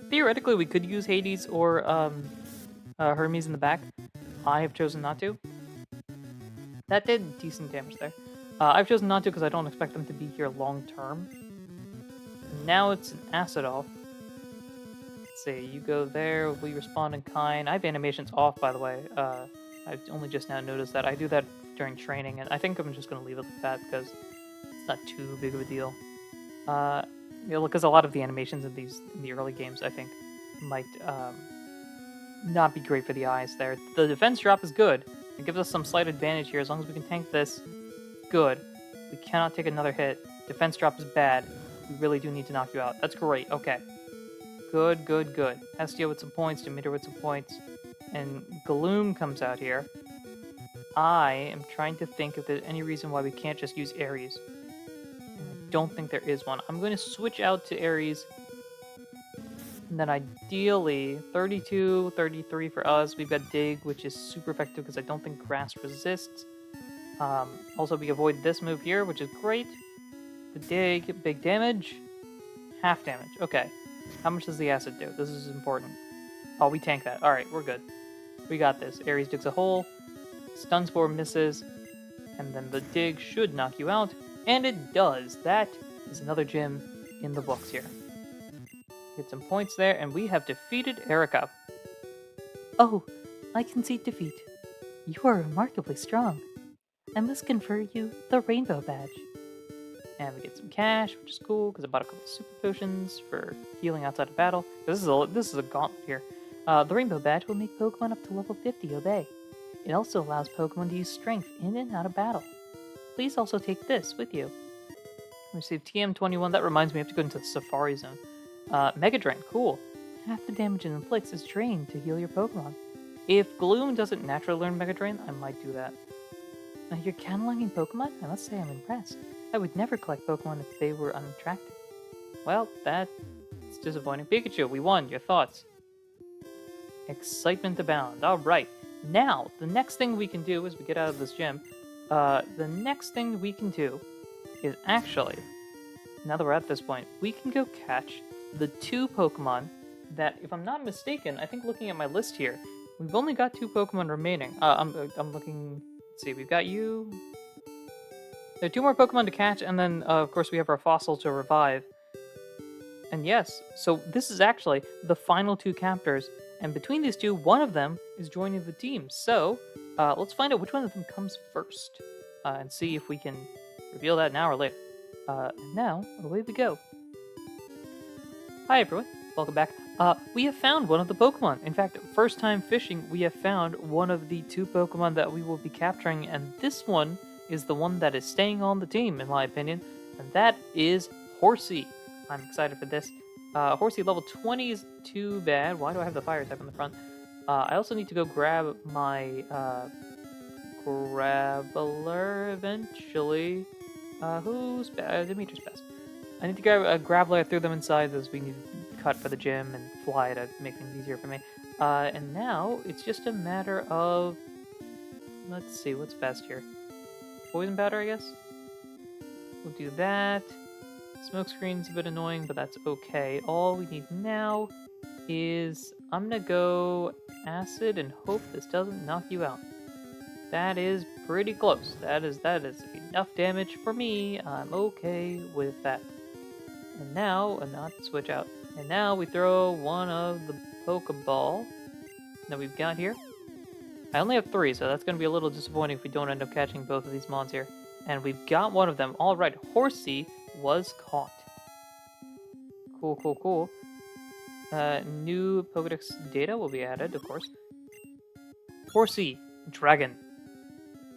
Theoretically, we could use Hades or Hermes in the back. I have chosen not to. That did decent damage there. I've chosen not to because I don't expect them to be here long term. Now it's an Acidoff. Let's see, you go there, we respond in kind. I have animations off, by the way. I've only just now noticed that. I do that during training, and I think I'm just going to leave it like that because it's not too big of a deal. Because a lot of the animations in the early games, I think, might not be great for the eyes there. The defense drop is good. It gives us some slight advantage here as long as we can tank this. Good. We cannot take another hit. Defense drop is bad. We really do need to knock you out. That's great. Okay. Good, good, good. Hestia with some points, Demeter with some points, and Gloom comes out here. I am trying to think if there's any reason why we can't just use Aries. And I don't think there is one. I'm going to switch out to Aries. And then ideally, 32, 33 for us. We've got Dig, which is super effective because I don't think Grass resists. Also, we avoid this move here, which is great. The Dig, big damage. Half damage. Okay. How much does the Acid do? This is important. Oh, we tank that. Alright, we're good. We got this. Aries digs a hole. Stun Spore misses. And then the Dig should knock you out. And it does. That is another gym in the books here. Get some points there, and we have defeated Erica. Oh, I concede defeat. You are remarkably strong. I must confer you the Rainbow Badge. And we get some cash, which is cool, because I bought a couple of super potions for healing outside of battle. This is a gauntlet here. The Rainbow Badge will make Pokemon up to level 50 obey. It also allows Pokemon to use strength in and out of battle. Please also take this with you. Receive TM21. That reminds me, I have to go into the Safari Zone. Mega Drain, cool. Half the damage it inflicts is drained to heal your Pokemon. If Gloom doesn't naturally learn Mega Drain, I might do that. Now, you're cataloging Pokemon? I must say I'm impressed. I would never collect Pokemon if they were unattractive. Well, that's disappointing. Pikachu, we won. Your thoughts? Excitement abound. Alright. Now, the next thing we can do as we get out of this gym, the next thing we can do is actually, now that we're at this point, we can go catch the 2 Pokemon that, if I'm not mistaken, I think looking at my list here, we've only got 2 Pokemon remaining. I'm looking, let's see, we've got you. There are 2 more Pokemon to catch, and then, of course, we have our fossil to revive. And yes, so this is actually the final 2 captors, and between these 2, one of them is joining the team. So, let's find out which one of them comes first, and see if we can reveal that now or later. And now, away we go. Hi everyone, welcome back. We have found one of the Pokemon. In fact, first time fishing, we have found one of the 2 Pokemon that we will be capturing, and this one is the one that is staying on the team, in my opinion, and that is Horsey. I'm excited for this. Horsey level 20 is too bad. Why do I have the fire type on the front? I also need to go grab my Graveler eventually. Who's Demeter's best? I need to grab a Graveler. I threw them inside as we need to cut for the gym and fly to make things easier for me. And now it's just a matter of, let's see, what's best here? Poison powder, I guess? We'll do that. Smoke screen's a bit annoying, but that's okay. All we need now is I'm gonna go acid and hope this doesn't knock you out. That is pretty close. That is enough damage for me. I'm okay with that. And now, not switch out. And now we throw one of the Pokeball that we've got here. I only have 3, so that's going to be a little disappointing if we don't end up catching both of these mons here. And we've got one of them. All right, Horsey was caught. Cool, cool, cool. New Pokedex data will be added, of course. Horsey, Dragon.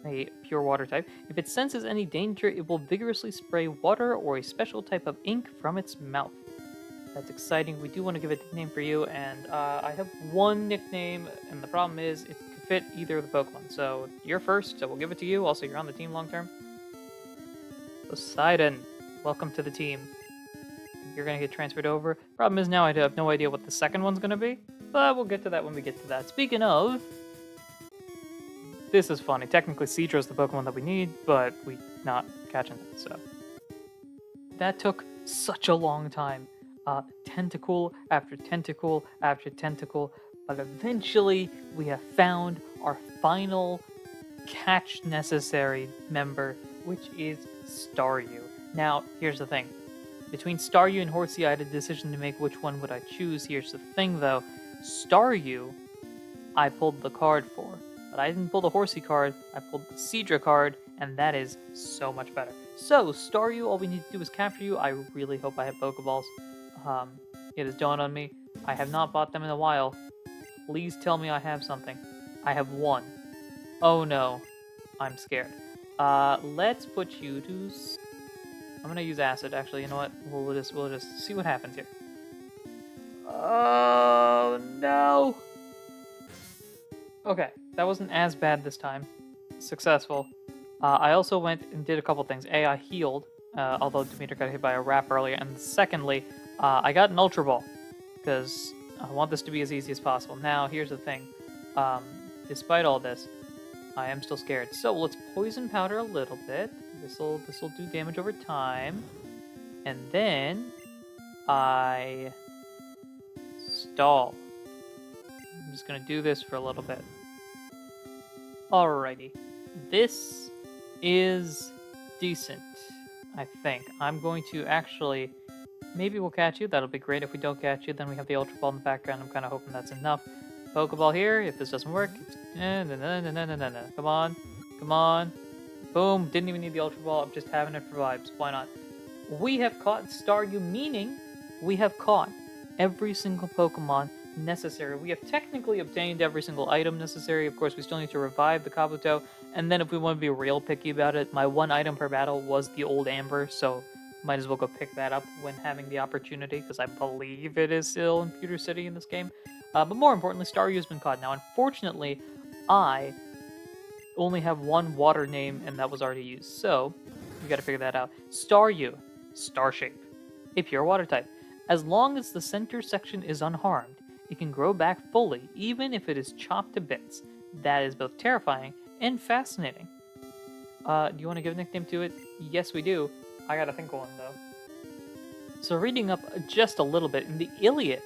A pure water type. If it senses any danger, it will vigorously spray water or a special type of ink from its mouth. That's exciting. We do want to give a nickname for you, and I have one nickname, and the problem is it could fit either of the Pokemon. So you're first, so we'll give it to you. Also, you're on the team long term. Poseidon, welcome to the team. You're going to get transferred over. Problem is now I have no idea what the second one's going to be, but we'll get to that when we get to that. Speaking of... This is funny. Technically, Seadra's the Pokemon that we need, but we're not catching it, so... That took such a long time. Tentacle after tentacle after tentacle, but eventually we have found our final catch necessary member, which is Staryu. Now, here's the thing. Between Staryu and Horsey, I had a decision to make which one would I choose. Here's the thing, though. Staryu, I pulled the card for. But I didn't pull the Horsey card, I pulled the Seadra card, and that is so much better. So, Staryu, all we need to do is capture you. I really hope I have Pokeballs. It has dawned on me. I have not bought them in a while. Please tell me I have something. I have 1. Oh no. I'm scared. Let's put you to... I'm gonna use Acid, actually. You know what? We'll just see what happens here. Oh no! Okay, that wasn't as bad this time. Successful. I also went and did a couple things. A, I healed, although Demeter got hit by a wrap earlier. And secondly, I got an Ultra Ball, because I want this to be as easy as possible. Now, here's the thing. Despite all this, I am still scared. So, let's Poison Powder a little bit. This'll do damage over time. And then, I stall. I'm just gonna do this for a little bit. Alrighty. This is decent, I think. I'm going to actually... Maybe we'll catch you. That'll be great. If we don't catch you, then we have the Ultra Ball in the background. I'm kind of hoping that's enough. Pokeball here. If this doesn't work, it's... Come on. Come on. Boom. Didn't even need the Ultra Ball. I'm just having it for vibes. Why not? We have caught Staryu, meaning we have caught every single Pokemon necessary. We have technically obtained every single item necessary. Of course, we still need to revive the Kabuto, and then if we want to be real picky about it, my 1 item per battle was the old Amber, so might as well go pick that up when having the opportunity, because I believe it is still in Pewter City in this game. But more importantly, Staryu has been caught. Now, unfortunately, I only have 1 water name, and that was already used, so we gotta figure that out. Staryu, Star Shape, a pure water type. As long as the center section is unharmed, it can grow back fully, even if it is chopped to bits. That is both terrifying and fascinating. Do you want to give a nickname to it? Yes, we do. I gotta think of one, though. So reading up just a little bit, in the Iliad,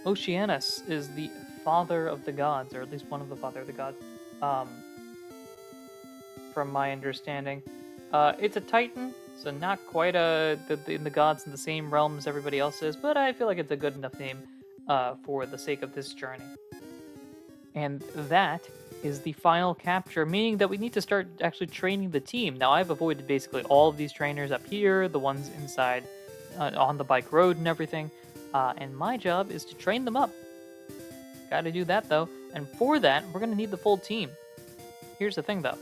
Oceanus is the father of the gods, or at least one of the father of the gods, from my understanding. It's a Titan, so not quite in the gods in the same realm as everybody else is, but I feel like it's a good enough name for the sake of this journey. And that is the final capture, meaning that we need to start actually training the team. Now, I've avoided basically all of these trainers up here, the ones inside on the bike road and everything, and my job is to train them up. Gotta do that, though, and for that, we're gonna need the full team. Here's the thing, though.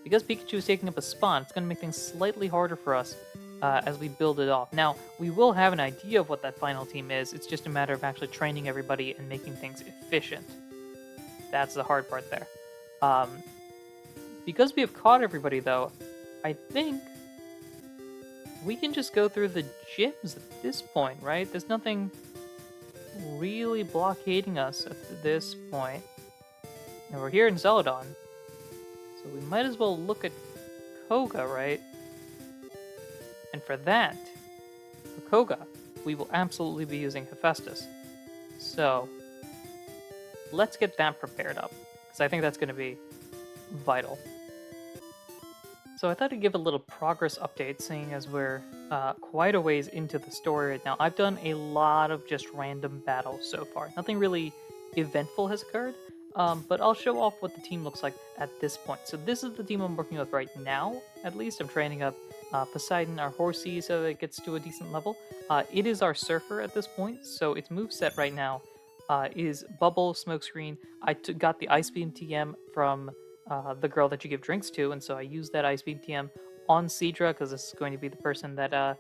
Because Pikachu is taking up a spot, it's gonna make things slightly harder for us as we build it off. Now, we will have an idea of what that final team is. It's just a matter of actually training everybody and making things efficient. That's the hard part there. Because we have caught everybody, though, I think we can just go through the gyms at this point, right? There's nothing really blockading us at this point. And we're here in Celadon, so we might as well look at Koga, right? And for that, for Koga, we will absolutely be using Hephaestus. So, let's get that prepared up, because I think that's going to be vital. So I thought I'd give a little progress update, seeing as we're quite a ways into the story right now. I've done a lot of just random battles so far. Nothing really eventful has occurred, but I'll show off what the team looks like at this point. So this is the team I'm working with right now, at least. I'm training up Poseidon, our horsey, so it gets to a decent level. It is our surfer at this point, so its moveset right now is Bubble, Smokescreen. I got the Ice Beam TM from the girl that you give drinks to, and so I used that Ice Beam TM on Seadra because this is going to be the person that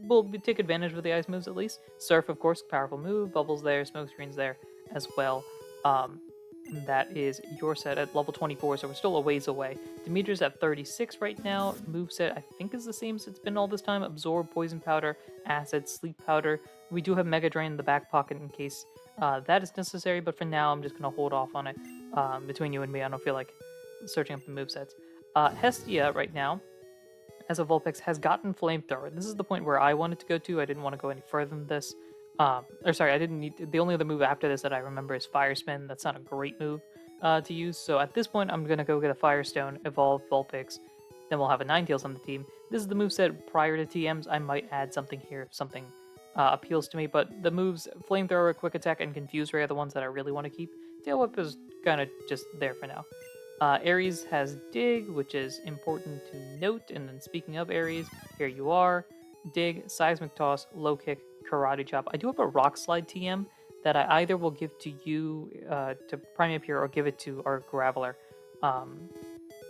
will take advantage of the ice moves at least. Surf, of course, powerful move. Bubbles there, Smokescreen's there as well. That is your set at level 24, so we're still a ways away. Demeter's at 36 right now. Moveset, I think, is the same as it's been all this time. Absorb, Poison Powder, Acid, Sleep Powder. We do have Mega Drain in the back pocket in case that is necessary, but for now, I'm just going to hold off on it. Between you and me, I don't feel like searching up the movesets. Hestia, right now, as a Vulpix, has gotten Flamethrower. This is the point where I wanted to go to. I didn't want to go any further than this. I didn't need... The only other move after this that I remember is Fire Spin. That's not a great move to use. So at this point, I'm going to go get a Firestone, evolve Vulpix. Then we'll have a Ninetales on the team. This is the moveset prior to TMs. I might add something here if something appeals to me. But the moves, Flamethrower, Quick Attack, and Confuse Ray are the ones that I really want to keep. Tail Whip is kind of just there for now. Ares has Dig, which is important to note. And then speaking of Ares, here you are. Dig, Seismic Toss, Low Kick, Karate Chop. I do have a Rock Slide TM that I either will give to you to prime up here or give it to our Graveler.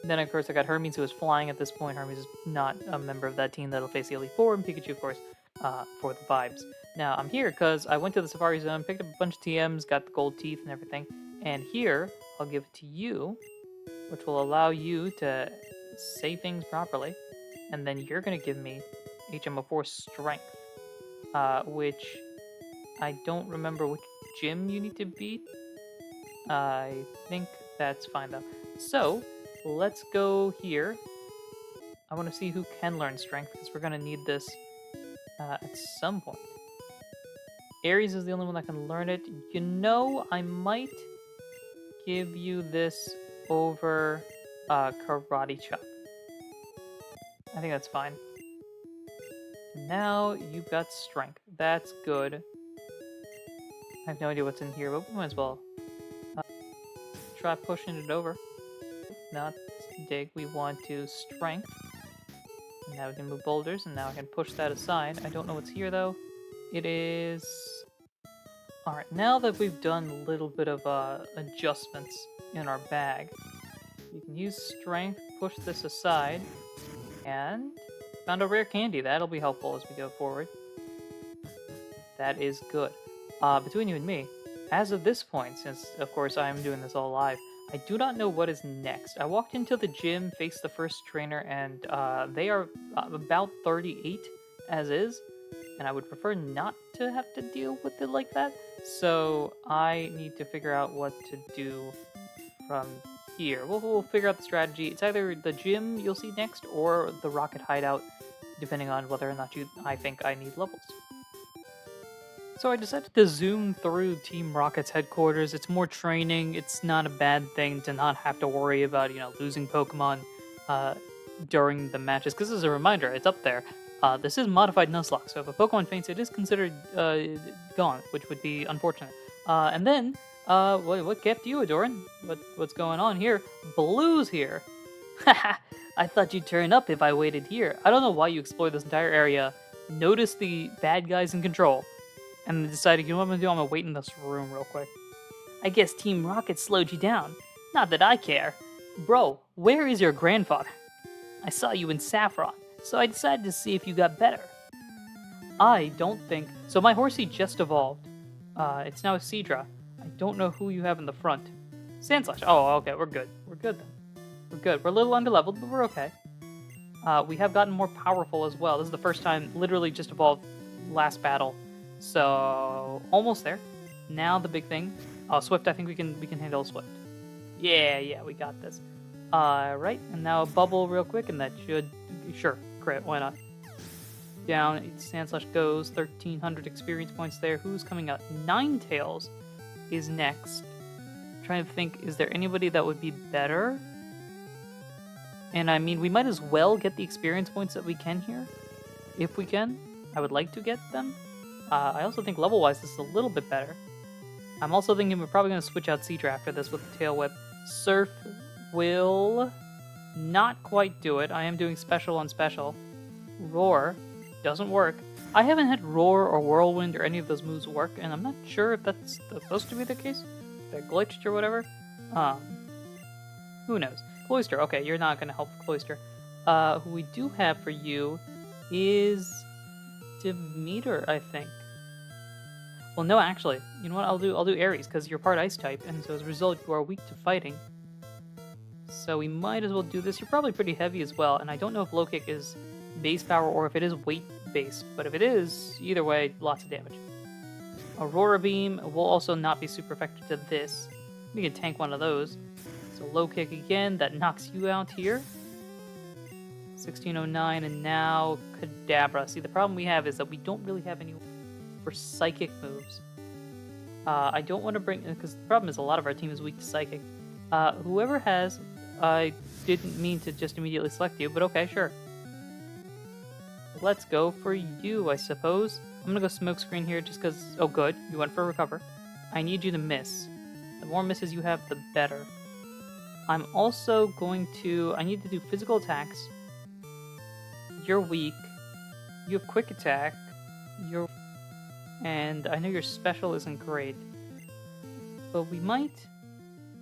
Then, of course, I got Hermes, who is flying at this point. Hermes is not a member of that team that'll face the Elite Four, and Pikachu, of course, for the vibes. Now, I'm here because I went to the Safari Zone, picked up a bunch of TMs, got the gold teeth and everything. And here, I'll give it to you, which will allow you to say things properly. And then you're going to give me HM04 Strength, which I don't remember which gym you need to beat. I think that's fine, though. So, let's go here. I want to see who can learn Strength, because we're going to need this at some point. Ares is the only one that can learn it. You know, I might give you this over Karate Chop. I think that's fine. Now you've got Strength. That's good. I have no idea what's in here, but we might as well try pushing it over. Not Dig. We want to Strength. And now we can move boulders, and now I can push that aside. I don't know what's here, though. It is... Alright, now that we've done a little bit of adjustments in our bag, you can use Strength, push this aside, and found a rare candy. That'll be helpful as we go forward. That is good. Between you and me, as of this point, since of course I am doing this all live, I do not know what is next. I walked into the gym, faced the first trainer, and they are about 38 as is, and I would prefer not to have to deal with it like that. So I need to figure out what to do from here. We'll figure out the strategy. It's either the gym you'll see next or the rocket hideout, depending on whether or not I think I need levels. So I decided to zoom through Team Rocket's headquarters. It's more training. It's not a bad thing to not have to worry about, losing Pokemon during the matches. Because as a reminder, it's up there. This is modified Nuzlocke, so if a Pokemon faints, it is considered gone, which would be unfortunate. And then, what kept you, Ahdurin? What's going on here? Blue's here! Haha, I thought you'd turn up if I waited here. I don't know why you explored this entire area, noticed the bad guys in control, and then decided, you know what I'm gonna do? I'm gonna wait in this room real quick. I guess Team Rocket slowed you down. Not that I care. Bro, where is your grandfather? I saw you in Saffron, so I decided to see if you got better. I don't think... So my horsey just evolved. It's now a Seadra. I don't know who you have in the front. Sandslash. Oh, okay, we're good. We're good then. We're good. We're a little underleveled, but we're okay. We have gotten more powerful as well. This is the first time, literally just evolved last battle. So, almost there. Now the big thing. Oh, Swift, I think we can handle Swift. Yeah, we got this. Right, and now a bubble real quick, and that should... Sure, crit, why not? Down, Sandslash goes, 1,300 experience points there. Who's coming out? Ninetales is next. trying to think, is there anybody that would be better? And I mean, we might as well get the experience points that we can here. If we can. I would like to get them. I also think level-wise this is a little bit better. I'm also thinking we're probably going to switch out Seadra after this with the Tail Whip. Surf will not quite do it. I am doing special on special. Roar doesn't work. I haven't had Roar or Whirlwind or any of those moves work, and I'm not sure if that's supposed to be the case. They're glitched or whatever. Who knows? Cloyster. Okay, you're not going to help Cloyster. Who we do have for you is Demeter, I think. Well, no, actually. You know what? I'll do Aries, because you're part Ice type, and so as a result, you are weak to fighting. So we might as well do this. You're probably pretty heavy as well, and I don't know if Low Kick is base power or if it is weight-based, but if it is, either way, lots of damage. Aurora Beam will also not be super effective to this. We can tank one of those. So Low Kick again, that knocks you out here. 1609, and now Kadabra. See, the problem we have is that we don't really have any for Psychic moves. I don't want to bring... because the problem is a lot of our team is weak to Psychic. Whoever has... I didn't mean to just immediately select you, but okay, sure. Let's go for you, I suppose. I'm gonna go Smokescreen here just because... oh, good. You went for Recover. I need you to miss. The more misses you have, the better. I'm also going to... I need to do physical attacks. You're weak. You have Quick Attack. You're... and I know your special isn't great. But we might...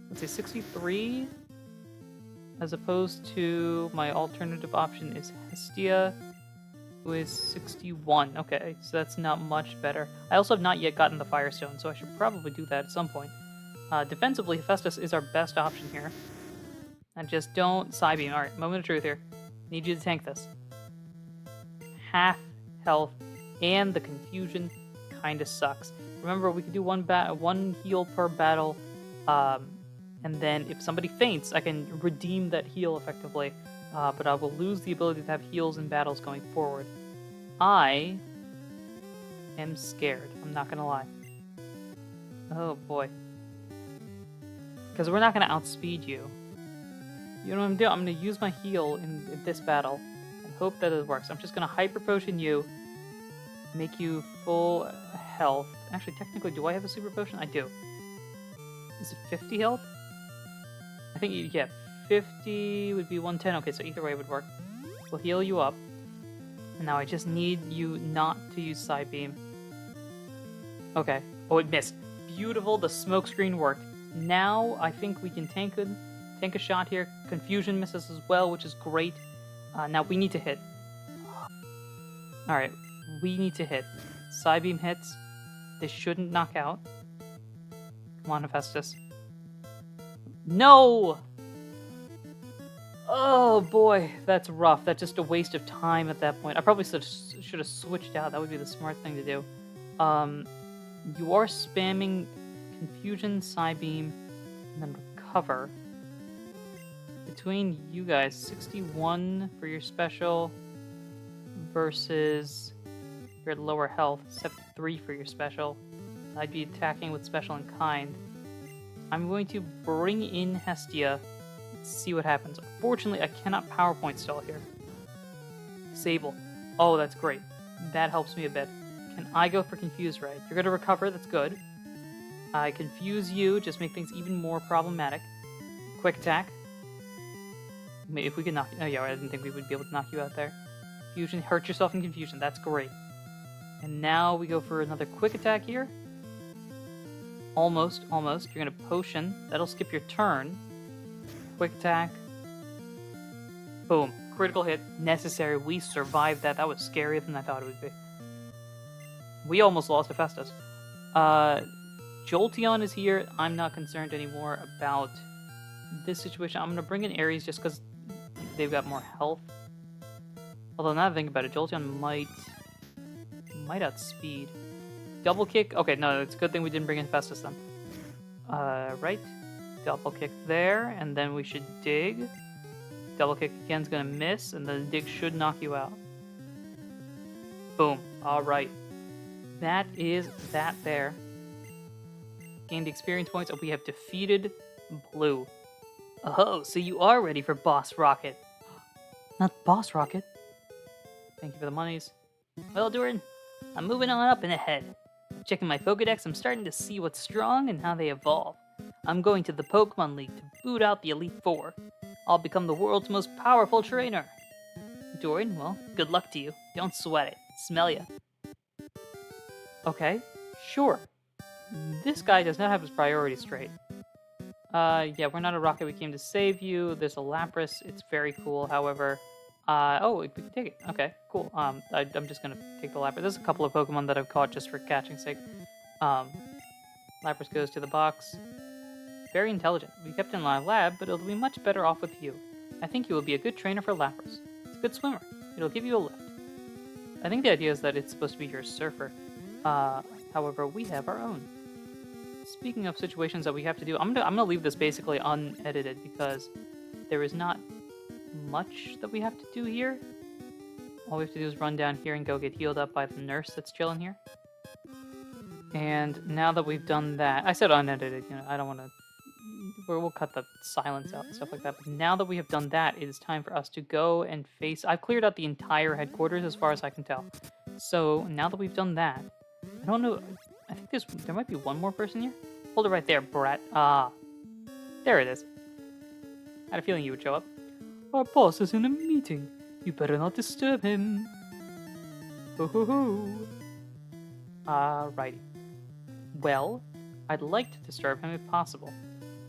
let's say 63... as opposed to my alternative option is Hestia, who is 61. Okay, so that's not much better. I also have not yet gotten the Firestone, so I should probably do that at some point. Defensively, Hephaestus is our best option here. And just don't Psybeam. Alright, moment of truth here. Need you to tank this. Half health, and the confusion kinda sucks. Remember, we can do one heal per battle, and then if somebody faints, I can redeem that heal effectively, but I will lose the ability to have heals in battles going forward. I am scared, I'm not gonna lie. Oh boy. Because we're not gonna outspeed you. You know what I'm doing? I'm gonna use my heal in this battle, and hope that it works. I'm just gonna Hyper Potion you, make you full health. Actually, technically, do I have a Super Potion? I do. Is it 50 health? I think, yeah, 50 would be 110. Okay, so either way would work. We'll heal you up. And now I just need you not to use Psybeam. Okay. Oh, it missed. Beautiful, the Smokescreen worked. Now I think we can tank a shot here. Confusion misses as well, which is great. Now we need to hit. Alright, we need to hit. Psybeam hits. This shouldn't knock out. Come on, Hephaestus. No! Oh boy, that's rough. That's just a waste of time at that point. I probably should have switched out. That would be the smart thing to do. You are spamming Confusion, Psybeam, and then Recover. Between you guys, 61 for your special versus your lower health, 73 for your special. I'd be attacking with special and kind. I'm going to bring in Hestia. Let's see what happens. Unfortunately, I cannot PowerPoint stall here. Disable. Oh, that's great. That helps me a bit. Can I go for Confuse Ray? You're going to recover. That's good. I confuse you. Just make things even more problematic. Quick attack. Maybe if we can knock... oh, yeah, I didn't think we would be able to knock you out there. Confusion. Hurt yourself in Confusion. That's great. And now we go for another quick attack here. Almost. You're going to Potion. That'll skip your turn. Quick attack. Boom. Critical hit. Necessary. We survived that. That was scarier than I thought it would be. We almost lost Hephaestus. Jolteon is here. I'm not concerned anymore about this situation. I'm going to bring in Aries just because they've got more health. Although now that I think about it, Jolteon might outspeed. Double kick. Okay, no, it's a good thing we didn't bring in Hephaestus then. Right. Double kick there, and then we should dig. Double kick again's gonna miss, and the dig should knock you out. Boom. Alright. That is that there. gained experience points, and we have defeated Blue. Oh, so you are ready for Boss Rocket. Not Boss Rocket. Thank you for the monies. Well, Durin, I'm moving on up and ahead. Checking my Pokedex, I'm starting to see what's strong and how they evolve. I'm going to the Pokemon League to boot out the Elite Four. I'll become the world's most powerful trainer. Durin, well, good luck to you. Don't sweat it. Smell ya. Okay, sure. This guy does not have his priorities straight. Yeah, we're not a rocket. We came to save you. There's a Lapras. It's very cool. However, oh, we can take it. Okay, cool. I'm just gonna take the Lapras. There's a couple of Pokemon that I've caught just for catching's sake. Lapras goes to the box. Very intelligent. We kept it in my lab, but it'll be much better off with you. I think you will be a good trainer for Lapras. It's a good swimmer. It'll give you a lift. I think the idea is that it's supposed to be your surfer. However, we have our own. Speaking of situations that we have to do, I'm gonna leave this basically unedited because there is not much that we have to do here. All we have to do is run down here and go get healed up by the nurse that's chilling here. And now that we've done that, I said unedited, you know, I don't want to, we'll cut the silence out and stuff like that. But now that we have done that, it is time for us to go and face, I've cleared out the entire headquarters as far as I can tell. So now that we've done that, I don't know, I think there might be one more person here. Hold it right there, brat. Ah, there it is. I had a feeling you would show up. Our boss is in a meeting. You better not disturb him. Ho ho ho. Alrighty. Well, I'd like to disturb him if possible.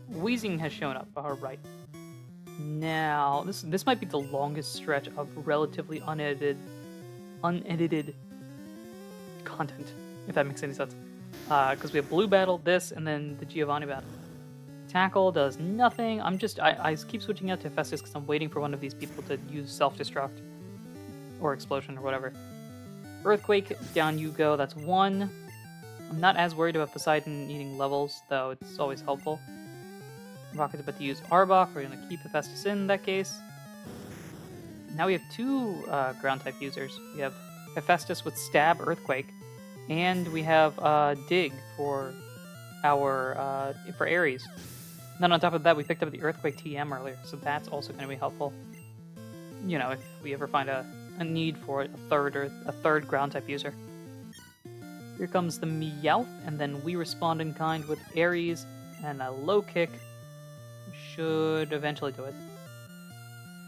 Wheezing has shown up. Alright. Now, this might be the longest stretch of relatively unedited content, if that makes any sense. Because we have Blue Battle, this, and then the Giovanni Battle. Tackle does nothing. I keep switching out to Hephaestus because I'm waiting for one of these people to use Self-Destruct. Or Explosion, or whatever. Earthquake, down you go, that's 1. I'm not as worried about Poseidon needing levels, though it's always helpful. Rocket's about to use Arbok, we're going to keep Hephaestus in that case. Now we have 2 ground-type users. We have Hephaestus with Stab, Earthquake, and we have Dig for our for Ares. And then on top of that, we picked up the Earthquake TM earlier, so that's also going to be helpful. You know, if we ever find a need for a third ground-type user. Here comes the Meowth, and then we respond in kind with Ares, and a low kick should eventually do it.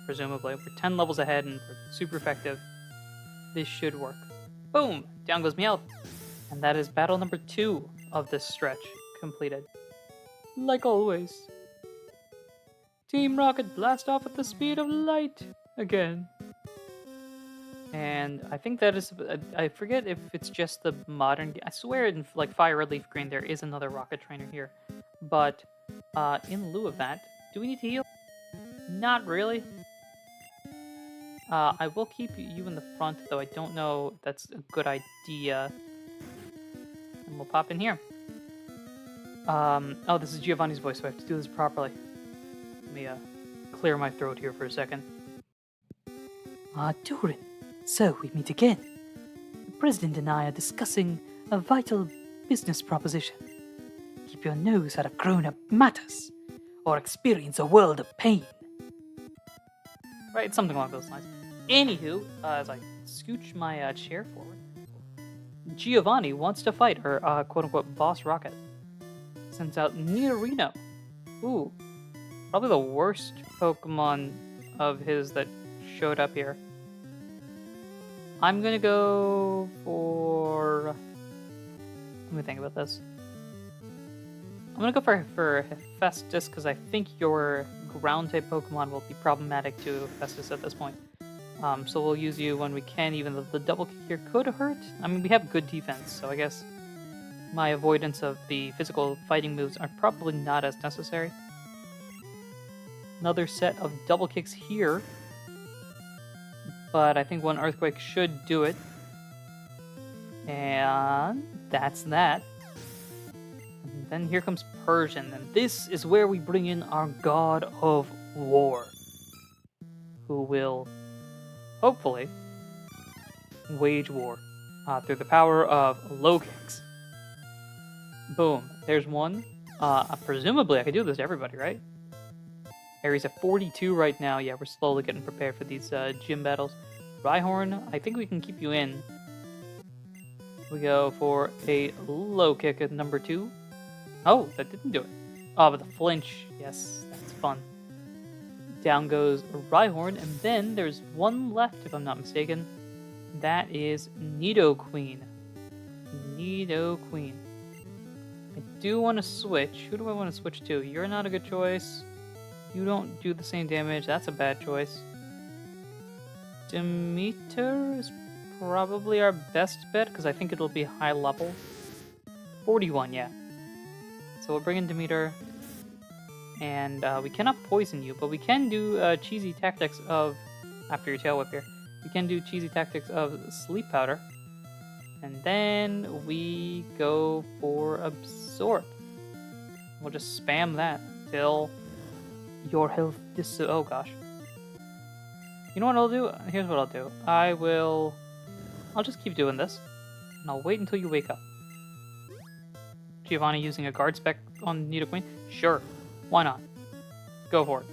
Presumably. We're 10 levels ahead, and we're super effective. This should work. Boom! Down goes Meowth. And that is battle number 2 of this stretch completed. Like always. Team Rocket blast off at the speed of light again. And I think that is, I forget if it's just the modern, I swear in like Fire Red Leaf Green there is another Rocket Trainer here. But in lieu of that, do we need to heal? Not really. I will keep you in the front, though I don't know if that's a good idea. And we'll pop in here. Oh, this is Giovanni's voice, so I have to do this properly. Let me clear my throat here for a second. Durin, so we meet again. The President and I are discussing a vital business proposition. Keep your nose out of grown-up matters, or experience a world of pain. Right, something along those lines. Anywho, as I scooch my chair forward, Giovanni wants to fight her quote-unquote boss Rocket. Sends out Nidorino. Ooh, probably the worst Pokemon of his that showed up here. I'm gonna go for... Let me think about this. I'm gonna go for Hephaestus because I think your ground-type Pokemon will be problematic to Hephaestus at this point. So we'll use you when we can, even though the double kick here could hurt. I mean, we have good defense, so I guess my avoidance of the physical fighting moves are probably not as necessary. Another set of double kicks here. But I think one Earthquake should do it. And that's that. And then here comes Persian, and this is where we bring in our God of War, who will, hopefully, wage war through the power of low kicks. Boom. There's one. Presumably I could do this to everybody, right? Aries at 42 right now. Yeah, we're slowly getting prepared for these gym battles. Rhyhorn, I think we can keep you in. We go for a low kick at number 2. Oh, that didn't do it. Oh, but the flinch. Yes, that's fun. Down goes Rhyhorn, and then there's one left, if I'm not mistaken. That is Nidoqueen. Nidoqueen. I do want to switch. Who do I want to switch to? You're not a good choice. You don't do the same damage. That's a bad choice. Demeter is probably our best bet, because I think it'll be high level. 41, yeah. So we'll bring in Demeter. And we cannot poison you, but we can do cheesy tactics of... After your tail whip here. We can do cheesy tactics of Sleep Powder. And then we go for Absorb. We'll just spam that till your health oh gosh. You know what I'll do? Here's what I'll do. I'll just keep doing this. And I'll wait until you wake up. Giovanni using a guard spec on Nidoqueen? Sure. Why not? Go for it.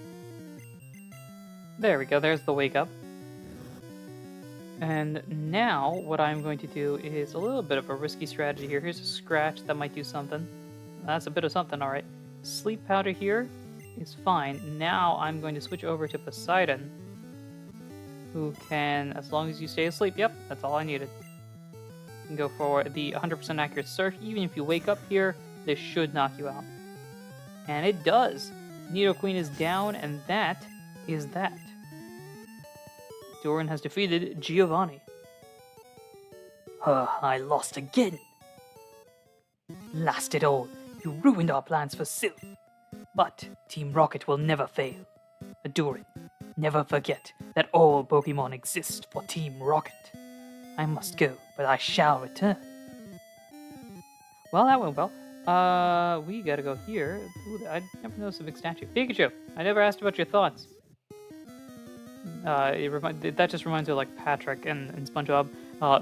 There we go. There's the wake up. And now what I'm going to do is a little bit of a risky strategy here. Here's a scratch that might do something. That's a bit of something, all right. Sleep Powder here is fine. Now I'm going to switch over to Poseidon, who can, as long as you stay asleep, yep, that's all I needed. You can go for the 100% accurate Surf. Even if you wake up here, this should knock you out. And it does. Nidoqueen is down, and that is that. Doran has defeated Giovanni. I lost again. Last it all, you ruined our plans for Sylph. But Team Rocket will never fail. Ahdurin, never forget that all Pokémon exist for Team Rocket. I must go, but I shall return. Well, that went well. We gotta go here. Ooh, I never noticed a big statue. Pikachu, I never asked about your thoughts. That just reminds me of like Patrick and SpongeBob.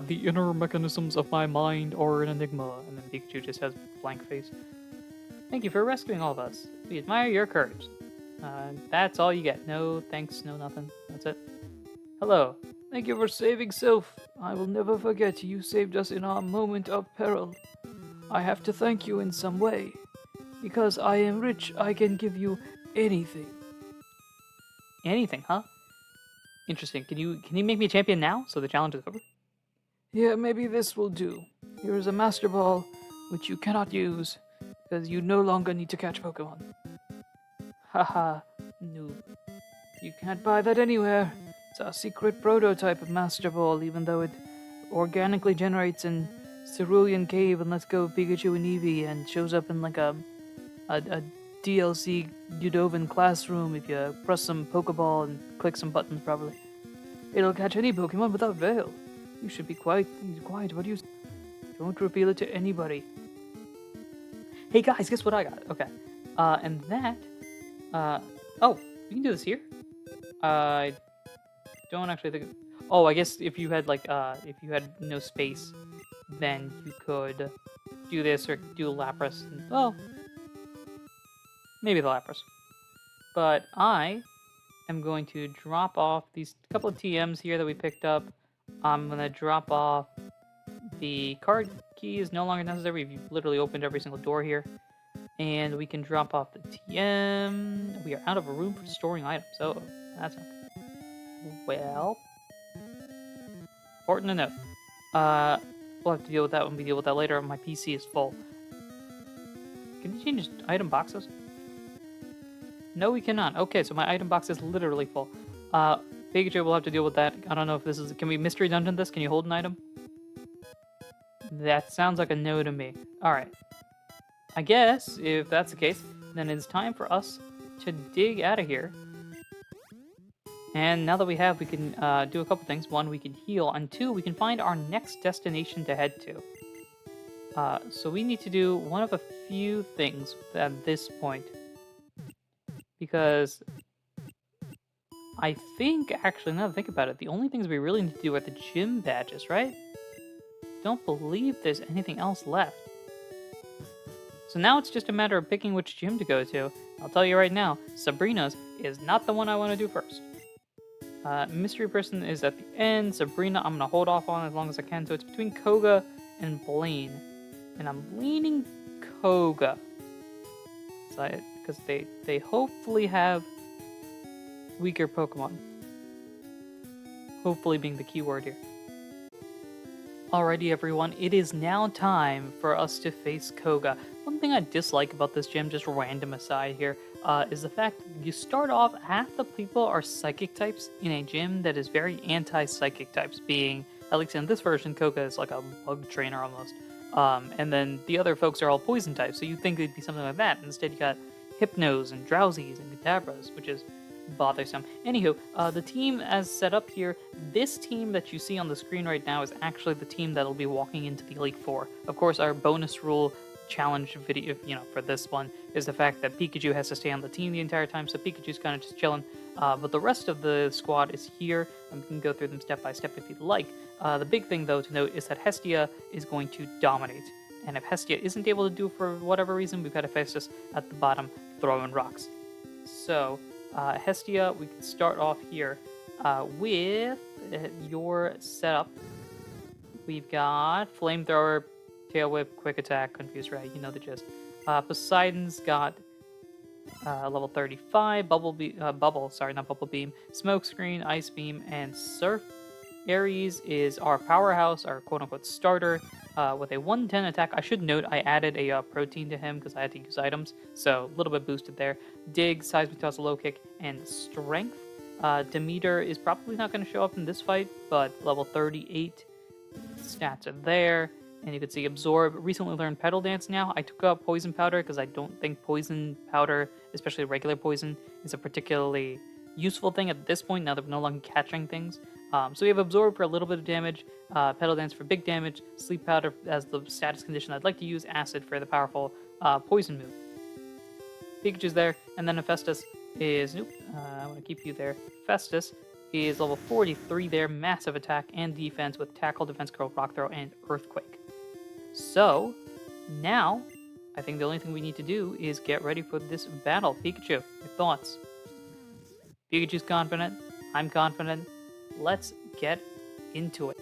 The inner mechanisms of my mind are an enigma, and then Pikachu just has blank face. Thank you for rescuing all of us. We admire your courage. That's all you get. No thanks, no nothing. That's it. Hello. Thank you for saving Sylph. I will never forget you saved us in our moment of peril. I have to thank you in some way. Because I am rich, I can give you anything. Anything, huh? Interesting. Can you make me a champion now, so the challenge is over? Yeah, maybe this will do. Here is a Master Ball, which you cannot use, because you no longer need to catch Pokemon. Haha, noob. You can't buy that anywhere. It's a secret prototype of Master Ball, even though it organically generates in Cerulean Cave and lets go of Pikachu and Eevee and shows up in like a DLC Udovan classroom if you press some Pokeball and click some buttons properly. It'll catch any Pokemon without veil. You should be quiet. What do you... Don't reveal it to anybody. Hey guys, guess what I got? Okay. And that... Oh, we can do this here? I don't actually think... Oh, I guess if you had like, if you had no space, then you could do this or do Lapras. And, well... Maybe the Lapras. But I am going to drop off these couple of TMs here that we picked up. I'm going to drop off the card key is no longer necessary. You've literally opened every single door here. And we can drop off the TM. We are out of a room for storing items. Oh, that's not good. Well, important to note. We'll have to deal with that when we deal with that later. My PC is full. Can you change item boxes? No, we cannot. Okay, so my item box is literally full. Pikachu will have to deal with that. I don't know if this is... Can we mystery dungeon this? Can you hold an item? That sounds like a no to me. Alright. I guess, if that's the case, then it's time for us to dig out of here. And now that we have, we can do a couple things. One, we can heal. And two, we can find our next destination to head to. So we need to do one of a few things at this point. Because I think, actually, now that I think about it, the only things we really need to do are the gym badges, right? Don't believe there's anything else left. So now it's just a matter of picking which gym to go to. I'll tell you right now, Sabrina's is not the one I want to do first. Mystery Person is at the end. Sabrina, I'm going to hold off on as long as I can. So it's between Koga and Blaine. And I'm leaning Koga. Because they hopefully have weaker Pokemon. Hopefully being the key word here. Alrighty everyone, it is now time for us to face Koga. One thing I dislike about this gym, just random aside here, is the fact that you start off, half the people are psychic types in a gym that is very anti-psychic types, being, at least in this version, Koga is like a bug trainer almost. And then the other folks are all poison types, so you'd think it'd be something like that. Instead you got Hypnos and Drowsies and Kadabras, which is bothersome. Anywho, the team as set up here, this team that you see on the screen right now is actually the team that'll be walking into the Elite Four. Of course, our bonus rule challenge video, for this one, is the fact that Pikachu has to stay on the team the entire time, so Pikachu's kind of just chilling. But the rest of the squad is here, and we can go through them step by step if you'd like. The big thing, though, to note is that Hestia is going to dominate. And if Hestia isn't able to do it for whatever reason, we've got Hephaestus at the bottom throwing rocks. So, Hestia, we can start off here with your setup. We've got Flamethrower, Tail Whip, Quick Attack, Confuse Ray, you know the gist. Poseidon's got level 35, Bubble Beam, Smoke Screen, Ice Beam, and Surf. Ares is our powerhouse, our quote-unquote starter, with a 110 attack. I should note I added a protein to him because I had to use items, so a little bit boosted there. Dig, Seismic Toss, Low Kick, and Strength. Demeter is probably not going to show up in this fight, but level 38 stats are there. And you can see Absorb. Recently learned Petal Dance now. I took out Poison Powder because I don't think Poison Powder, especially regular poison, is a particularly useful thing at this point now that we're no longer catching things. So we have Absorb for a little bit of damage, Petal Dance for big damage, Sleep Powder as the status condition. I'd like to use Acid for the powerful poison move. Pikachu's there, and then Hephaestus is, I want to keep you there. Hephaestus is level 43 there, massive attack and defense with Tackle, Defense Curl, Rock Throw, and Earthquake. So, now, I think the only thing we need to do is get ready for this battle. Pikachu, your thoughts? Pikachu's confident, I'm confident. Let's get into it.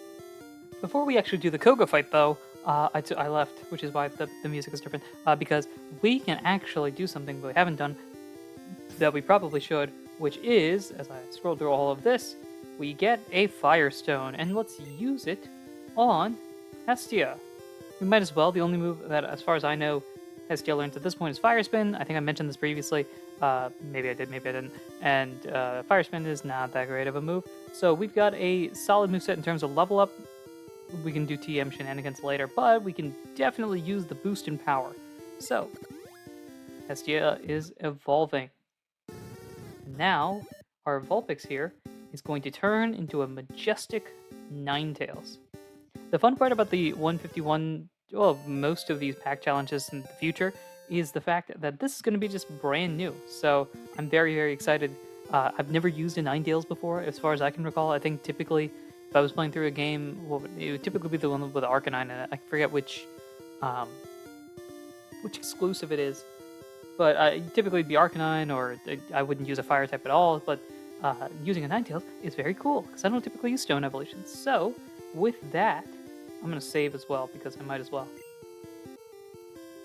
Before we actually do the Koga fight, though, I left, which is why the music is different, because we can actually do something we haven't done that we probably should, which is, as I scroll through all of this, we get a Firestone, and let's use it on Hestia. We might as well. The only move that, as far as I know, Hestia learned to this point is Fire Spin. I think I mentioned this previously. Maybe I did, maybe I didn't. And Fire Spin is not that great of a move. So we've got a solid moveset in terms of level up. We can do TM shenanigans later, but we can definitely use the boost in power. So, Hestia is evolving. Now, our Vulpix here is going to turn into a majestic Ninetales. The fun part about the 151, well, most of these pack challenges in the future, is the fact that this is going to be just brand new. So I'm very, very excited. I've never used a Ninetales before, as far as I can recall. I think typically, if I was playing through a game, it would typically be the one with Arcanine in it. I forget which exclusive it is. But typically it'd be Arcanine, or I wouldn't use a Fire type at all. But using a Ninetales is very cool, because I don't typically use Stone Evolutions. So, with that, I'm going to save as well, because I might as well.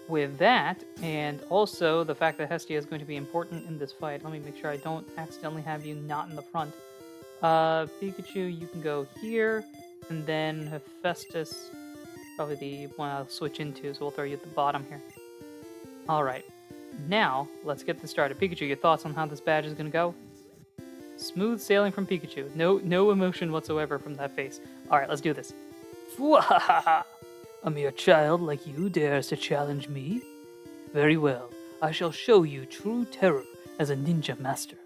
With that, and also the fact that Hestia is going to be important in this fight, let me make sure I don't accidentally have you not in the front. Pikachu, you can go here, and then Hephaestus, probably the one I'll switch into, so we'll throw you at the bottom here. Alright, now, let's get this started. Pikachu, your thoughts on how this badge is going to go? Smooth sailing from Pikachu. No emotion whatsoever from that face. Alright, let's do this. Fwahaha! A mere child like you dares to challenge me? Very well, I shall show you true terror as a ninja master.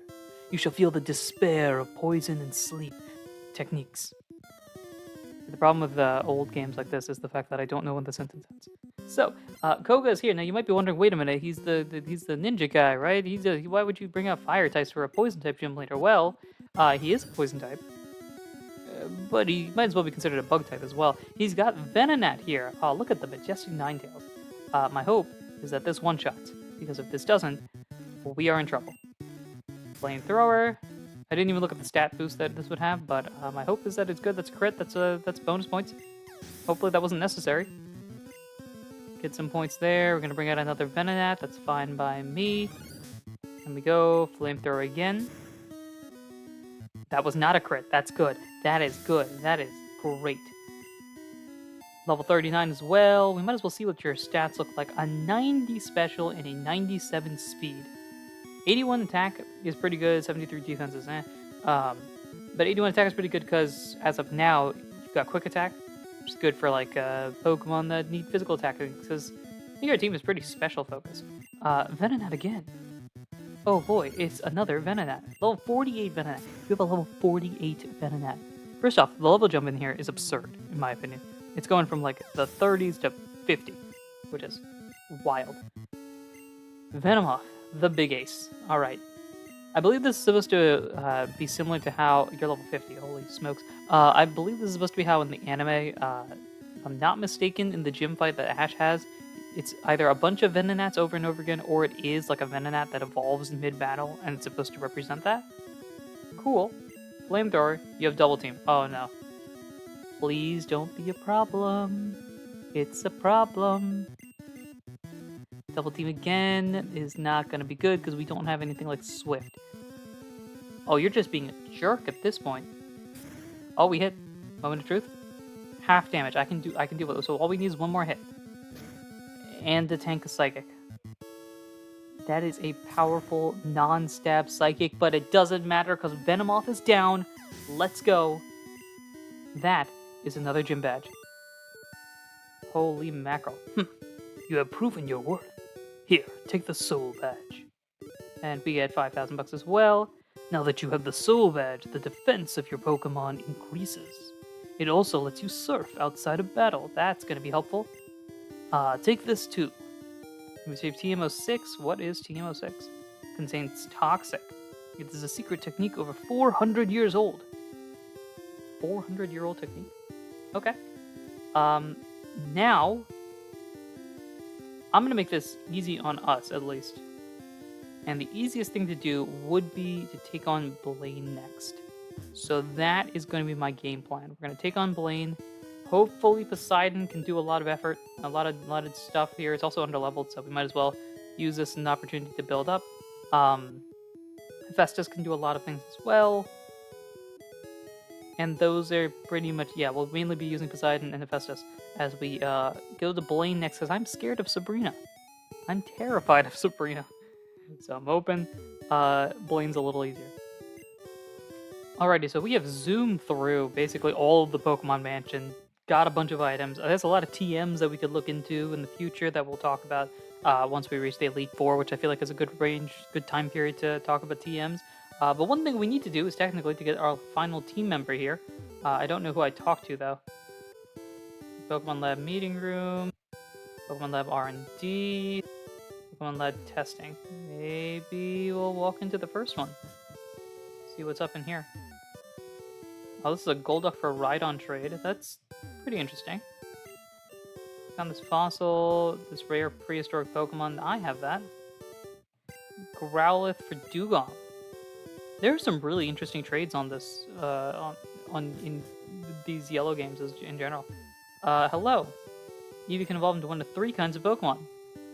You shall feel the despair of poison and sleep techniques. The problem with old games like this is the fact that I don't know when the sentence ends. So, Koga is here. Now, you might be wondering, wait a minute, he's the ninja guy, right? Why would you bring out fire types for a poison type gym leader? Well, he is a poison type. But he might as well be considered a bug type as well. He's got Venonat here. Oh, look at the majestic Ninetales. My hope is that this one-shots. Because if this doesn't, well, we are in trouble. Flamethrower. I didn't even look at the stat boost that this would have, but my hope is that it's good. That's crit. That's bonus points. Hopefully that wasn't necessary. Get some points there. We're going to bring out another Venonat. That's fine by me. And we go. Flamethrower again. That was not a crit. That's good. That is good. That is great. Level 39 as well. We might as well see what your stats look like. A 90 special and a 97 speed. 81 attack is pretty good. 73 defense is but 81 attack is pretty good because as of now, you've got quick attack, which is good for like Pokemon that need physical attacking because I think our team is pretty special focused. Venonat again. Oh boy, it's another Venonat. Level 48 Venonat. You have a level 48 Venonat. First off, the level jump in here is absurd, in my opinion. It's going from like the 30s to 50, which is wild. Venomoth, the big ace. All right. I believe this is supposed to be similar to how you're level 50. Holy smokes. I believe this is supposed to be how in the anime, if I'm not mistaken, in the gym fight that Ash has, it's either a bunch of Venonats over and over again, or it is like a Venonat that evolves mid-battle, and it's supposed to represent that. Cool. Flamethrower, you have double team. Oh no. Please don't be a problem. It's a problem. Double team again is not going to be good because we don't have anything like Swift. Oh, you're just being a jerk at this point. Oh, we hit. Moment of truth. Half damage. I can deal with it. So all we need is one more hit. And to tank a Psychic. That is a powerful non-stab Psychic, but it doesn't matter because Venomoth is down. Let's go. That is another gym badge. Holy mackerel. You have proven your worth. Here, take the soul badge. And we get 5,000 bucks as well. Now that you have the soul badge, the defense of your Pokemon increases. It also lets you surf outside of battle. That's going to be helpful. Take this too. We save TM06. What is TM06? Contains toxic. It is a secret technique over 400 years old. 400-year-old technique. Okay. Now, I'm going to make this easy on us, at least. And the easiest thing to do would be to take on Blaine next. So that is going to be my game plan. We're going to take on Blaine. Hopefully Poseidon can do a lot of effort, a lot of stuff here. It's also underleveled, so we might as well use this as an opportunity to build up. Hephaestus can do a lot of things as well. And those are pretty much, yeah, we'll mainly be using Poseidon and Hephaestus as we go to Blaine next, because I'm scared of Sabrina. I'm terrified of Sabrina. So I'm hoping Blaine's a little easier. Alrighty, so we have zoomed through basically all of the Pokemon Mansion, got a bunch of items. There's a lot of TMs that we could look into in the future that we'll talk about once we reach the Elite Four, which I feel like is a good range, good time period to talk about TMs. But one thing we need to do is technically to get our final team member here. I don't know who I talked to, though. Pokemon Lab Meeting Room, Pokemon Lab R&D, Pokemon Lab Testing. Maybe we'll walk into the first one. See what's up in here. Oh, this is a Golduck for Rhydon trade. That's pretty interesting. Found this fossil, this rare prehistoric Pokemon. I have that. Growlithe for Dugong. There are some really interesting trades on this, in these yellow games in general. Hello. Eevee can evolve into 1 to 3 kinds of Pokemon.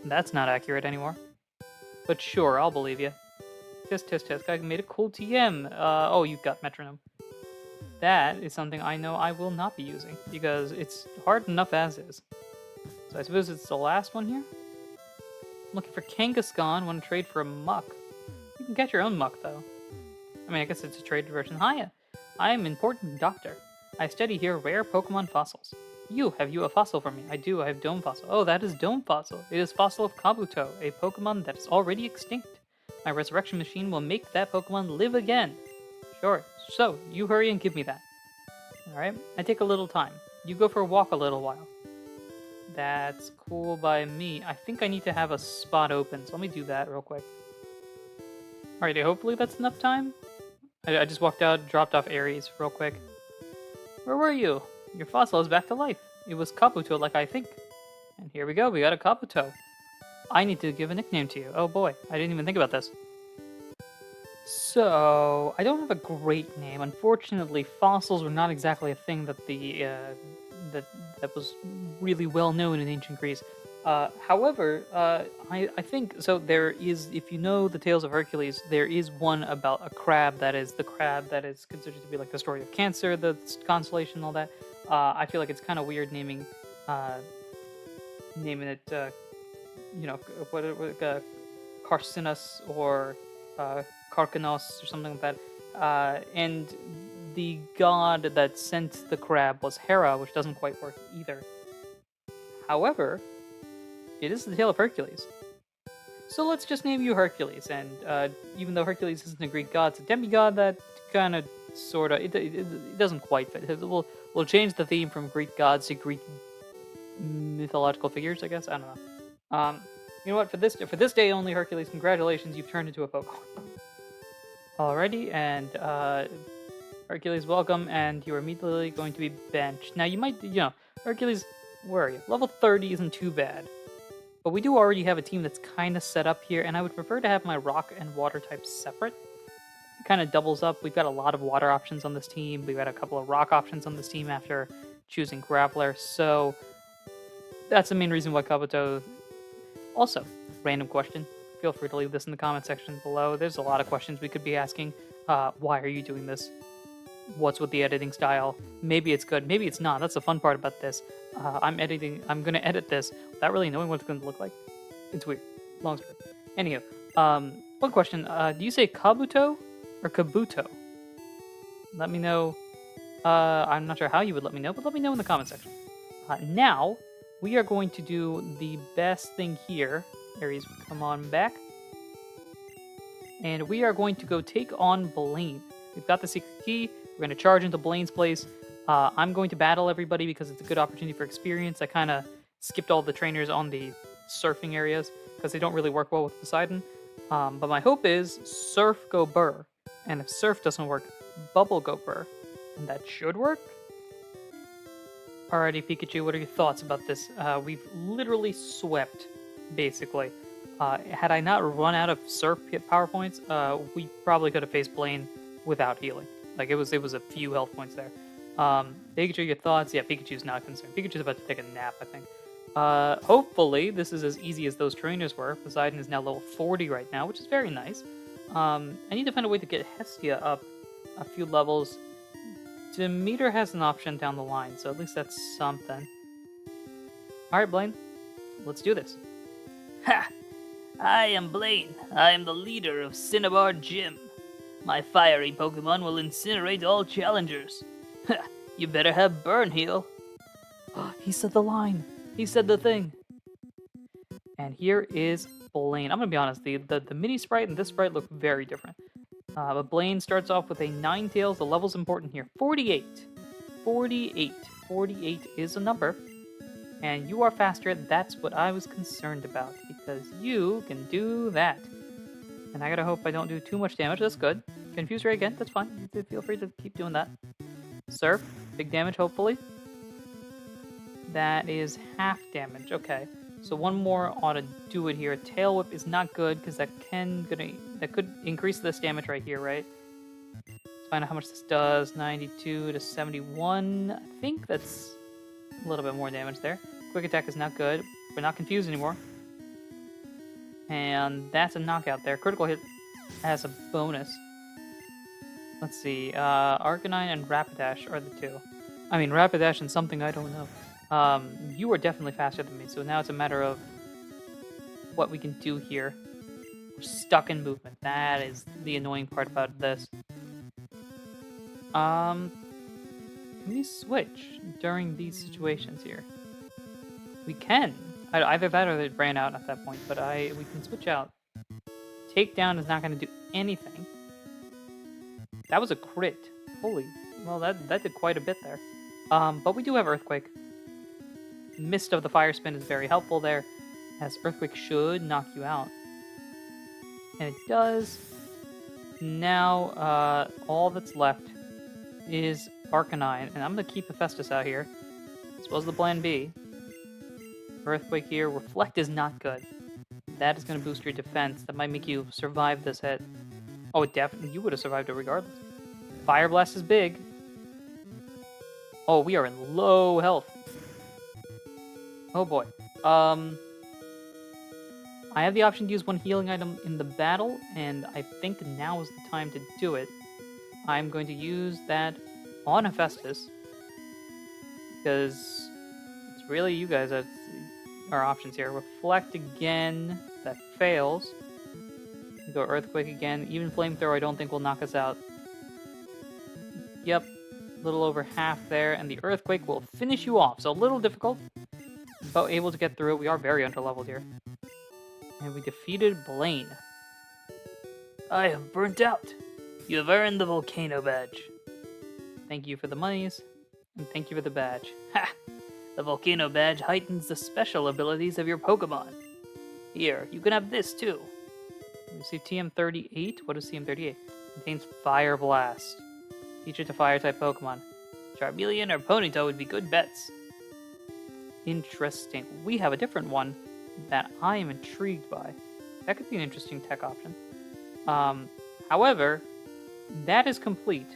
That's not accurate anymore. But sure, I'll believe you. Test. I made a cool TM. Oh, you've got Metronome. That is something I know I will not be using, because it's hard enough as is. So I suppose it's the last one here? I'm looking for Kangaskhan. Want to trade for a Muck. You can get your own Muck, though. I mean, I guess it's a trade version. Hiya. I am important doctor. I study here rare Pokemon fossils. Have you a fossil for me? I do, I have Dome Fossil. Oh, that is Dome Fossil. It is Fossil of Kabuto, a Pokemon that is already extinct. My resurrection machine will make that Pokemon live again. Sure, so, you hurry and give me that. Alright, I take a little time. You go for a walk a little while. That's cool by me. I think I need to have a spot open, so let me do that real quick. Alrighty, hopefully that's enough time. I just walked out, dropped off Aries real quick. Where were you? Your fossil is back to life. It was Kabuto like I think. And here we go, we got a Kabuto. I need to give a nickname to you. Oh boy, I didn't even think about this. So, I don't have a great name. Unfortunately, fossils were not exactly a thing that that that was really well known in ancient Greece. However, I think so. There is, if you know the tales of Hercules, there is one about a crab that is the crab that is considered to be like the story of Cancer, the constellation, and all that. I feel like it's kind of weird uh, naming it, Carcinus or Carcanos or something like that. And the god that sent the crab was Hera, which doesn't quite work either. However, it is the tale of Hercules. So let's just name you Hercules. And even though Hercules isn't a Greek god, it's a demigod that kind of, sort of, it doesn't quite fit. We'll change the theme from Greek gods to Greek mythological figures, I guess. I don't know. You know what? For this day only, Hercules, congratulations, you've turned into a Pokemon. Alrighty, and Hercules, welcome, and you're immediately going to be benched. Now, you might, Hercules, where are you? Level 30 isn't too bad. But we do already have a team that's kind of set up here, and I would prefer to have my rock and water types separate. It kind of doubles up. We've got a lot of water options on this team. We've got a couple of rock options on this team after choosing Graveler, so that's the main reason why Kabuto... Also, random question. Feel free to leave this in the comment section below. There's a lot of questions we could be asking. Why are you doing this? What's with the editing style? Maybe it's good, maybe it's not. That's the fun part about this. I'm going to edit this without really knowing what it's going to look like. It's weird. Long story. Anywho, one question. Do you say Kabuto or Kabuto? Let me know. I'm not sure how you would let me know, but let me know in the comment section. Now, we are going to do the best thing here. Aries, come on back. And we are going to go take on Blaine. We've got the secret key. We're going to charge into Blaine's place. I'm going to battle everybody because it's a good opportunity for experience. I kind of skipped all the trainers on the surfing areas because they don't really work well with Poseidon. But my hope is Surf go Burr. And if Surf doesn't work, Bubble go Burr. And that should work. Alrighty, Pikachu, what are your thoughts about this? We've literally swept, basically. Had I not run out of Surf power points, we probably could have faced Blaine without healing. Like, it was a few health points there. Pikachu, your thoughts? Yeah, Pikachu's not concerned. Pikachu's about to take a nap, I think. Hopefully, this is as easy as those trainers were. Poseidon is now level 40 right now, which is very nice. I need to find a way to get Hestia up a few levels. Demeter has an option down the line, so at least that's something. Alright, Blaine. Let's do this. Ha! I am Blaine. I am the leader of Cinnabar Gym. My fiery Pokemon will incinerate all challengers. Ha! You better have Burn Heal. He said the line. He said the thing. And here is Blaine. I'm going to be honest, the mini sprite and this sprite look very different. But Blaine starts off with a Ninetales. The level's important here. 48. 48. 48 is a number. And you are faster. That's what I was concerned about. Because you can do that. And I gotta hope I don't do too much damage. That's good. Confuse Ray again. That's fine. Feel free to keep doing that. Surf. Big damage, hopefully. That is half damage. Okay. So one more ought to do it here. Tail Whip is not good because that could increase this damage right here, right? Let's find out how much this does. 92 to 71. I think that's a little bit more damage there. Quick Attack is not good. We're not confused anymore. And that's a knockout there. Critical Hit has a bonus. Let's see. Arcanine and Rapidash are the two. I mean, Rapidash and something I don't know. You are definitely faster than me, so now it's a matter of what we can do here. We're stuck in movement. That is the annoying part about this. Can we switch during these situations here? We can. Either that or it ran out at that point, but we can switch out. Takedown is not going to do anything. That was a crit. Holy, well, that did quite a bit there. But we do have Earthquake. Mist of the Fire Spin is very helpful there, as Earthquake should knock you out. And it does. Now, all that's left is Arcanine, and I'm going to keep Hephaestus out here. This was the plan B. Earthquake here. Reflect is not good. That is going to boost your defense. That might make you survive this hit. Oh, it definitely, you would have survived it regardless. Fire Blast is big. Oh, we are in low health. Oh boy. I have the option to use one healing item in the battle, and I think now is the time to do it. I'm going to use that on Hephaestus, because it's really you guys that are options here. Reflect again, that fails. Go Earthquake again. Even Flamethrower I don't think will knock us out. Yep, a little over half there, and the Earthquake will finish you off. So a little difficult, but able to get through it. We are very underleveled here. And we defeated Blaine. I have burnt out. You have earned the Volcano Badge. Thank you for the monies, and thank you for the badge. Ha! The Volcano Badge heightens the special abilities of your Pokemon. Here, you can have this too. We receive TM38. What is TM38? Contains Fire Blast. Teach it to Fire-type Pokemon. Charmeleon or Ponyta would be good bets. Interesting. We have a different one that I am intrigued by. That could be an interesting tech option. However, that is complete.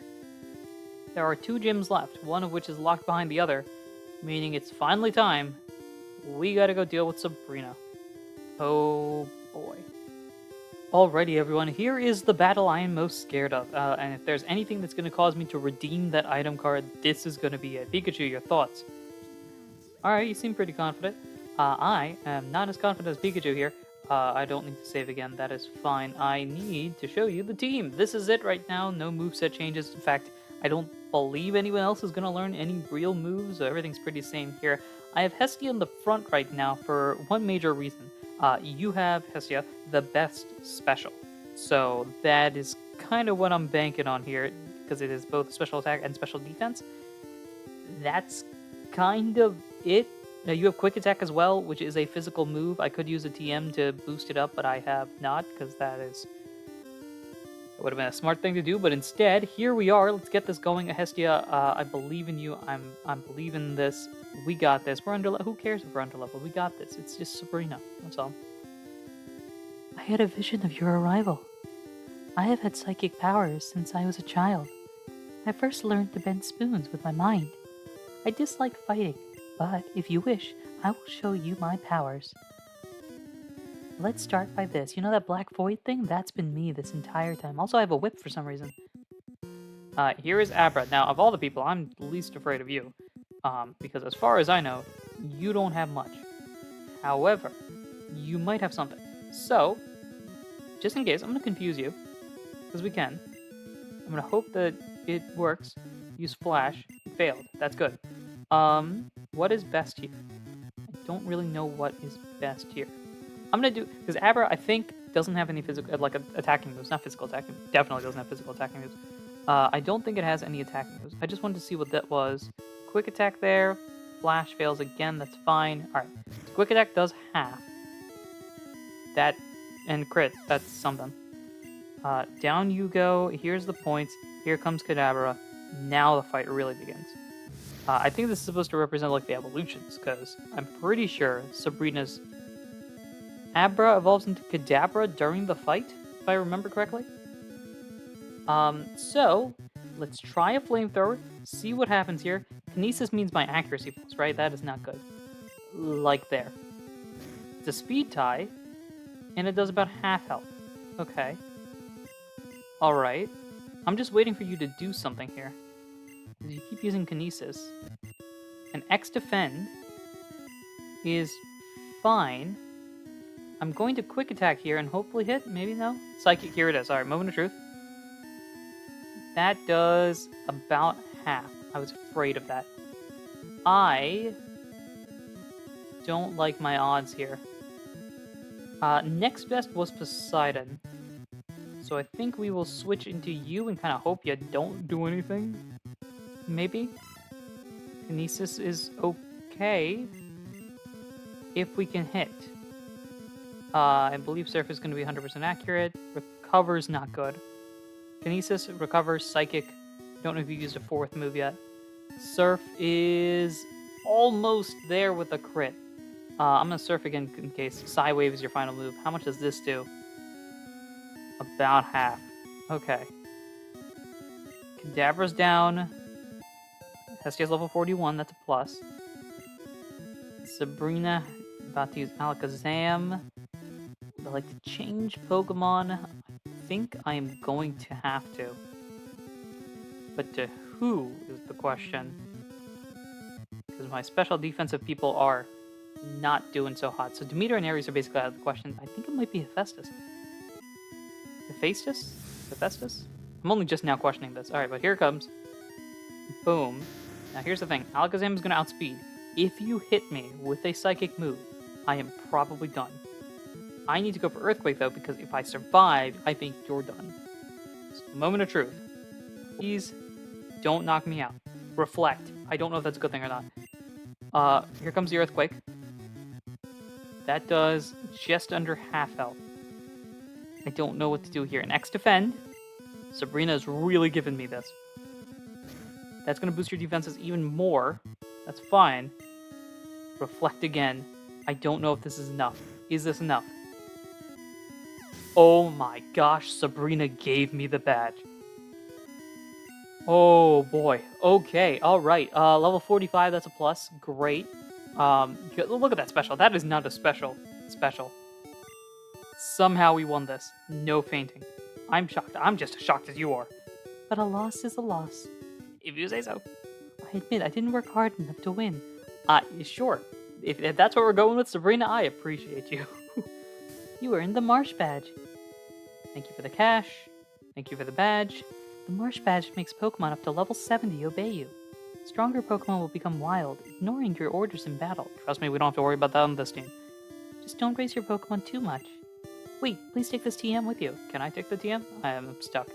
There are 2 gyms left, one of which is locked behind the other, meaning it's finally time. We gotta go deal with Sabrina. Oh boy. Alrighty, everyone, here is the battle I am most scared of. And if there's anything that's going to cause me to redeem that item card, this is going to be it. Pikachu, your thoughts? Alright, you seem pretty confident. I am not as confident as Pikachu here. I don't need to save again. That is fine. I need to show you the team. This is it right now. No moveset changes. In fact, I don't believe anyone else is going to learn any real moves. Everything's pretty same here. I have Hestia in the front right now for one major reason. You have, Hestia, the best special. So that is kind of what I'm banking on here, because it is both special attack and special defense. That's kind of it. You have quick attack as well, which is a physical move. I could use a TM to boost it up, but I have not, because that would have been a smart thing to do. But instead, here we are. Let's get this going. Hestia, I believe in you. I'm believing this. We got this. We're under. Who cares if we're underleveled? We got this. It's just Sabrina. That's all. I had a vision of your arrival. I have had psychic powers since I was a child. I first learned to bend spoons with my mind. I dislike fighting, but if you wish, I will show you my powers. Let's start by this. You know that black void thing? That's been me this entire time. Also, I have a whip for some reason. Here is Abra. Now, of all the people, I'm least afraid of you. Because as far as I know, you don't have much. However, you might have something. So, just in case, I'm going to confuse you. Because we can. I'm going to hope that it works. Use Flash. It failed. That's good. What is best here? I don't really know what is best here. I'm going to do... Because Abra, I think, doesn't have any physical... Like, attacking moves. Not physical attacking moves. Definitely doesn't have physical attacking moves. I don't think it has any attacking moves. I just wanted to see what that was. Quick attack there. Flash fails again. That's fine. Alright. So quick attack does half. That... And crit. That's something. Down you go. Here's the points. Here comes Kadabra. Now the fight really begins. I think this is supposed to represent like the evolutions, because I'm pretty sure Sabrina's Abra evolves into Kadabra during the fight, if I remember correctly. So let's try a flamethrower, see what happens here. Kinesis means my accuracy falls, right? That is not good. Like there. It's a speed tie, and it does about half health. Okay. Alright. I'm just waiting for you to do something here. Because you keep using Kinesis. And X Defend is fine. I'm going to Quick Attack here and hopefully hit. Maybe no. Psychic, here it is. Alright, Moment of Truth. That does about half. I was afraid of that. I don't like my odds here. Next best was Poseidon. So I think we will switch into you and kind of hope you don't do anything. Maybe. Kinesis is okay. If we can hit. I believe Surf is going to be 100% accurate. Recover's not good. Kinesis, Recover, Psychic. Don't know if you used a fourth move yet. Surf is almost there with a crit. I'm gonna surf again in case. Psy Wave is your final move. How much does this do? About half. Okay. Kadabra's down. Hestia's level 41, that's a plus. Sabrina, about to use Alakazam. Would I like to change Pokemon? I think I am going to have to. But to who is the question? Because my special defensive people are not doing so hot. So Demeter and Aries are basically out of the question. I think it might be Hephaestus. Hephaestus? Hephaestus? I'm only just now questioning this. Alright, but here it comes. Boom. Now here's the thing. Alakazam is going to outspeed. If you hit me with a psychic move, I am probably done. I need to go for Earthquake, though, because if I survive, I think you're done. So, moment of truth. Please don't knock me out. Reflect. I don't know if that's a good thing or not. Here comes the Earthquake. That does just under half health. I don't know what to do here. An X defend. Sabrina is really giving me this. That's going to boost your defenses even more. That's fine. Reflect again. I don't know if this is enough. Is this enough? Oh my gosh, Sabrina gave me the badge. Oh boy. Okay, alright. Level 45, that's a plus. Great. Look at that special. That is not a special. Somehow we won this. No fainting. I'm shocked. I'm just as shocked as you are. But a loss is a loss. If you say so. I admit, I didn't work hard enough to win. Sure. If that's what we're going with, Sabrina, I appreciate you. You earned the Marsh Badge. Thank you for the cash. Thank you for the badge. The Marsh Badge makes Pokemon up to level 70 obey you. Stronger Pokemon will become wild, ignoring your orders in battle. Trust me, we don't have to worry about that on this team. Just don't raise your Pokemon too much. Wait, please take this TM with you. Can I take the TM? I am stuck.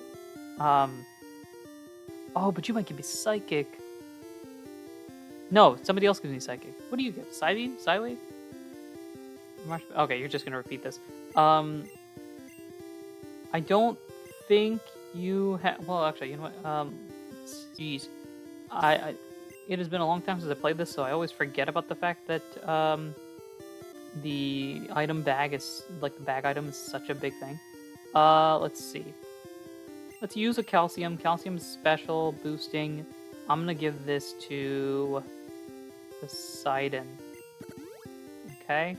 Oh, but you might give me Psychic. No, somebody else gives me Psychic. What do you give? Psybeam? Psywave? Okay, you're just gonna repeat this. I don't think you have... Well, actually, you know what? Jeez. It has been a long time since I played this, so I always forget about the fact that, the item bag is... Like, the bag item is such a big thing. Let's see. Let's use a Calcium. Calcium is special, boosting. I'm gonna give this to... Poseidon. Okay.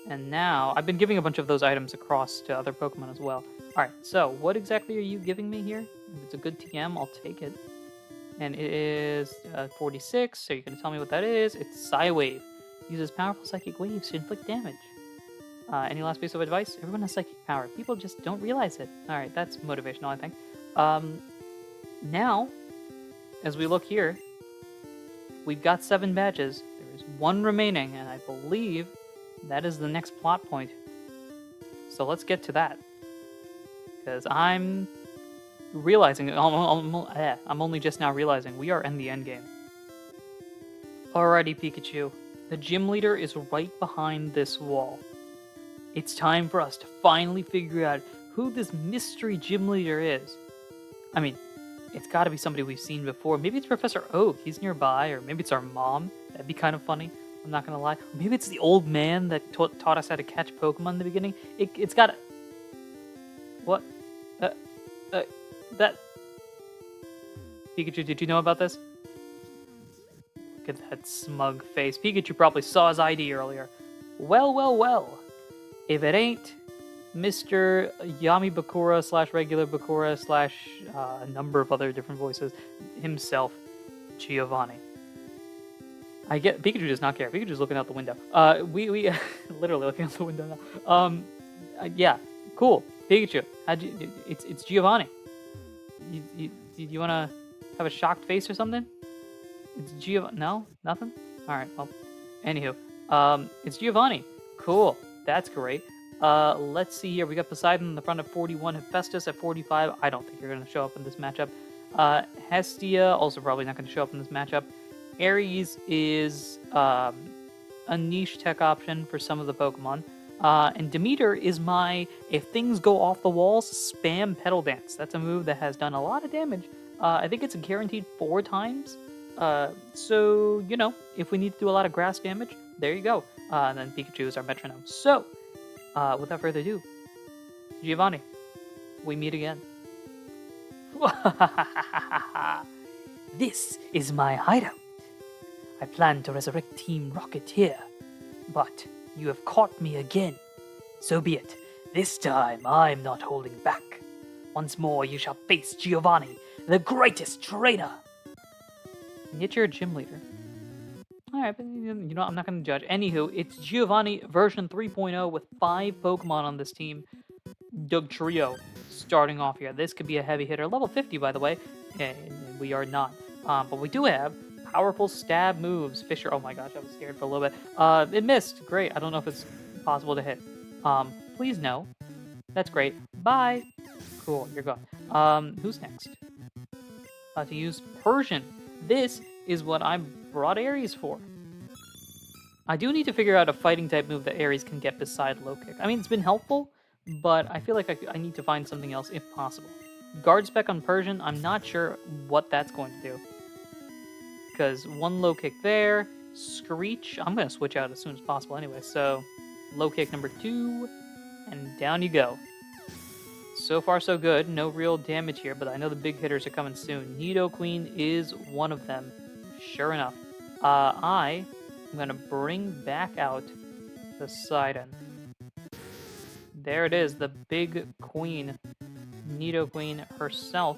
And now, I've been giving a bunch of those items across to other Pokemon as well. Alright, so what exactly are you giving me here? If it's a good TM, I'll take it. And it is 46, so you're going to tell me what that is. It's Psywave. Uses powerful psychic waves to inflict damage. Any last piece of advice? Everyone has psychic power. People just don't realize it. Alright, that's motivational, I think. Now, as we look here, we've got 7 badges. There is 1 remaining, and I believe that is the next plot point. So let's get to that. Because I'm realizing, I'm only just now realizing we are in the end game. Alrighty, Pikachu. The gym leader is right behind this wall. It's time for us to finally figure out who this mystery gym leader is. I mean, it's gotta be somebody we've seen before. Maybe it's Professor Oak, he's nearby, or maybe it's our mom. That'd be kind of funny. I'm not gonna lie. Maybe it's the old man that taught us how to catch Pokemon in the beginning. It's gotta... What? That... Pikachu, did you know about this? Look at that smug face. Pikachu probably saw his ID earlier. Well. If it ain't Mr. Yami Bakura / regular Bakura / a number of other different voices himself, Giovanni. I get Pikachu does not care. Pikachu's looking out the window. We literally looking out the window now. Yeah, cool. Pikachu, it's Giovanni. You want to have a shocked face or something? It's Giovanni. No, nothing. All right. Well, anywho, it's Giovanni. Cool. That's great. Let's see here. We got Poseidon in the front of 41. Hephaestus at 45. I don't think you're going to show up in this matchup. Hestia also probably not going to show up in this matchup. Aries is a niche tech option for some of the Pokemon. And Demeter is my, if things go off the walls, spam Petal Dance. That's a move that has done a lot of damage. I think it's guaranteed 4 times. So, you know, if we need to do a lot of grass damage, there you go. And then Pikachu is our metronome. So, without further ado, Giovanni, we meet again. This is my hideout. I plan to resurrect Team Rocket here, but you have caught me again. So be it. This time I'm not holding back. Once more you shall face Giovanni, the greatest trainer. And yet you're a gym leader. Alright, but you know, I'm not going to judge. Anywho, it's Giovanni version 3.0 with 5 Pokemon on this team. Doug Trio starting off here. This could be a heavy hitter. Level 50, by the way. And we are not. But we do have powerful stab moves. Fisher, oh my gosh, I was scared for a little bit. It missed. Great. I don't know if it's possible to hit. Please no. That's great. Bye. Cool, you're gone. Who's next? To use Persian. This is what I brought Aries for. I do need to figure out a fighting type move that Aries can get beside low kick. I mean, it's been helpful, but I feel like I need to find something else if possible. Guard spec on Persian, I'm not sure what that's going to do. Because one low kick there, Screech, I'm going to switch out as soon as possible anyway, so low kick number 2, and down you go. So far so good, no real damage here, but I know the big hitters are coming soon. Nidoqueen is one of them, sure enough. I'm going to bring back out the Sidon. There it is, the big queen, Nidoqueen herself.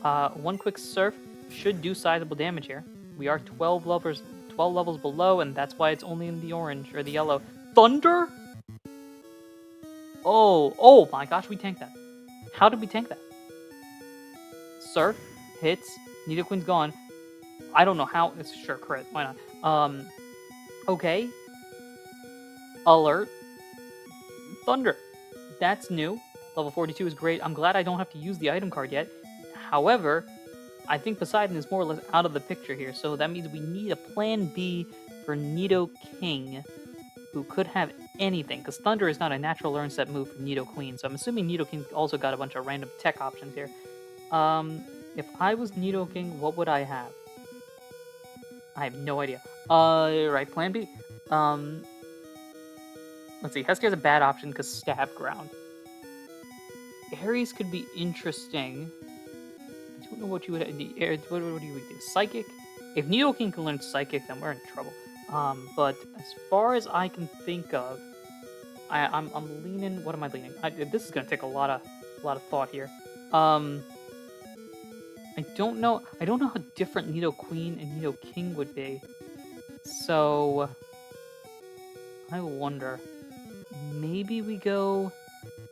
One quick surf should do sizable damage here. We are 12 levels below, and that's why it's only in the orange or the yellow. Thunder? Oh my gosh, we tanked that. How did we tank that? Surf hits, Nidoqueen's gone. I don't know how. It's sure crit. Why not? Okay. Alert. Thunder. That's new. Level 42 is great. I'm glad I don't have to use the item card yet. However, I think Poseidon is more or less out of the picture here, so that means we need a plan B for Nidoking, who could have anything, because Thunder is not a natural learn set move for Nidoqueen, so I'm assuming Nidoking also got a bunch of random tech options here. If I was Nidoking, what would I have? I have no idea. Right, plan B. Let's see, Hesky has a bad option because Stab Ground. Aries could be interesting. I don't know what you would what you would do. Psychic? If Nidoking can learn Psychic, then we're in trouble. But as far as I can think of, I'm leaning. What am I leaning? This is gonna take a lot of thought here. I don't know. I don't know how different Nidoqueen and Nidoking would be. So I wonder. Maybe we go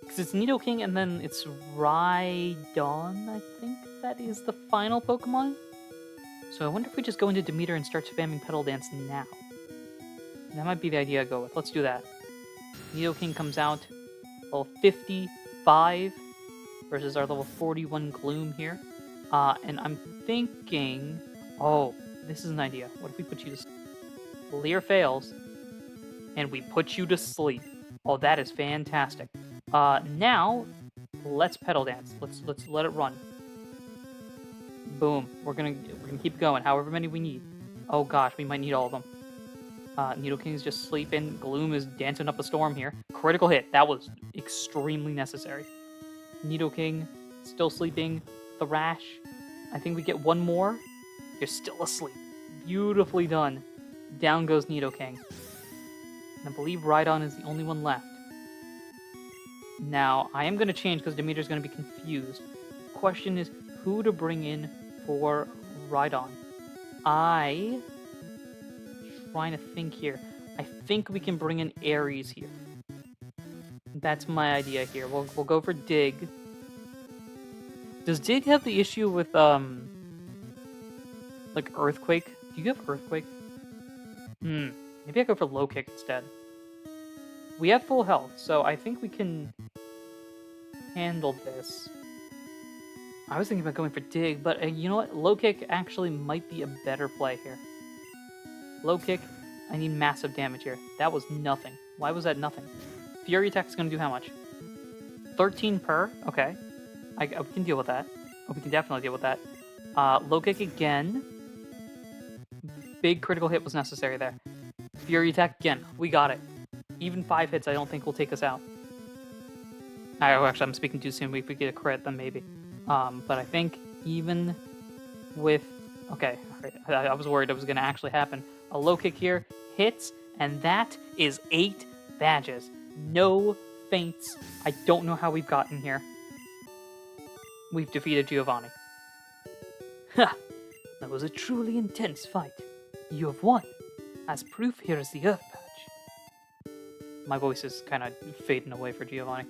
because it's Nidoking and then it's Rhydon. I think that is the final Pokemon. So I wonder if we just go into Demeter and start spamming Petal Dance now. That might be the idea I go with. Let's do that. Nidoking comes out, level 55 versus our level 41 Gloom here. And I'm thinking, oh, this is an idea. What if we put you to sleep? Leer fails, and we put you to sleep. Oh, that is fantastic. Now, let's Petal Dance. Let's let it run. Boom. We're gonna keep going, however many we need. Oh gosh, we might need all of them. Nidoking's just sleeping. Gloom is dancing up a storm here. Critical hit. That was extremely necessary. Nidoking still sleeping. Thrash. I think we get one more. You're still asleep. Beautifully done. Down goes Nidoking. And I believe Rhydon is the only one left. Now, I am going to change because Demeter's going to be confused. The question is who to bring in for Rhydon. Trying to think here. I think we can bring in Aries here. That's my idea here. We'll go for Dig. Does Dig have the issue with like Earthquake? Do you have Earthquake? Maybe I go for Low Kick instead. We have full health, so I think we can handle this. I was thinking about going for Dig, but you know what? Low Kick actually might be a better play here. Low Kick, I need massive damage here. That was nothing. Why was that nothing? Fury Attack is going to do how much? 13 per? Okay. We can deal with that. Oh, we can definitely deal with that. Low Kick again. Big critical hit was necessary there. Fury attack again. We got it. Even 5 hits, I don't think will take us out. Actually, I'm speaking too soon. If we get a crit, then maybe. But I think even with... Okay, I was worried it was going to actually happen. A low kick here, hits, and that is 8 badges. No feints. I don't know how we've gotten here. We've defeated Giovanni. Ha! That was a truly intense fight. You have won. As proof, here is the Earth Badge. My voice is kind of fading away for Giovanni.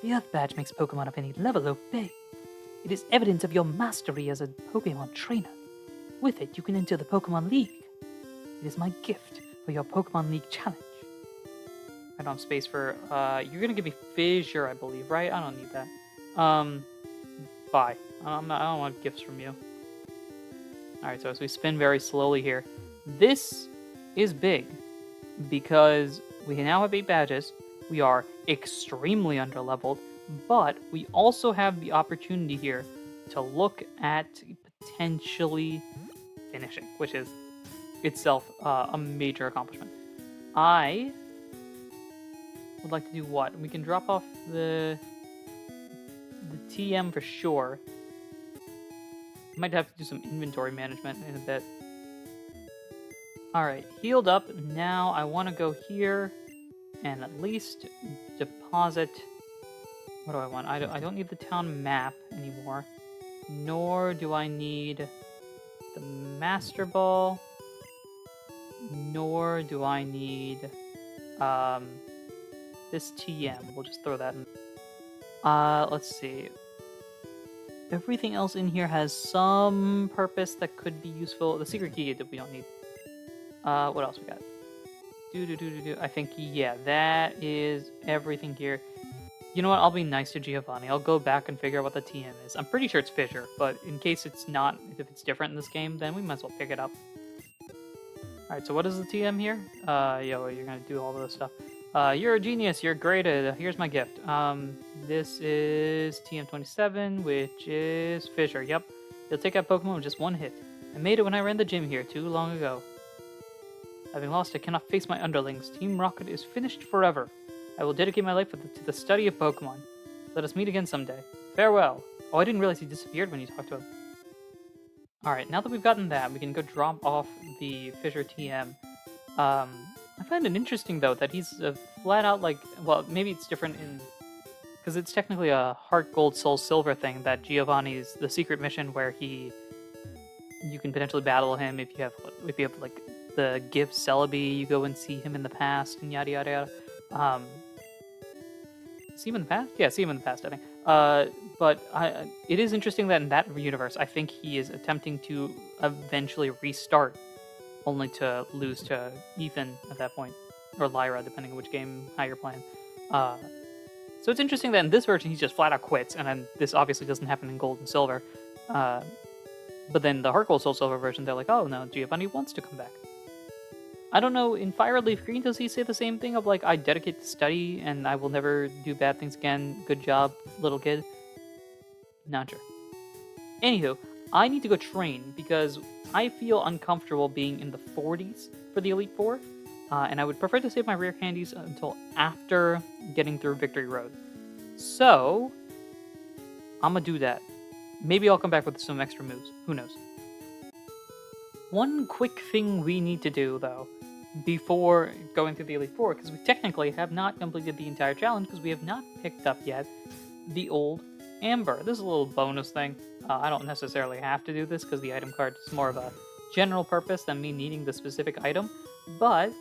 The Earth Badge makes Pokemon of any level obey. It is evidence of your mastery as a Pokemon trainer. With it, you can enter the Pokemon League. It is my gift for your Pokemon League challenge. I don't have space for... you're going to give me Fissure, I believe, right? I don't need that. Bye. I don't want gifts from you. Alright, so as we spin very slowly here, this is big because we now have 8 badges. We are extremely underleveled, but we also have the opportunity here to look at potentially finishing, which is itself a major accomplishment. I would like to do what? We can drop off the TM for sure. Might have to do some inventory management in a bit. Alright, healed up. Now I want to go here and at least deposit... What do I want? I don't need the town map anymore. Nor do I need the Master Ball. Nor do I need this TM. We'll just throw that in. Let's see. Everything else in here has some purpose that could be useful. The secret key that we don't need. What else we got? I think, yeah, that is everything here. You know what? I'll be nice to Giovanni. I'll go back and figure out what the TM is. I'm pretty sure it's Fissure, but in case it's not, if it's different in this game, then we might as well pick it up. Alright, so what is the TM here? Yo, you're gonna do all this stuff. You're a genius, you're graded. Here's my gift. This is TM27, which is Fissure. Yep. You'll take out Pokemon with just 1 hit. I made it when I ran the gym here too long ago. Having lost, I cannot face my underlings. Team Rocket is finished forever. I will dedicate my life to the study of Pokemon. Let us meet again someday. Farewell. Oh, I didn't realize he disappeared when you talked to him. Alright, now that we've gotten that, we can go drop off the Fissure TM. I find it interesting, though, that he's flat out like... Well, maybe it's different in... Because it's technically a Heart Gold Soul Silver thing that Giovanni's... The secret mission where he... You can potentially battle him if you have like, the gift Celebi, you go and see him in the past, and yada yada yada. See him in the past? Yeah, see him in the past, I think. But it is interesting that in that universe, I think he is attempting to eventually restart, only to lose to Ethan at that point, or Lyra, depending on which game, how you're playing. So it's interesting that in this version, he just flat out quits, and then this obviously doesn't happen in Gold and Silver. But then the Heart Gold Soul Silver version, they're like, oh no, Giovanni wants to come back. I don't know, in Fire Leaf Green, does he say the same thing of like, I dedicate to study and I will never do bad things again, good job, little kid? Not sure. Anywho, I need to go train because I feel uncomfortable being in the 40s for the Elite Four, and I would prefer to save my rare candies until after getting through Victory Road. So, I'm gonna do that. Maybe I'll come back with some extra moves. Who knows? One quick thing we need to do, though, before going through the Elite Four, because we technically have not completed the entire challenge, because we have not picked up yet the old Amber. This is a little bonus thing. I don't necessarily have to do this, because the item card is more of a general purpose than me needing the specific item, but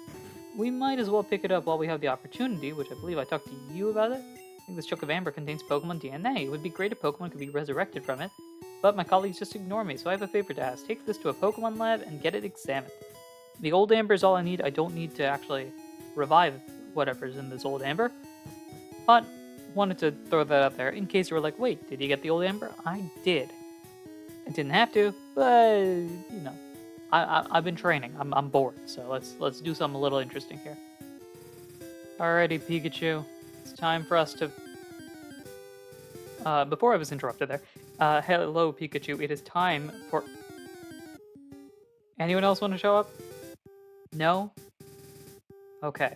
we might as well pick it up while we have the opportunity, which I believe I talked to you about it. I think this chunk of amber contains Pokemon DNA. It would be great if Pokemon could be resurrected from it, but my colleagues just ignore me, so I have a favor to ask. Take this to a Pokemon lab and get it examined. The old amber is all I need. I don't need to actually revive whatever's in this old amber, but wanted to throw that out there in case you were like, wait, did you get the old amber? I did. I didn't have to, but, you know, I've been training. I'm bored, so let's do something a little interesting here. Alrighty, Pikachu. It's time for us to... before I was interrupted there, hello, Pikachu. It is time for... Anyone else want to show up? No? Okay.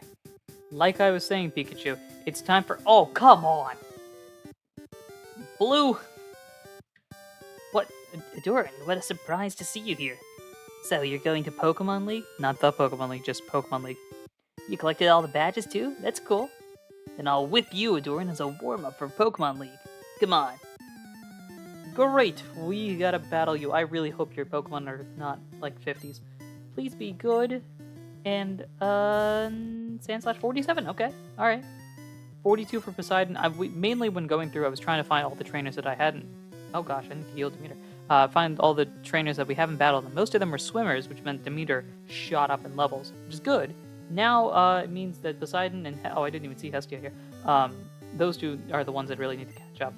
Like I was saying, Pikachu, it's time for... Oh, come on! Blue! What? Ahdurin, what a surprise to see you here. So, you're going to Pokemon League? Not the Pokemon League, just Pokemon League. You collected all the badges too? That's cool. Then I'll whip you, Ahdurin, as a warm-up for Pokemon League. Come on. Great! We gotta battle you. I really hope your Pokemon are not, like, 50s. Please be good. And, Sandslash 47. Okay, alright. 42 for Poseidon. Mainly when going through, I was trying to find all the trainers that I hadn't... Oh gosh, I need to heal Demeter. Find all the trainers that we haven't battled, and most of them were swimmers, which meant Demeter shot up in levels, which is good. Now, it means that Poseidon and... Oh, I didn't even see Hestia here. Those two are the ones that really need to catch up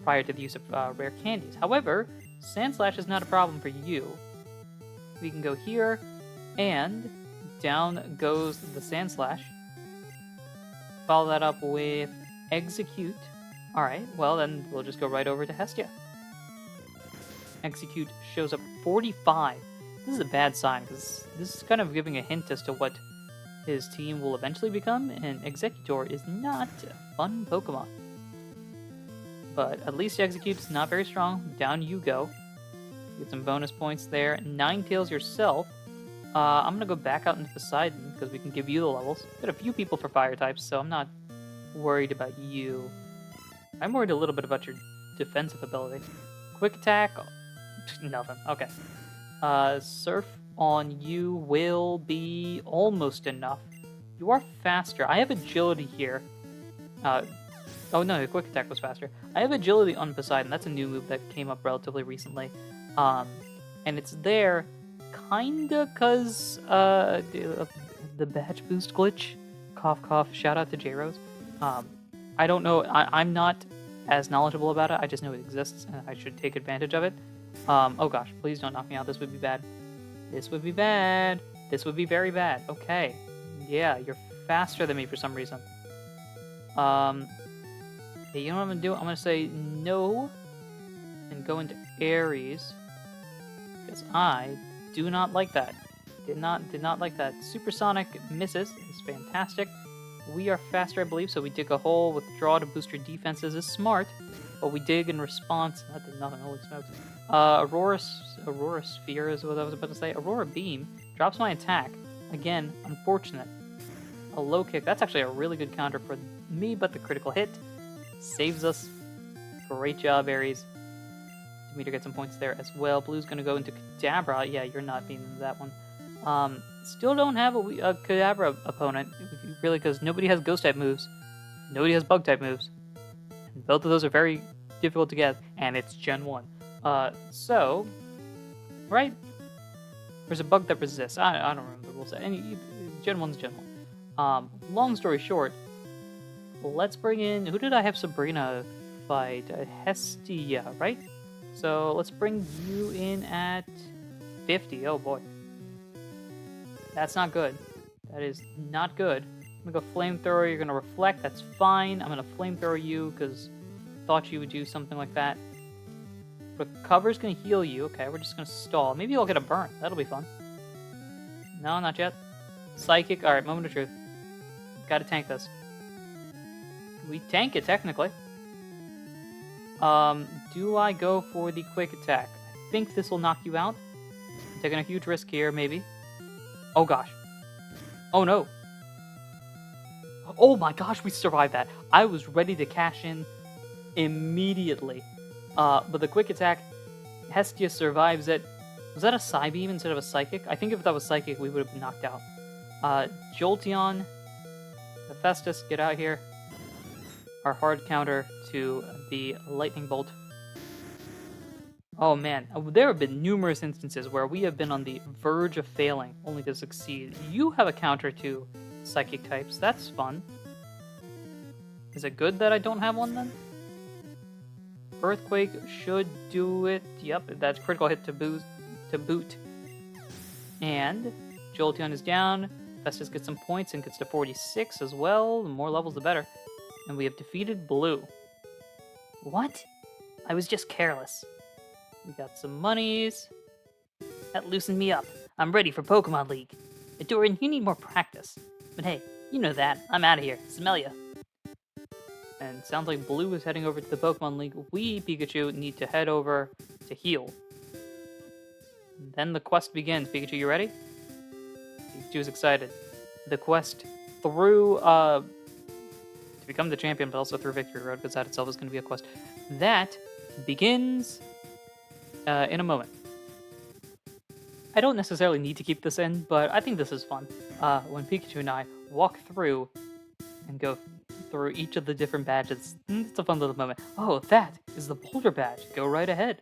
prior to the use of rare candies. However, Sandslash is not a problem for you. We can go here, and down goes the Sandslash. Follow that up with Execute. Alright, well then we'll just go right over to Hestia. Execute shows up 45. This is a bad sign, because this is kind of giving a hint as to what his team will eventually become, and Executor is not a fun Pokemon. But at least Execute's not very strong. Down you go. Get some bonus points there. Ninetales yourself. I'm going to go back out into Poseidon, because we can give you the levels. Got a few people for fire types, so I'm not worried about you. I'm worried a little bit about your defensive ability. Quick attack, nothing. Okay. Surf on you will be almost enough. You are faster. I have agility here. Oh no, the quick attack was faster. I have agility on Poseidon. That's a new move that came up relatively recently. And it's there kinda cause the badge boost glitch. Cough cough. Shout out to J-Rose. I don't know. I'm not as knowledgeable about it. I just know it exists, and I should take advantage of it. Oh gosh, please don't knock me out. This would be bad. This would be bad. This would be very bad. Okay. Yeah, you're faster than me for some reason. Okay, you know what I'm gonna do? I'm gonna say no and go into Aries. Because I do not like that. Did not like that. Supersonic misses is fantastic. We are faster, I believe, so we dig a hole, withdraw to boost your defenses is smart. But we dig in response. That did nothing, holy smokes. Aurora Sphere is what I was about to say. Aurora Beam drops my attack. Again, unfortunate. A low kick. That's actually a really good counter for me, but the critical hit saves us. Great job, Aries. Demeter gets some points there as well. Blue's going to go into Kadabra. Yeah, you're not being into that one. Still don't have a Kadabra opponent, really, because nobody has Ghost-type moves. Nobody has Bug-type moves. And both of those are very difficult to get, and it's Gen 1. So, right? There's a bug that resists. I don't remember the rules. Gen 1's Gen 1. Long story short, let's bring in... Who did I have Sabrina fight? Hestia, right? So let's bring you in at 50. Oh boy. That's not good. That is not good. I'm gonna go Flamethrower. You're gonna Reflect. That's fine. I'm gonna Flamethrower you because I thought you would do something like that. Recover's gonna heal you. Okay, we're just gonna stall. Maybe I'll get a burn. That'll be fun. No, not yet. Psychic. Alright, Moment of Truth. Gotta tank this. We tank it, technically. Do I go for the quick attack? I think this will knock you out. I'm taking a huge risk here, maybe. Oh gosh. Oh no. Oh my gosh, we survived that. I was ready to cash in immediately. But the quick attack, Hestia survives it. Was that a Psybeam instead of a Psychic? I think if that was Psychic, we would have been knocked out. Jolteon, Hephaestus, get out here. Our hard counter to the Lightning Bolt. Oh man, there have been numerous instances where we have been on the verge of failing, only to succeed. You have a counter to Psychic types, that's fun. Is it good that I don't have one then? Earthquake should do it. Yep, that's critical hit to boot. And Jolteon is down. Festus gets some points and gets to 46 as well. The more levels, the better. And we have defeated Blue. What? I was just careless. We got some monies. That loosened me up. I'm ready for Pokemon League. Ahdurin, you need more practice. But hey, you know that. I'm out of here. Smell ya. And sounds like Blue is heading over to the Pokemon League. We, Pikachu, need to head over to heal. And then the quest begins. Pikachu, you ready? Pikachu's excited. The quest through, to become the champion, but also through Victory Road, because that itself is going to be a quest. That begins in a moment. I don't necessarily need to keep this in, but I think this is fun. When Pikachu and I walk through and go through each of the different badges, it's a fun little moment. Oh, that is the Boulder badge. Go right ahead.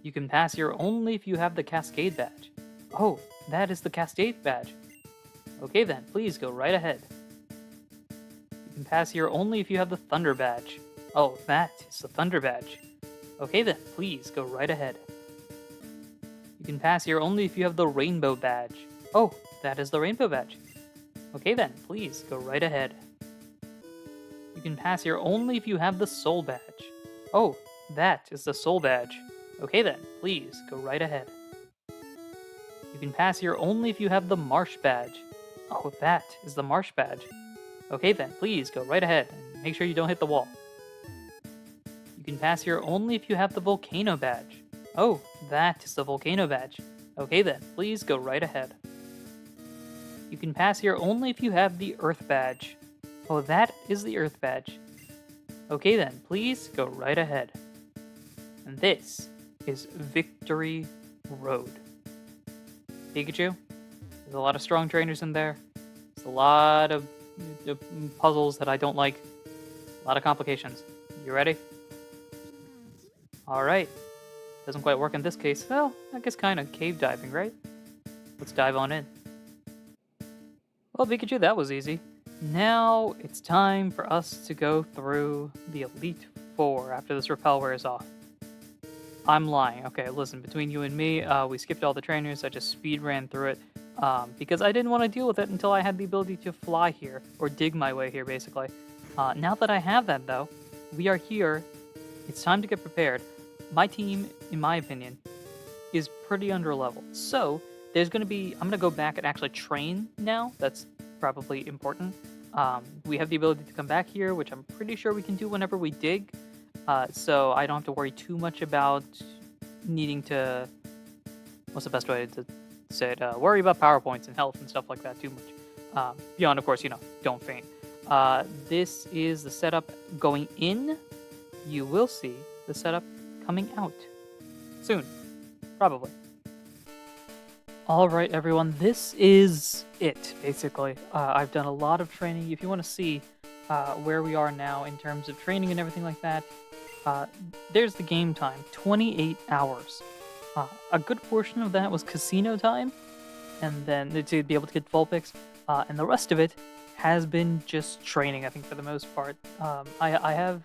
You can pass here only if you have the Cascade badge. Oh, that is the Cascade badge. Okay then, please go right ahead. You can pass here only if you have the Thunder badge. Oh, that is the Thunder badge. Okay then, please go right ahead. You can pass here only if you have the Rainbow badge. Oh, that is the Rainbow badge. Okay then, please go right ahead. You can pass here only if you have the Soul badge. Oh, that is the Soul badge. Okay then, please go right ahead. You can pass here only if you have the Marsh badge. Oh, that is the Marsh badge. Okay then, please go right ahead and make sure you don't hit the wall. You can pass here only if you have the Volcano badge. Oh, that is the Volcano badge. Okay then, please go right ahead. You can pass here only if you have the Earth badge. Oh, that is the Earth badge. Okay then, please go right ahead. And this is Victory Road. Pikachu, there's a lot of strong trainers in there. There's a lot of puzzles that I don't like. A lot of complications. You ready? Alright. Doesn't quite work in this case. Well, I guess kind of cave diving, right? Let's dive on in. Well, Pikachu, that was easy. Now it's time for us to go through the Elite Four after this repel wears off. I'm lying. Okay, listen, between you and me, we skipped all the trainers. I just speed ran through it because I didn't want to deal with it until I had the ability to fly here, or dig my way here, basically. Now that I have that, though, we are here. It's time to get prepared. My team, in my opinion, is pretty under level. So there's going to be, I'm going to go back and actually train now. That's probably important. We have the ability to come back here, which I'm pretty sure we can do whenever we dig. So I don't have to worry too much about needing to, what's the best way to say it? Worry about PowerPoints and health and stuff like that too much. Beyond, of course, don't faint. This is the setup going in. You will see the setup coming out soon, probably. All right, everyone, this is it, basically. I've done a lot of training. If you want to see where we are now in terms of training and everything like that, there's the game time, 28 hours. A good portion of that was casino time, and then to be able to get Vulpix, and the rest of it has been just training, I think, for the most part. I have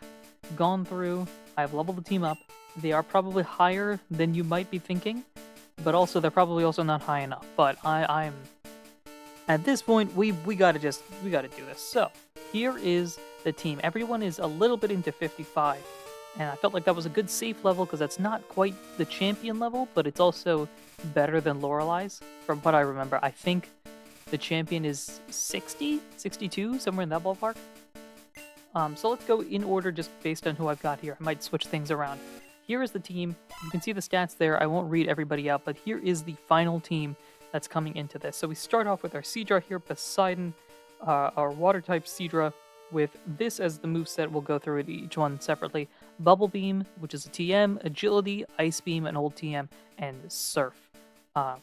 gone through, I've leveled the team up. They are probably higher than you might be thinking, but also they're probably also not high enough. But I'm at this point, we gotta do this. So here is the team. Everyone is a little bit into 55, and I felt like that was a good safe level because that's not quite the champion level, but it's also better than Lorelei's. From what I remember, I think the champion is 60, 62, somewhere in that ballpark. So let's go in order just based on who I've got here. I might switch things around. Here is the team. You can see the stats there. I won't read everybody out, but here is the final team that's coming into this. So we start off with our Seadra here, Poseidon, our Water-type Seadra, with this as the moveset. We'll go through it each one separately. Bubble Beam, which is a TM, Agility, Ice Beam, an old TM, and Surf. If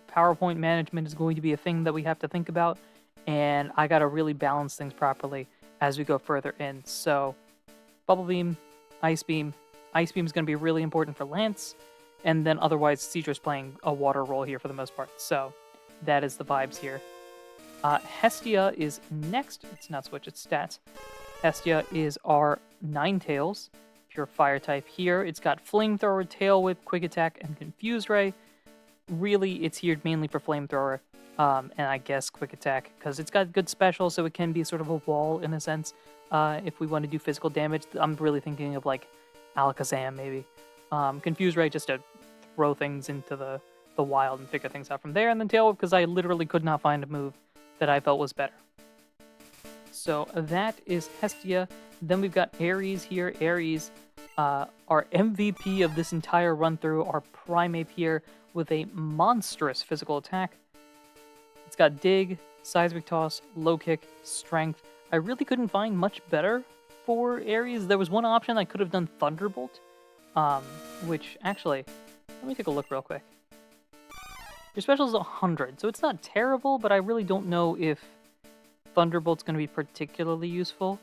PowerPoint management is going to be a thing that we have to think about, and I gotta really balance things properly as we go further in. So, Bubble Beam, Ice Beam. Ice Beam is going to be really important for Lance, and then otherwise Seadra's playing a water role here for the most part. So, that is the vibes here. Hestia is next. It's not switch, it's stats. Hestia is our Ninetales, pure fire type here. It's got Flamethrower, Tail Whip, Quick Attack, and Confuse Ray. Really, it's here mainly for Flamethrower, and I guess Quick Attack, because it's got good special, so it can be sort of a wall in a sense. If we want to do physical damage, I'm really thinking of like Alakazam maybe. Confuse Ray just to throw things into the the wild and figure things out from there, and then Tail Whip because I literally could not find a move that I felt was better. So that is Hestia. Then we've got Ares here. Ares, our MVP of this entire run-through, our Primeape here with a monstrous physical attack. It's got Dig, Seismic Toss, Low Kick, Strength. I really couldn't find much better for Ares. There was one option I could have done Thunderbolt, which actually, let me take a look real quick. Your special is 100, so it's not terrible, but I really don't know if Thunderbolt's going to be particularly useful,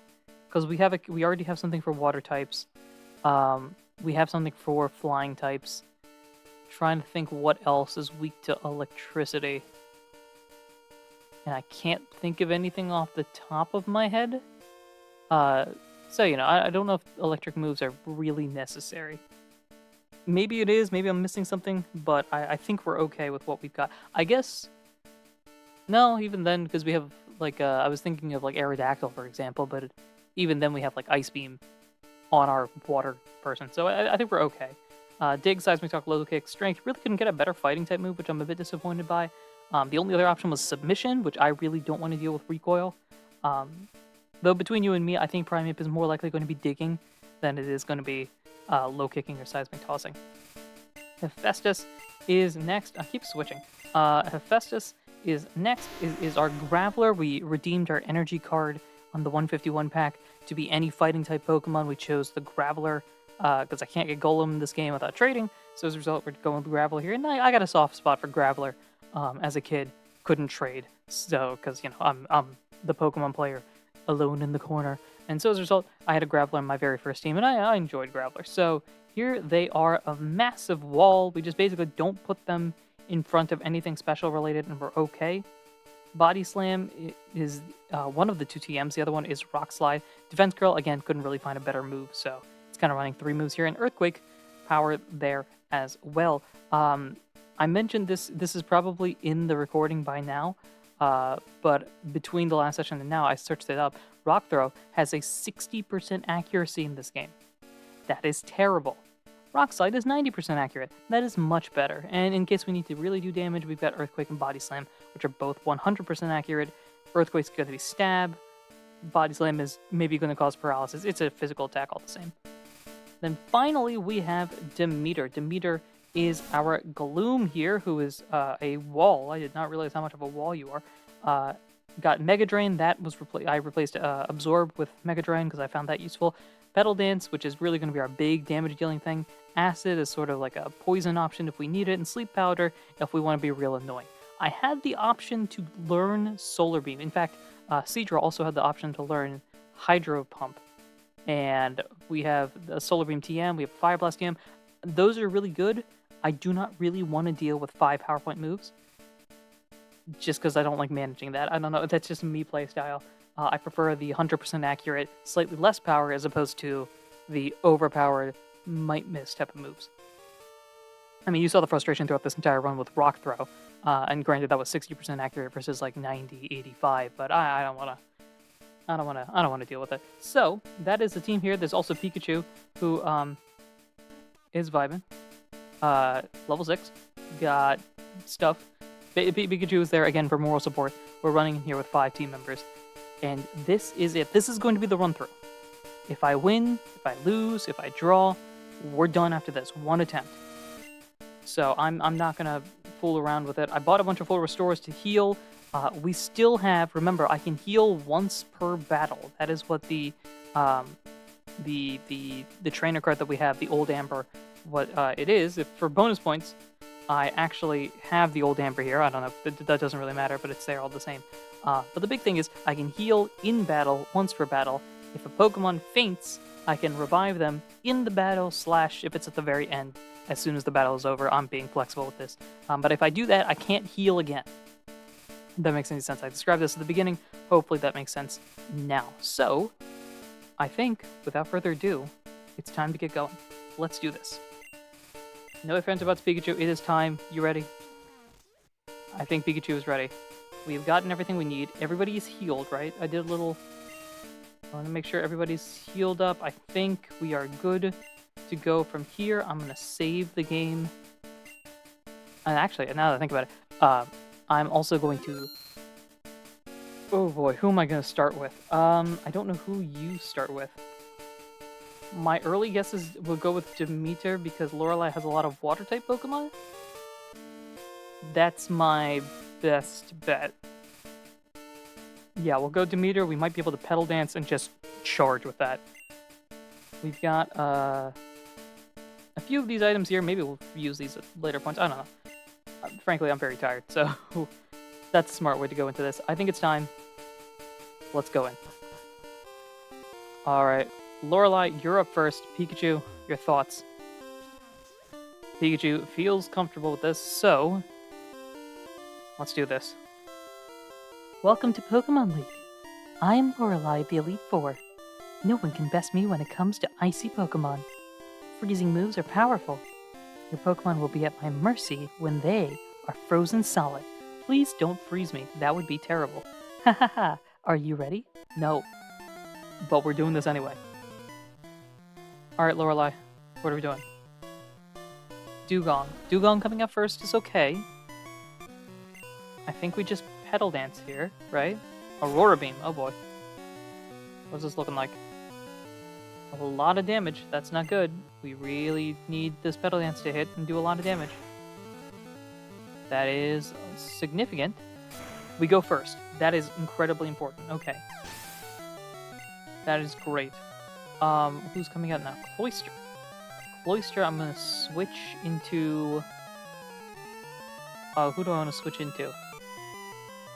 because we already have something for water types. We have something for flying types. Trying to think what else is weak to electricity. And I can't think of anything off the top of my head. So, you know, I don't know if electric moves are really necessary. Maybe it is, maybe I'm missing something, but I think we're okay with what we've got. I guess, no, even then, because we have, like, I was thinking of, like, Aerodactyl, for example, but even then we have, like, Ice Beam on our water person, so I think we're okay. Dig, Seismic Talk, Low Kick, Strength. Really couldn't get a better fighting type move, which I'm a bit disappointed by. The only other option was Submission, which I really don't want to deal with Recoil. Though between you and me, I think Primeape is more likely going to be Digging than it is going to be Low Kicking or Seismic Tossing. Hephaestus is next. I keep switching. Hephaestus is next, is our Graveler. We redeemed our energy card on the 151 pack to be any fighting type Pokemon. We chose the Graveler because I can't get Golem in this game without trading. So as a result, we're going with Graveler here. And I got a soft spot for Graveler as a kid. Couldn't trade. So, because, you know, I'm the Pokemon player alone in the corner. And so as a result, I had a Graveler in my very first team, and I enjoyed Graveler. So here they are, a massive wall. We just basically don't put them in front of anything special related, and we're okay. Body Slam is one of the two TMs. The other one is Rock Slide. Defense Curl, again, couldn't really find a better move, so it's kind of running 3 moves here. And Earthquake power there as well. I mentioned this is probably in the recording by now, but between the last session and now, I searched it up. Rock Throw has a 60% accuracy in this game. That is terrible. Rock Slide is 90% accurate. That is much better. And in case we need to really do damage, we've got Earthquake and Body Slam, which are both 100% accurate. Earthquake's going to be Stab. Body Slam is maybe going to cause paralysis. It's a physical attack all the same. Then finally, we have Demeter. Demeter is our Gloom here, who is a wall. I did not realize how much of a wall you are. Got Mega Drain. That was I replaced Absorb with Mega Drain because I found that useful. Petal Dance, which is really going to be our big damage dealing thing. Acid is sort of like a poison option if we need it, and Sleep Powder if we want to be real annoying. I had the option to learn Solar Beam. In fact, Seadra also had the option to learn Hydro Pump. And we have the Solar Beam TM, we have Fire Blast TM. Those are really good. I do not really want to deal with 5 PowerPoint moves, just because I don't like managing that. I don't know, that's just me play style. I prefer the 100% accurate, slightly less power, as opposed to the overpowered, might miss type of moves. I mean, you saw the frustration throughout this entire run with Rock Throw, and granted that was 60% accurate versus like 90, 85, but I don't want to deal with it. So that is the team here. There's also Pikachu, who is vibing. Level 6, got stuff. Pikachu is there again for moral support. We're running in here with 5 team members, and this is it. This is going to be the run through. If I win, if I lose, if I draw, we're done after this. 1 attempt. So I'm not gonna fool around with it. I bought a bunch of full restores to heal. We still have, remember, I can heal once per battle. That is what the trainer card that we have, the Old Amber, what it is. If for bonus points, I actually have the Old Amber here. I don't know, that doesn't really matter, but it's there all the same. But the big thing is, I can heal in battle once per battle. If a Pokemon faints, I can revive them in the battle / if it's at the very end. As soon as the battle is over, I'm being flexible with this. But if I do that, I can't heal again. If that makes any sense. I described this at the beginning. Hopefully that makes sense now. So, I think, without further ado, it's time to get going. Let's do this. No ifs, ands, or buts, Pikachu. It is time. You ready? I think Pikachu is ready. We've gotten everything we need. Everybody is healed, right? I want to make sure everybody's healed up. I think we are good to go from here. I'm going to save the game. And actually, now that I think about it, I'm also going to... Oh boy, who am I going to start with? I don't know who you start with. My early guesses will go with Demeter because Lorelei has a lot of water-type Pokemon. That's my best bet. Yeah, we'll go Demeter. We might be able to Petal Dance and just charge with that. We've got a few of these items here. Maybe we'll use these at later points. I don't know. Frankly, I'm very tired, so that's a smart way to go into this. I think it's time. Let's go in. Alright, Lorelei, you're up first. Pikachu, your thoughts. Pikachu feels comfortable with this, so let's do this. Welcome to Pokemon League. I am Lorelei, the Elite Four. No one can best me when it comes to icy Pokemon. Freezing moves are powerful. Your Pokemon will be at my mercy when they are frozen solid. Please don't freeze me. That would be terrible. Ha ha ha. Are you ready? No. But we're doing this anyway. Alright, Lorelei. What are we doing? Dugong. Dugong coming up first is okay. I think we just Petal Dance here, right? Aurora Beam. Oh boy. What's this looking like? A lot of damage. That's not good. We really need this Petal Dance to hit and do a lot of damage. That is significant. We go first. That is incredibly important. Okay. That is great. Who's coming out now? Cloyster. Cloyster, I'm going to switch into... who do I want to switch into?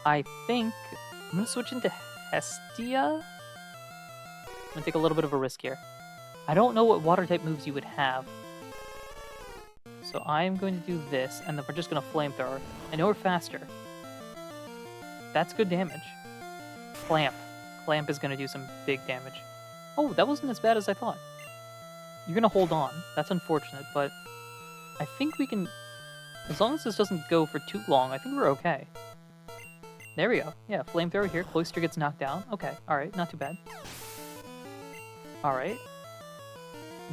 I think I'm going to switch into Hestia. I'm going to take a little bit of a risk here. I don't know what water-type moves you would have. So I'm going to do this, and then we're just going to Flamethrower. I know we're faster. That's good damage. Clamp. Clamp is going to do some big damage. Oh, that wasn't as bad as I thought. You're going to hold on. That's unfortunate, but I think we can... As long as this doesn't go for too long, I think we're okay. There we go. Yeah, Flamethrower here. Cloyster gets knocked down. Okay, alright, not too bad. Alright.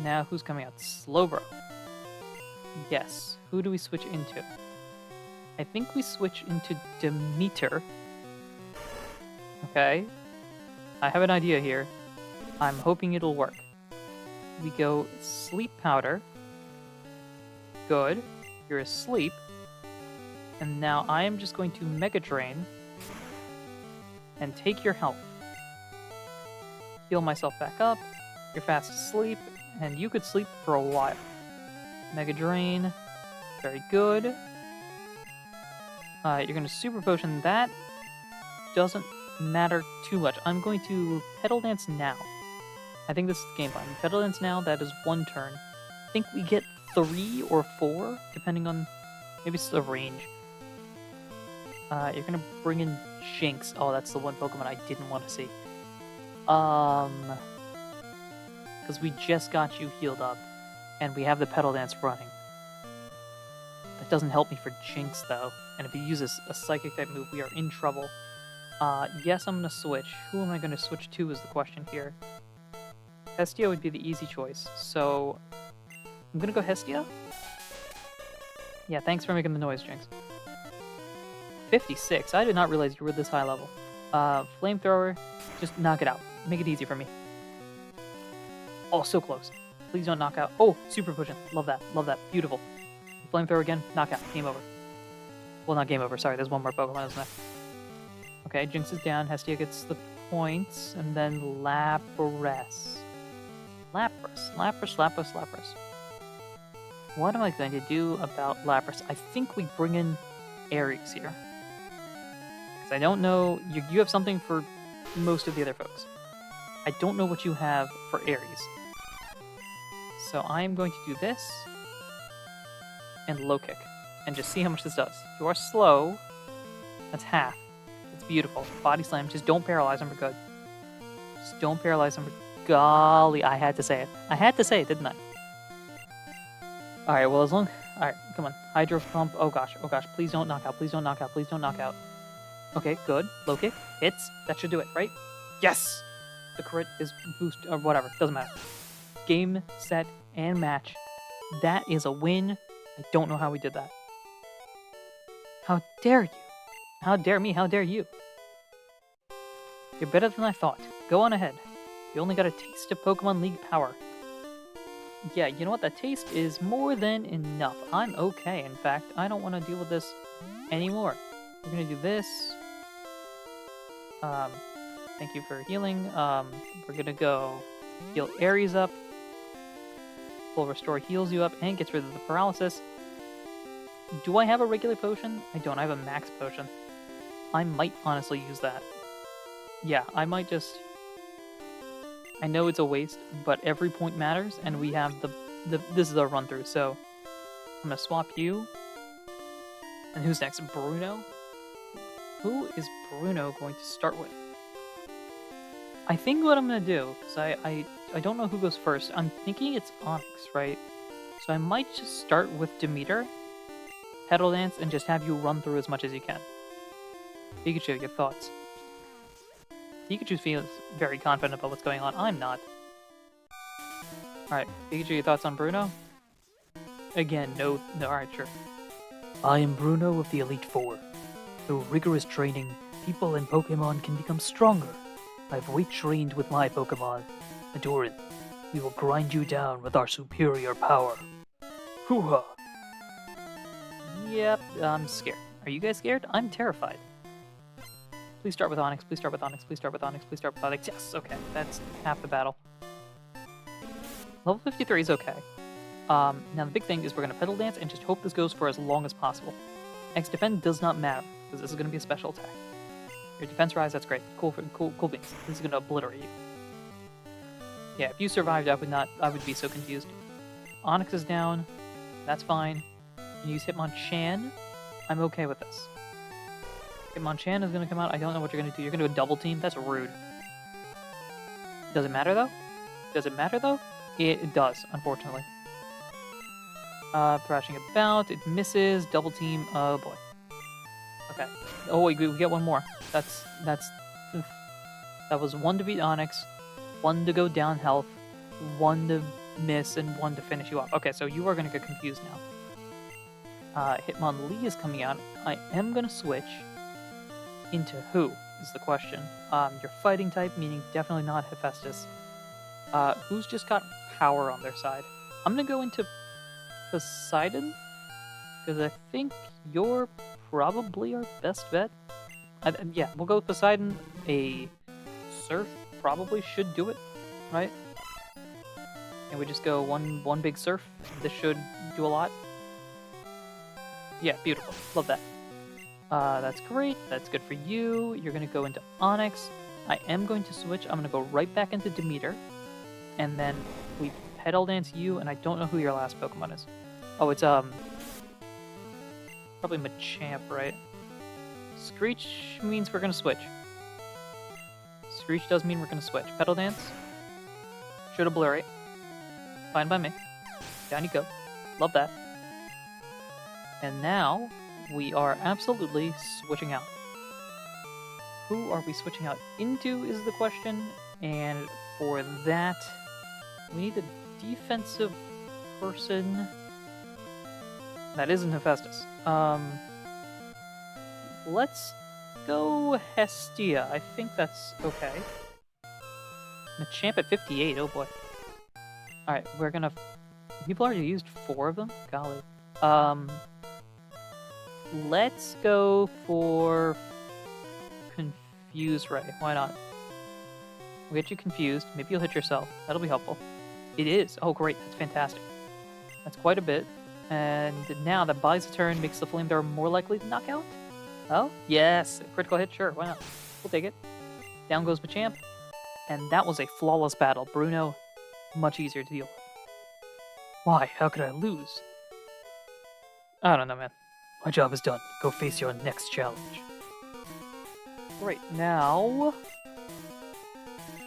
Now who's coming out? Slowbro. Yes. Who do we switch into? I think we switch into Demeter. Okay. I have an idea here. I'm hoping it'll work. We go Sleep Powder. Good. You're asleep. And now I am just going to Mega Drain and take your health. Heal myself back up. You're fast asleep, and you could sleep for a while. Mega Drain. Very good. You're going to Super Potion. That doesn't matter too much. I'm going to Petal Dance now. I think this is the game plan. Petal Dance now, that is one turn. I think we get 3 or 4, depending on... Maybe it's the range. You're going to bring in Jinx. Oh, that's the one Pokemon I didn't want to see. Because we just got you healed up, and we have the Petal Dance running. That doesn't help me for Jinx, though. And if he uses a Psychic-type move, we are in trouble. Yes, I'm going to switch. Who am I going to switch to is the question here. Hestia would be the easy choice, so... I'm going to go Hestia? Yeah, thanks for making the noise, Jinx. 56. I did not realize you were this high level. Flamethrower, just knock it out. Make it easy for me. Oh, so close. Please don't knock out. Oh, Super Potion. Love that. Love that. Beautiful. Flamethrower again. Knockout. Game over. Well, not game over. Sorry, there's one more Pokemon, isn't there? Okay, Jinx is down. Hestia gets the points. And then Lapras. Lapras. What am I going to do about Lapras? I think we bring in Aries here. Because I don't know... You have something for most of the other folks. I don't know what you have for Aries. So I'm going to do this. And Low Kick. And just see how much this does. You are slow. That's half. It's beautiful. Body Slam. Just don't paralyze him. We're good. Just don't paralyze him. Golly, I had to say it. I had to say it, didn't I? Alright, well, as long... Alright, come on. Hydro Pump. Oh gosh. Please don't knock out. Please don't knock out. Okay, good. Low Kick. Hits. That should do it, right? Yes! The crit is boost... or whatever. Doesn't matter. Game, set, and match. That is a win. I don't know how we did that. How dare you? How dare me, how dare you? You're better than I thought. Go on ahead. You only got a taste of Pokemon League power. Yeah, you know what? That taste is more than enough. I'm okay. In fact, I don't want to deal with this anymore. We're going to do this. Thank you for healing. We're going to go heal Aries up. Full Restore heals you up and gets rid of the paralysis. Do I have a regular potion? I don't. I have a max potion. I might honestly use that. Yeah, I might just... I know it's a waste, but every point matters, and we have this is our run-through, so I'm gonna swap you. And who's next? Bruno? Who is Bruno going to start with? I think what I'm gonna do, because I don't know who goes first. I'm thinking it's Onyx, right? So I might just start with Demeter, Petal Dance, and just have you run through as much as you can. Pikachu, your thoughts? Pikachu feels very confident about what's going on. I'm not. Alright, Pikachu, your thoughts on Bruno? Again, no, alright, sure. I am Bruno of the Elite Four. Through rigorous training, people and Pokemon can become stronger. I've weight trained with my Pokemon. Ahdurin, we will grind you down with our superior power. Hoo-ha! Yep, I'm scared. Are you guys scared? I'm terrified. Please start with Onyx, please start with Onyx, please start with Onyx, please start with Onyx. Yes, okay, that's half the battle. Level 53 is okay. Now the big thing is we're going to Petal Dance and just hope this goes for as long as possible. X Defend does not matter, because this is going to be a special attack. Your Defense Rise, that's great. Cool beans. This is going to obliterate you. Yeah, if you survived, I would be so confused. Onyx is down. That's fine. You use Hitmonchan. I'm okay with this. Hitmonchan is going to come out. I don't know what you're going to do. You're going to do a double team? That's rude. Does it matter, though? Does it matter, though? It does, unfortunately. Thrashing about. It misses. Double team. Oh, boy. Okay. Oh, wait, we get one more. That was one to beat Onyx, one to go down health, one to miss, and one to finish you off. Okay, so you are going to get confused now. Hitmonlee is coming out. I am going to switch into who is the question. Your fighting type, meaning definitely not Hephaestus. Who's just got power on their side? I'm going to go into Poseidon, because I think you're probably our best bet. Yeah, we'll go with Poseidon. A Surf probably should do it, right? And we just go one big Surf. This should do a lot. Yeah, beautiful. Love that. That's great. That's good for you. You're going to go into Onyx. I am going to switch. I'm going to go right back into Demeter. And then we Petal Dance you, and I don't know who your last Pokemon is. Oh, it's, probably Machamp, right? Screech means we're going to switch. Screech does mean we're going to switch. Petal Dance. Should obliterate. Fine by me. Down you go. Love that. And now, we are absolutely switching out. Who are we switching out into is the question. And for that, we need a defensive person. That isn't Hephaestus. Let's go Hestia. I think that's okay. Machamp at 58. Oh boy. Alright, we're gonna... People already used 4 of them? Golly. Let's go for... Confuse Ray. Why not? We'll get you confused. Maybe you'll hit yourself. That'll be helpful. It is. Oh, great. That's fantastic. That's quite a bit. And now that buys a turn, makes the Flamethrower more likely to knock out? Oh, yes. A critical hit? Sure. Why not? We'll take it. Down goes Machamp. And that was a flawless battle. Bruno, much easier to deal with. Why? How could I lose? I don't know, man. My job is done. Go face your next challenge. Great. Now...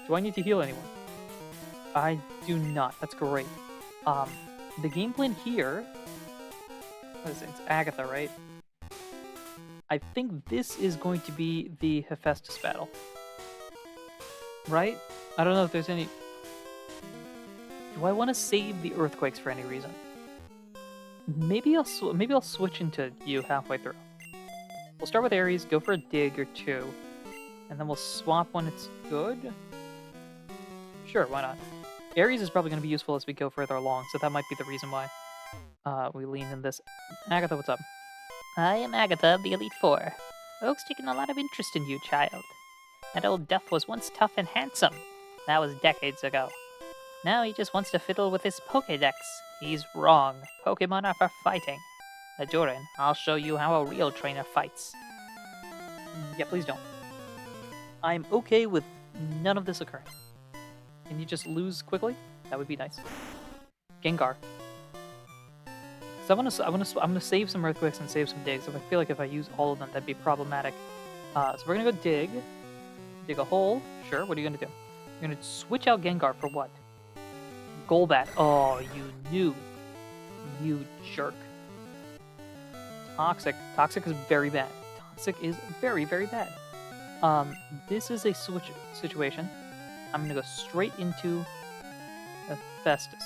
Do I need to heal anyone? I do not. That's great. The game plan here... What is it? It's Agatha, right? I think this is going to be the Hephaestus battle. Right? I don't know if there's any... Do I want to save the Earthquakes for any reason? Maybe I'll switch into you halfway through. We'll start with Aries, go for a dig or two, and then we'll swap when it's good. Sure, why not? Aries is probably going to be useful as we go further along, so that might be the reason why we lean in this. Agatha, what's up? I am Agatha of the Elite Four. Oak's taken a lot of interest in you, child. That old duff was once tough and handsome. That was decades ago. Now he just wants to fiddle with his Pokédex. He's wrong. Pokémon are for fighting. Ahdurin, I'll show you how a real trainer fights. Yeah, please don't. I'm okay with none of this occurring. Can you just lose quickly? That would be nice. Gengar. So I'm gonna save some earthquakes and save some digs. If I feel like if I use all of them, that'd be problematic. So we're gonna go dig a hole. Sure. What are you gonna do? You're gonna switch out Gengar for what? Golbat. Oh, you jerk. Toxic. Toxic is very bad. Toxic is very, very bad. This is a switch situation. I'm gonna go straight into Hephaestus.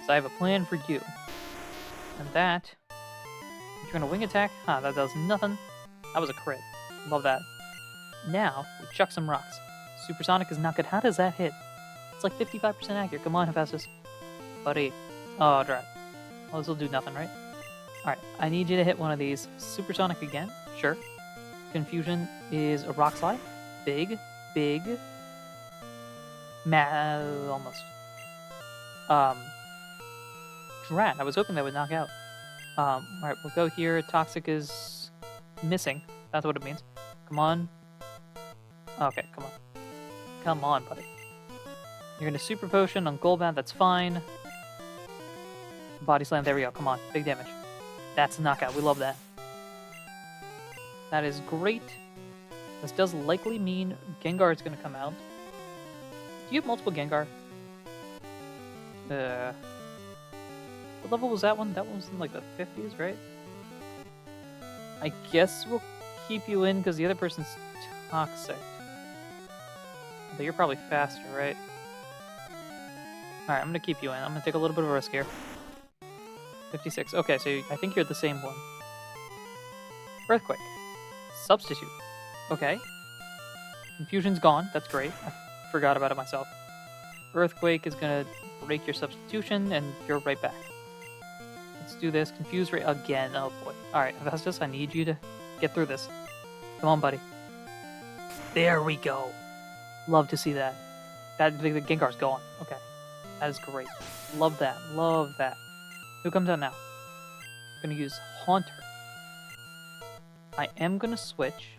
So I have a plan for you. And that, you're gonna wing attack. Huh, that does nothing. That was a crit. Love that. Now, we chuck some rocks. Supersonic is not good. How does that hit? It's like 55% accurate. Come on, Hephaestus. Buddy. Oh, drat. Well, this will do nothing, right? Alright, I need you to hit one of these. Supersonic again. Sure. Confusion is a rock slide. Big. Almost. Drat. I was hoping that would knock out. Alright, we'll go here. Toxic is missing. That's what it means. Come on. Okay, come on. Come on, buddy. You're gonna Super Potion on Golbat, that's fine. Body Slam, there we go. Come on, big damage. That's a knockout, we love that. That is great. This does likely mean Gengar is gonna come out. Do you have multiple Gengar? What level was that one? That one was in like the 50s, right? I guess we'll keep you in because the other person's toxic. But you're probably faster, right? Alright, I'm gonna keep you in. I'm gonna take a little bit of a risk here. 56. Okay, so I think you're the same one. Earthquake. Substitute. Okay. Confusion's gone. That's great. I forgot about it myself. Earthquake is gonna break your substitution, and you're right back. Let's do this. Confuse rate again. Oh boy. Alright, Hephaestus, I need you to get through this. Come on, buddy. There we go. Love to see that. The Gengar's gone. Okay. That is great. Love that. Love that. Who comes out now? I'm gonna use Haunter. I am gonna switch.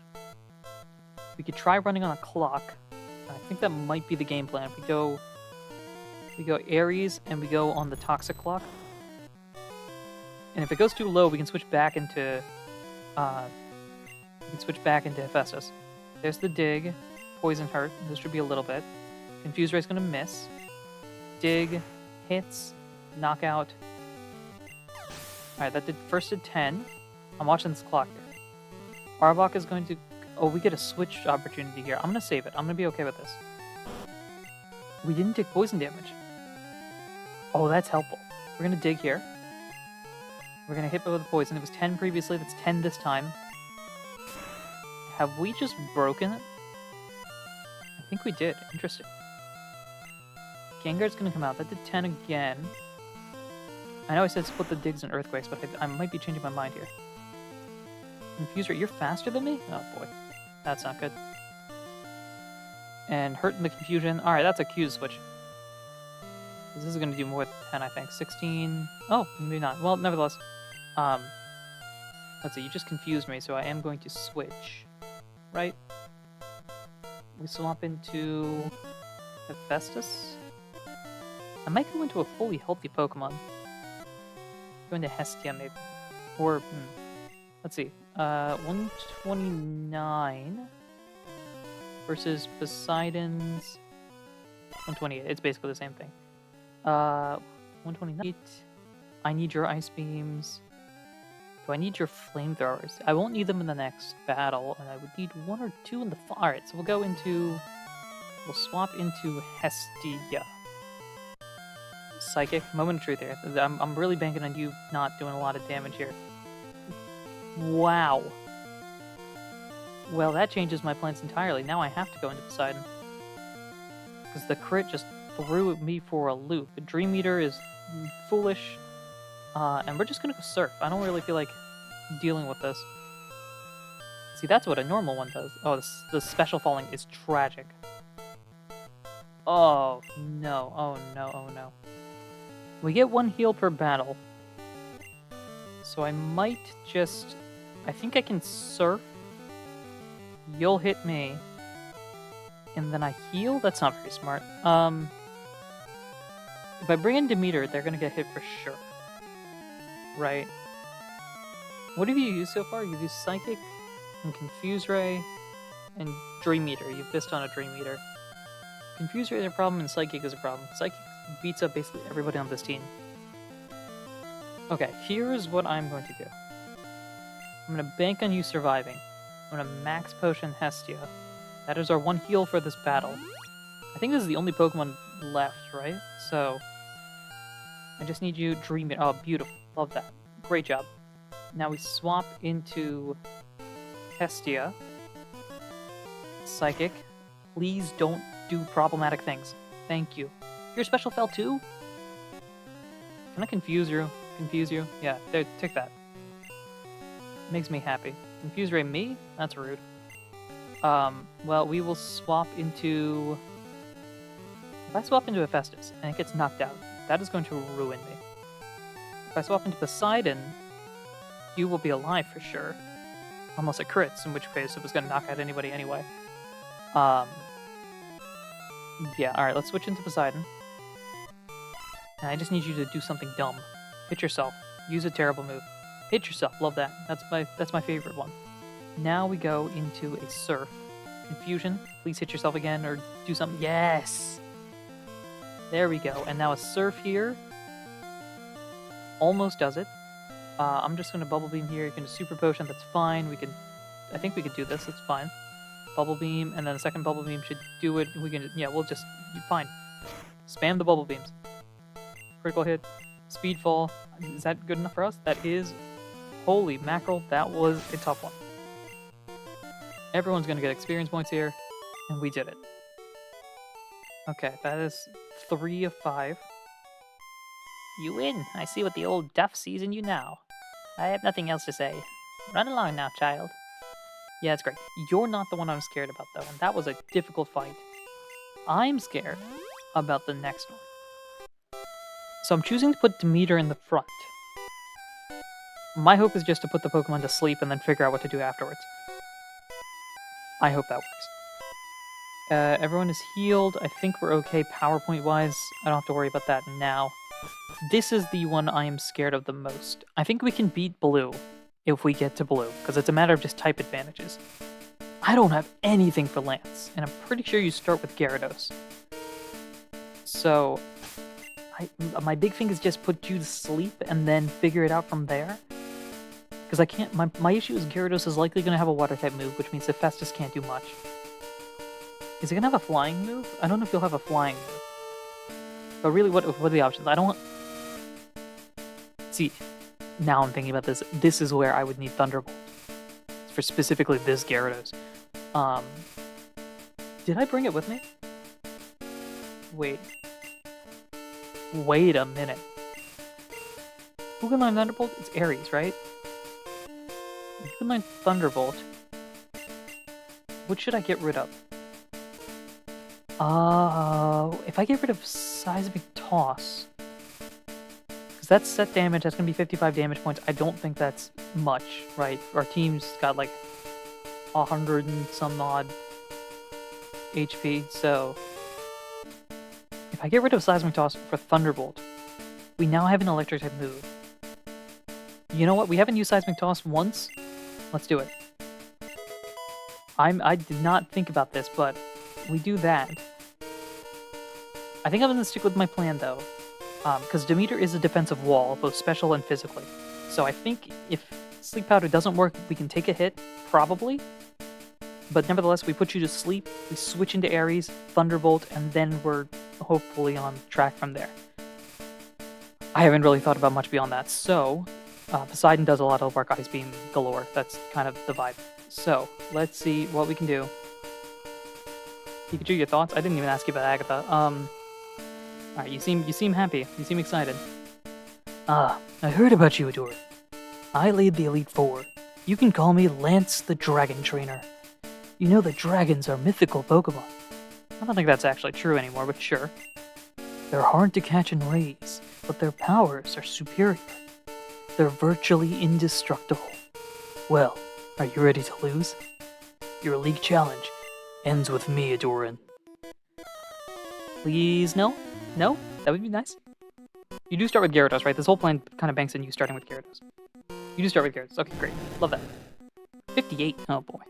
We could try running on a clock. I think that might be the game plan. We go Aries and we go on the Toxic clock. And if it goes too low, we can switch back into Hephaestus. There's the dig. Poison hurt. This should be a little bit. Confuse Ray's gonna miss. Dig. Hits. Knockout. Alright, that did 10. I'm watching this clock here. Arbok is going to... Oh, we get a switch opportunity here. I'm gonna save it. I'm gonna be okay with this. We didn't take poison damage. Oh, that's helpful. We're gonna dig here. We're gonna hit with the poison. It was 10 previously. That's 10 this time. Have we just broken it? I think we did. Interesting. Gengar's gonna come out. That did 10 again. I know I said split the digs and earthquakes, but I might be changing my mind here. Confuser, you're faster than me? Oh boy. That's not good. And hurting the confusion. Alright, that's a Q switch. This is gonna do more than 10, I think. 16. Oh, maybe not. Well, nevertheless. Let's see, you just confused me, so I am going to switch. Right? We swap into Hephaestus. I might go into a fully healthy Pokemon. Go into Hestia, maybe. Or, let's see. 129 versus Poseidon's 128. It's basically the same thing. 128. I need your Ice Beams. Do I need your Flamethrowers? I won't need them in the next battle, and I would need 1 or 2 in the... Alright, so we'll swap into Hestia. Psychic. Moment of truth here. I'm really banking on you not doing a lot of damage here. Wow. Well, that changes my plans entirely. Now I have to go into Poseidon. Because the crit just threw me for a loop. The Dream Meter is foolish. And we're just going to go Surf. I don't really feel like dealing with this. See, that's what a normal one does. Oh, the special falling is tragic. Oh, no. Oh, no. Oh, no. We get 1 heal per battle. So I might just... I think I can Surf. You'll hit me. And then I heal? That's not very smart. If I bring in Demeter, they're going to get hit for sure. Right. What have you used so far? You've used Psychic and Confuse Ray and Dream Meter. You've missed on a Dream Meter. Confuse Ray is a problem and Psychic is a problem. Psychic beats up basically everybody on this team. Okay, here's what I'm going to do. I'm going to bank on you surviving. I'm going to Max Potion Hestia. That is our 1 heal for this battle. I think this is the only Pokemon left, right? So, I just need you Dream Meter. Oh, beautiful. Love that. Great job. Now we swap into Hestia. Psychic. Please don't do problematic things. Thank you. Your special fell too? Can I confuse you? Confuse you? Yeah, there, take that. Makes me happy. Confuse Ray me? That's rude. Well, we will swap into... If I swap into Hephaestus and it gets knocked out, that is going to ruin me. If I swap into Poseidon, you will be alive for sure. Unless it crits, in which case it was going to knock out anybody anyway. Yeah, alright, let's switch into Poseidon. And I just need you to do something dumb. Hit yourself. Use a terrible move. Hit yourself. Love that. That's my favorite one. Now we go into a Surf. Confusion. Please hit yourself again or do something. Yes! There we go. And now a Surf here. Almost does it. I'm just going to Bubble Beam here. You can do Super Potion. That's fine. I think we could do this. That's fine. Bubble Beam, and then a second Bubble Beam should do it. We can, yeah, we'll just, fine. Spam the Bubble Beams. Critical hit. Speedfall. Is that good enough for us? That is... Holy mackerel, that was a tough one. Everyone's going to get experience points here, and we did it. Okay, that is 3 of 5. You win. I see what the old duff sees in you now. I have nothing else to say. Run along now, child. Yeah, it's great. You're not the one I'm scared about, though, and that was a difficult fight. I'm scared about the next one. So I'm choosing to put Demeter in the front. My hope is just to put the Pokemon to sleep and then figure out what to do afterwards. I hope that works. Everyone is healed. I think we're okay PowerPoint-wise. I don't have to worry about that now. This is the one I am scared of the most. I think we can beat Blue if we get to Blue, because it's a matter of just type advantages. I don't have anything for Lance, and I'm pretty sure you start with Gyarados. So, my big thing is just put you to sleep and then figure it out from there. Because I can't, my issue is Gyarados is likely going to have a Water-type move, which means Hephaestus can't do much. Is it going to have a Flying move? I don't know if you'll have a Flying move. But really, what are the options? I don't want... See, now I'm thinking about this. This is where I would need Thunderbolt. For specifically this Gyarados. Did I bring it with me? Wait. Wait a minute. Who can learn Thunderbolt? It's Ares, right? You can learn Thunderbolt. What should I get rid of? If I get rid of Seismic Toss, because that's set damage, that's going to be 55 damage points. I don't think that's much, right? Our team's got like 100 and some odd HP, so if I get rid of Seismic Toss for Thunderbolt, we now have an electric type move. You know what? We haven't used Seismic Toss once. Let's do it. I did not think about this, but we do that. I think I'm going to stick with my plan, though, because Demeter is a defensive wall, both special and physically. So I think if Sleep Powder doesn't work, we can take a hit, probably. But nevertheless, we put you to sleep, we switch into Ares, Thunderbolt, and then we're hopefully on track from there. I haven't really thought about much beyond that, so Poseidon does a lot of work Ice Beam galore. That's kind of the vibe. So, let's see what we can do. Pikachu, your thoughts? I didn't even ask you about Agatha. Alright, you seem happy. You seem excited. I heard about you, Ahdurin. I lead the Elite Four. You can call me Lance the Dragon Trainer. You know that dragons are mythical Pokemon. I don't think that's actually true anymore, but sure. They're hard to catch and raise, but their powers are superior. They're virtually indestructible. Well, are you ready to lose? Your league challenge ends with me, Ahdurin. Please, no? No? That would be nice. You do start with Gyarados, right? This whole plan kind of banks on you starting with Gyarados. You do start with Gyarados. Okay, great. Love that. 58. Oh, boy.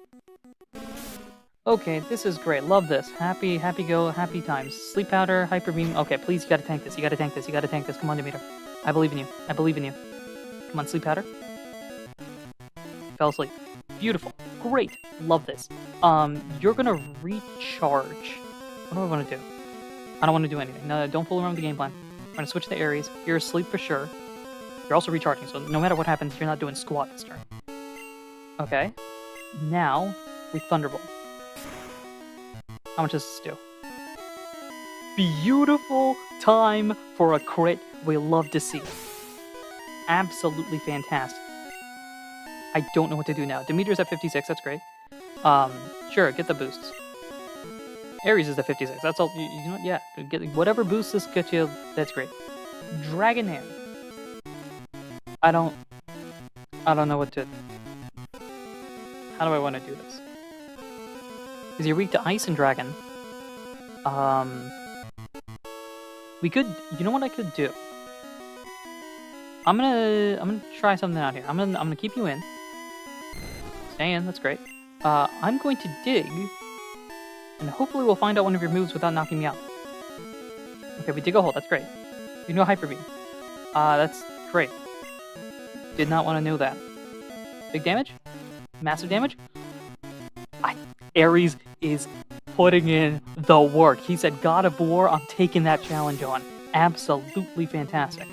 Okay, this is great. Love this. Happy go, happy times. Sleep Powder, Hyper Beam. Okay, please, you gotta tank this. You gotta tank this. You gotta tank this. Come on, Demeter. I believe in you. I believe in you. Come on, Sleep Powder. Fell asleep. Beautiful. Great. Love this. You're gonna recharge. What do I want to do? I don't want to do anything. No, don't fool around with the game plan. We're gonna switch to Aries. You're asleep for sure. You're also recharging, so no matter what happens, you're not doing squat this turn. Okay. Now, we Thunderbolt. How much does this do? Beautiful time for a crit. We love to see it. Absolutely fantastic. I don't know what to do now. Demeter's at 56, that's great. Sure, get the boosts. Aries is at 56, that's all, you know what, yeah. Get whatever boosts this gets you, that's great. Dragonair. I don't know what to... How do I want to do this? Because you're weak to Ice and Dragon. We could... You know what I could do? I'm gonna try something out here. I'm gonna keep you in. Stay in, that's great. I'm going to dig, and hopefully we'll find out one of your moves without knocking me out. Okay, we dig a hole, that's great. You know Hyper Beam. That's great. Did not want to know that. Big damage? Massive damage? Aries is putting in the work. He said, God of War, I'm taking that challenge on. Absolutely fantastic.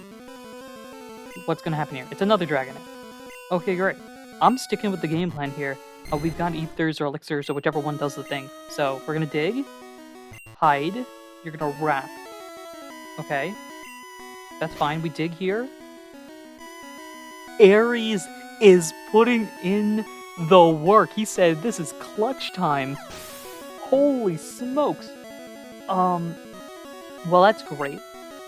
What's going to happen here? It's another Dragonair. Okay, great. I'm sticking with the game plan here. We've got Ethers or Elixirs or whichever one does the thing. So, we're going to dig. Hide. You're going to Wrap. Okay. That's fine. We dig here. Aries is putting in the work. He said, this is clutch time. Holy smokes. Well, that's great.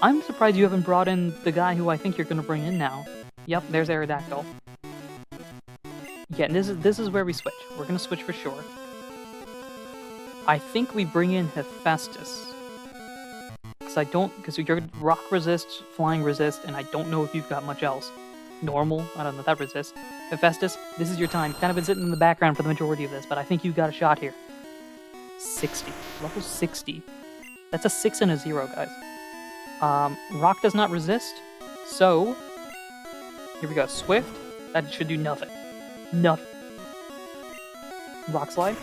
I'm surprised you haven't brought in the guy who I think you're going to bring in now. Yep, there's Aerodactyl. Yeah, and this is where we switch. We're going to switch for sure. I think we bring in Hephaestus. Because you're Rock Resist, Flying Resist, and I don't know if you've got much else. Normal, I don't know if that resists. Hephaestus, this is your time. You've kind of been sitting in the background for the majority of this, but I think you've got a shot here. 60. Level 60. That's a 6 and a 0, guys. Rock does not resist, so... Here we go. Swift. That should do nothing. Nothing. Rock Slide.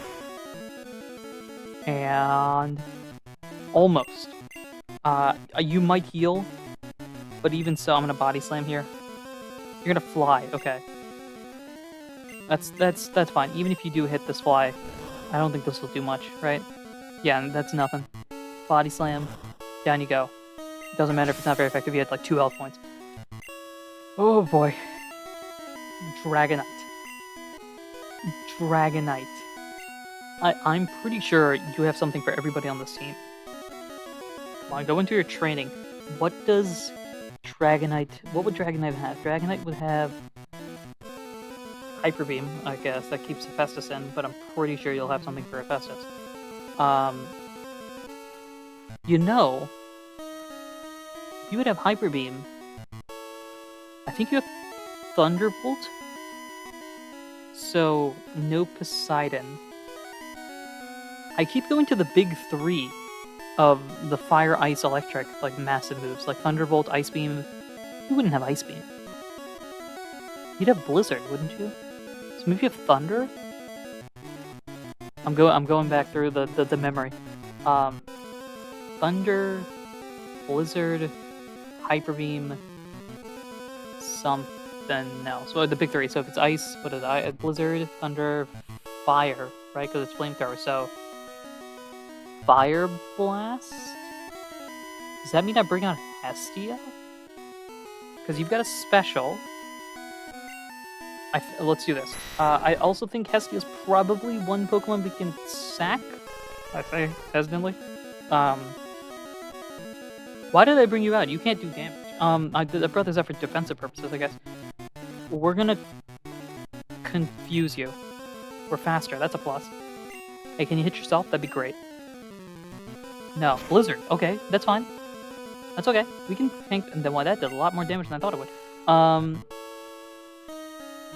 And... Almost. You might heal, but even so, I'm gonna Body Slam here. You're gonna fly, okay. That's fine. Even if you do hit this fly, I don't think this will do much, right? Yeah, that's nothing. Body Slam, down you go. Doesn't matter if it's not very effective, you had like 2 health points. Oh boy. Dragonite. Dragonite. I'm pretty sure you have something for everybody on this team. Come on, go into your training. What would Dragonite have? Dragonite would have Hyper Beam, I guess. That keeps Hephaestus in, but I'm pretty sure you'll have something for Hephaestus. You know, you would have Hyper Beam. I think you have Thunderbolt. So, no Poseidon. I keep going to the big 3 of the Fire, Ice, Electric, like massive moves, like Thunderbolt, Ice Beam. You wouldn't have Ice Beam. You'd have Blizzard, wouldn't you? So maybe you have Thunder? I'm going back through the memory. Thunder, Blizzard, Hyper Beam, something. then no. So the big three. So if it's ice, what is it? Blizzard, thunder, fire, right? Because it's flamethrower. So fire blast. Does that mean I bring out Hestia? Because you've got a special. Let's do this. I also think Hestia is probably one Pokemon we can sack. I say hesitantly. Why did I bring you out? You can't do damage. I brought this out for defensive purposes, I guess. We're gonna confuse you. We're faster. That's a plus. Hey, can you hit yourself? That'd be great. No, Blizzard. Okay, that's fine. That's okay. We can tank. And then why that did a lot more damage than I thought it would.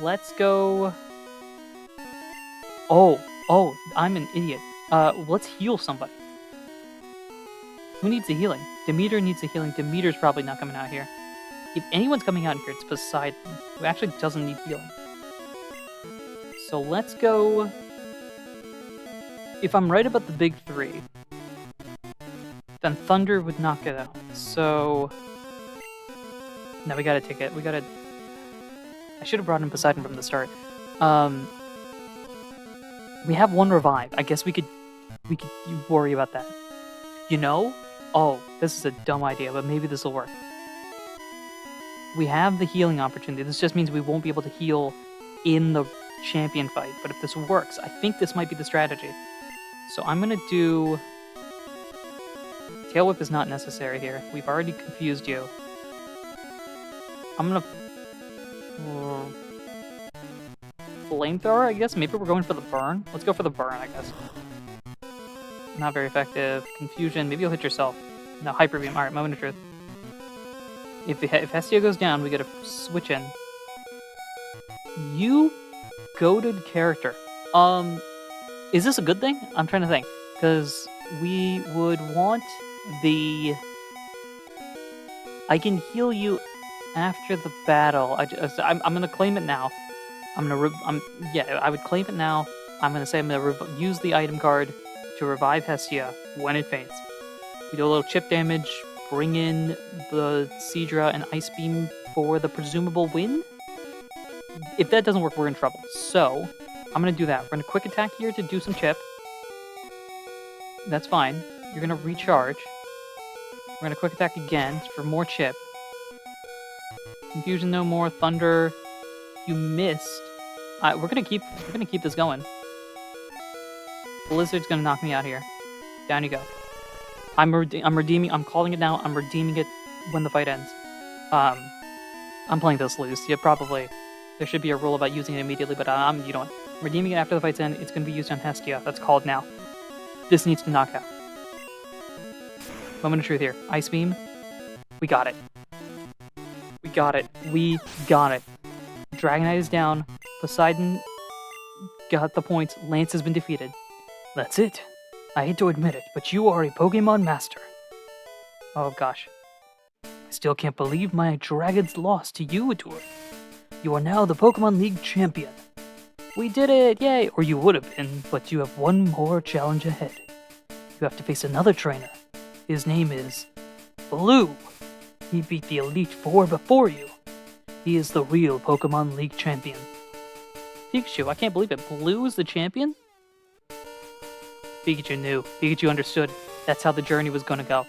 Let's go. Oh, I'm an idiot. Let's heal somebody. Who needs the healing? Demeter needs the healing. Demeter's probably not coming out here. If anyone's coming out here, it's Poseidon, who actually doesn't need healing. So let's go. If I'm right about the big three, then Thunder would knock it out. So no, we gotta take it. I should have brought in Poseidon from the start. We have one revive. I guess we could worry about that. You know? Oh, this is a dumb idea, but maybe this will work. We have the healing opportunity. This just means we won't be able to heal in the champion fight. But if this works, I think this might be the strategy. So I'm gonna do. Tail Whip is not necessary here. We've already confused you. I'm gonna. Flamethrower, I guess? Maybe we're going for the burn? Let's go for the burn, I guess. Not very effective. Confusion. Maybe you'll hit yourself. No, Hyper Beam. Alright, moment of truth. If Hestia goes down, we get a switch in. You goated character. Is this a good thing? I'm trying to think. Because we would want the... I can heal you after the battle. I'm gonna claim it now. I would claim it now. I'm gonna say I'm gonna use the item card to revive Hestia when it faints. We do a little chip damage, bring in the Seadra and Ice Beam for the presumable win. If that doesn't work, we're in trouble. So I'm gonna do that. We're gonna quick attack here to do some chip. That's fine. You're gonna recharge. We're gonna quick attack again for more chip. Confusion no more. Thunder. You missed. We're gonna keep this going. Blizzard's gonna knock me out here. Down you go. I'm redeeming. I'm calling it now. I'm redeeming it when the fight ends. I'm playing this loose. Yeah, probably. There should be a rule about using it immediately, but you know what? I'm redeeming it after the fight's end. It's gonna be used on Hestia. That's called now. This needs to knock out. Moment of truth here. Ice Beam. We got it. We got it. We got it. Dragonite is down. Poseidon got the points. Lance has been defeated. That's it. I hate to admit it, but you are a Pokemon master. Oh gosh. I still can't believe my dragons lost to you, Ahdurin. You are now the Pokemon League champion. We did it! Yay! Or you would have been, but you have one more challenge ahead. You have to face another trainer. His name is Blue. He beat the Elite Four before you. He is the real Pokemon League champion. Pikachu, I can't believe it. Blue is the champion? Pikachu knew. Pikachu understood. That's how the journey was going to go.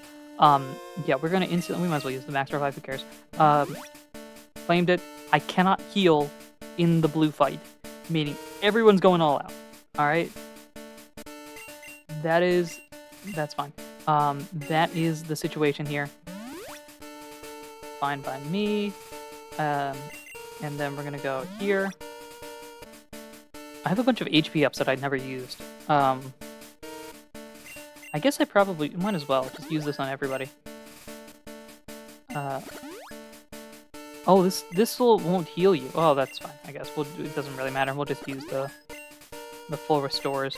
Yeah, we're going to instantly... We might as well use the Max Revive, who cares? Claimed it. I cannot heal in the blue fight. Meaning, everyone's going all out. Alright? That's fine. That is the situation here. Fine by me. And then we're going to go here. I have a bunch of HP ups that I'd never used. I guess I probably might as well just use this on everybody. Oh, this won't heal you. Oh, that's fine. I guess it doesn't really matter. We'll just use the full restores.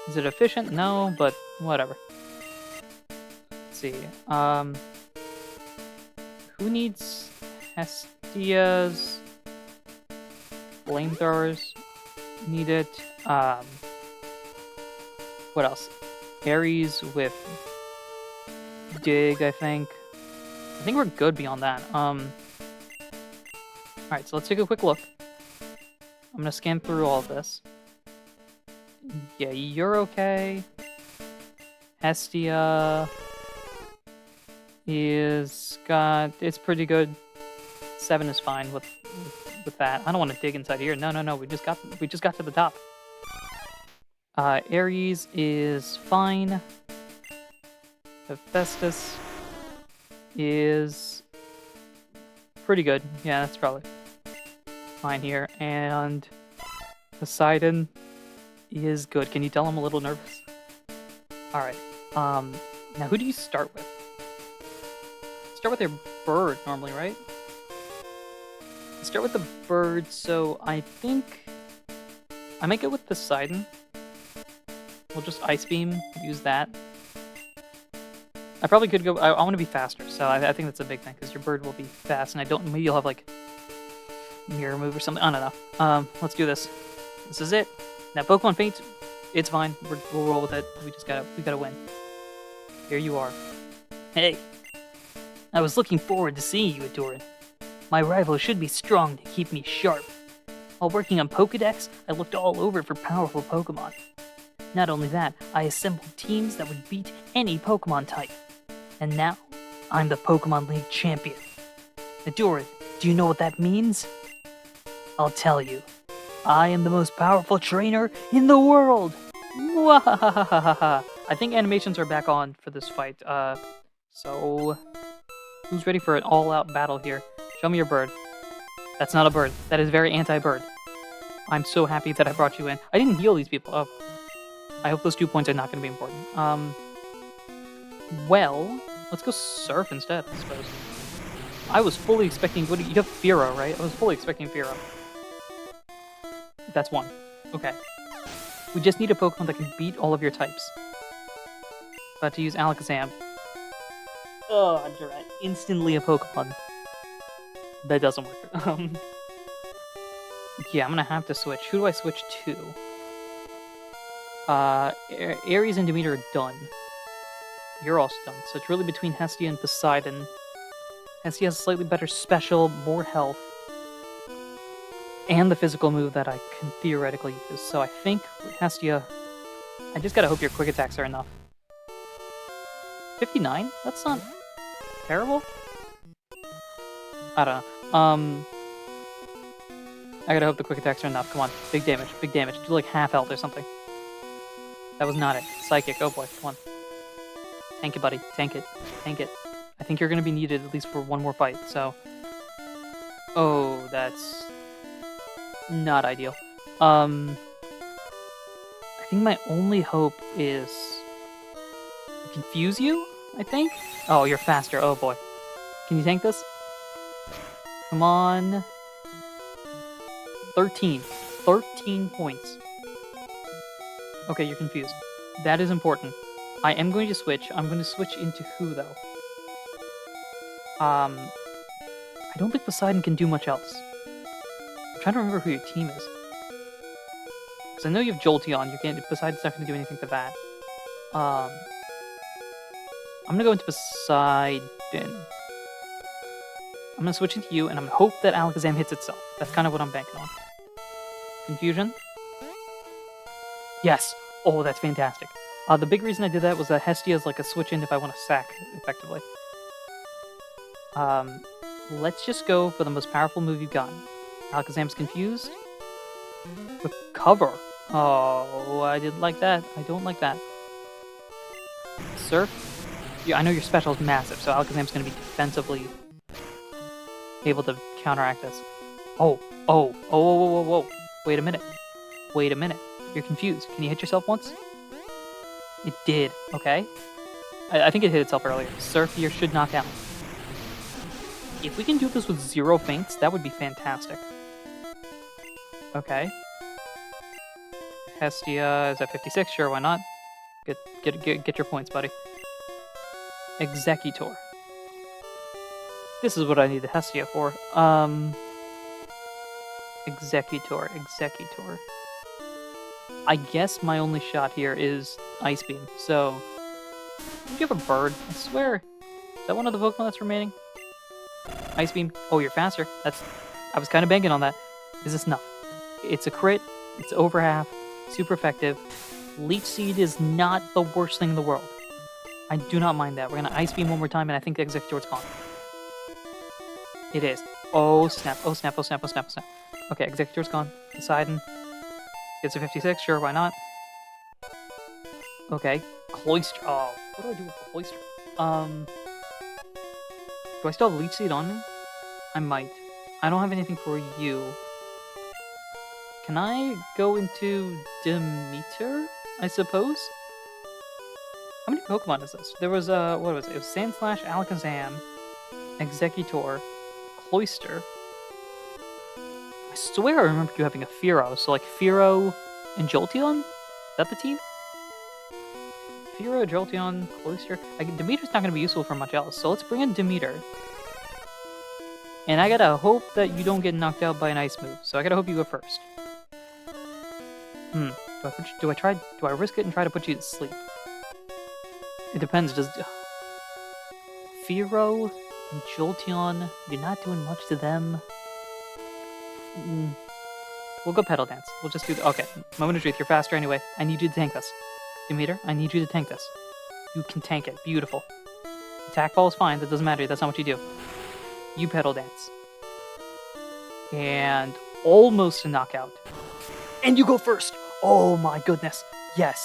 Is it efficient? No, but whatever. Let's see. Who needs Hestia's flamethrowers? Need it. What else? Aries with Dig, I think. I think we're good beyond that. Alright, so let's take a quick look. I'm gonna scan through all of this. Yeah, you're okay. Hestia it's pretty good. 7 is fine with that. I don't want to dig inside here. No. We just got to the top. Aries is fine. Hephaestus is pretty good. Yeah, that's probably fine here. And Poseidon is good. Can you tell I'm a little nervous? Alright. Now who do you start with? Start with your bird normally, right? Start with the bird, so I think I might go with Poseidon. We'll just Ice Beam, use that. I probably could go, I want to be faster, so I think that's a big thing, because your bird will be fast, and maybe you'll have like Mirror Move or something, I don't know. Let's do this. This is it. Now Pokemon Faint, it's fine, we'll roll with it, we gotta win. Here you are. Hey, I was looking forward to seeing you, Ahdurin. My rival should be strong to keep me sharp. While working on Pokédex, I looked all over for powerful Pokemon. Not only that, I assembled teams that would beat any Pokemon type. And now, I'm the Pokemon League champion. Ahdurin, do you know what that means? I'll tell you. I am the most powerful trainer in the world! Mwahahaha. I think animations are back on for this fight. So who's ready for an all-out battle here? Show me your bird. That's not a bird. That is very anti-bird. I'm so happy that I brought you in. I didn't heal these people. Oh, I hope those 2 points are not going to be important. Well, let's go Surf instead, I suppose. I was fully expecting... you have Fearow, right? I was fully expecting Fearow. That's 1. Okay. We just need a Pokemon that can beat all of your types. About to use Alakazam. Oh, Ahdurin. Instantly a Pokemon. That doesn't work. Yeah, I'm gonna have to switch. Who do I switch to? Aries and Demeter are done. You're also done. So it's really between Hestia and Poseidon. Hestia has slightly better special, more health, and the physical move that I can theoretically use. So I think Hestia... I just gotta hope your quick attacks are enough. 59? That's not terrible. I don't know. I gotta hope the quick attacks are enough. Come on, big damage, big damage. Do like half health or something. That was not it. Psychic, oh boy, come on. Tank it, buddy, tank it, tank it. I think you're gonna be needed at least for one more fight, so... Oh, that's... not ideal. I think my only hope is... confuse you, I think? Oh, you're faster, oh boy. Can you tank this? Come on. 13. 13 points. Okay, you're confused. That is important. I am going to switch. I'm going to switch into who, though? I don't think Poseidon can do much else. I'm trying to remember who your team is. Because I know you have Jolteon. Poseidon's not going to do anything to that. I'm going to go into Poseidon. I'm going to switch into you, and I'm going to hope that Alakazam hits itself. That's kind of what I'm banking on. Confusion? Yes! Oh, that's fantastic. The big reason I did that was that Hestia is like a switch-in if I want to sack, effectively. Let's just go for the most powerful move you've gotten. Alakazam's confused. Recover. Oh, I didn't like that. I don't like that. Surf? Yeah, I know your special is massive, so Alakazam's going to be defensively able to counteract this. Oh. Wait a minute. You're confused. Can you hit yourself once? It did. Okay. I think it hit itself earlier. Surf here should knock out. If we can do this with 0 feints, that would be fantastic. Okay. Hestia is at 56. Sure, why not? Get your points, buddy. Executor. This is what I need the Hestia for. Executor. I guess my only shot here is Ice Beam, so... Do you have a bird? I swear. Is that one of the Pokemon that's remaining? Ice Beam. Oh, you're faster. I was kind of banking on that. Is this enough? It's a crit. It's over half. Super effective. Leech Seed is not the worst thing in the world. I do not mind that. We're going to Ice Beam one more time, and I think the Executor's gone. It is. Oh, snap. Oh, snap. Oh, snap. Oh, snap. Oh, snap. Okay, Executor's gone. Poseidon. Gets a 56. Sure, why not? Okay. Cloyster. Oh, what do I do with Cloyster? Do I still have Leech Seed on me? I might. I don't have anything for you. Can I go into Demeter, I suppose? How many Pokemon is this? There was, what was it? It was Sandslash, Alakazam, Executor, Cloyster. I swear I remember you having a Fearow, so like Fearow and Jolteon? Is that the team? Fearow, Jolteon, Cloyster. Demeter's not going to be useful for much else, so let's bring in Demeter. And I gotta hope that you don't get knocked out by an ice move, so I gotta hope you go first. Do I risk it and try to put you to sleep? It depends, Fearow and Jolteon, you're not doing much to them. We'll go Petal Dance. We'll just do okay, Moment of Truth, you're faster anyway. I need you to tank this. Demeter, I need you to tank this. You can tank it. Beautiful. Attack Ball is fine, that doesn't matter, that's not what you do. You Petal Dance. And almost a knockout. And you go first! Oh my goodness. Yes.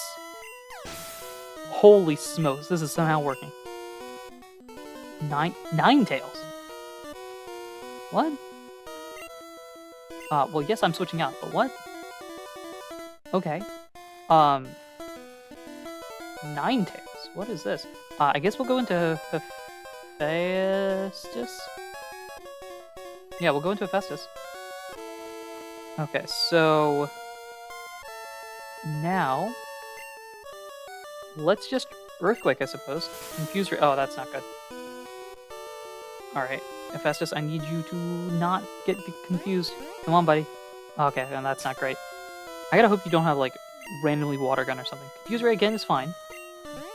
Holy smokes, this is somehow working. Ninetales. What? Well, yes, I'm switching out, but what? Okay. Ninetales. What is this? I guess we'll go into Hephaestus? Yeah, we'll go into Hephaestus. Okay, so... now... let's just Earthquake, I suppose. Confuse her. Oh, that's not good. Alright, Hephaestus, I need you to not get confused. Come on, buddy. Okay, and that's not great. I gotta hope you don't have, like, randomly Water Gun or something. Confuse Ray again is fine.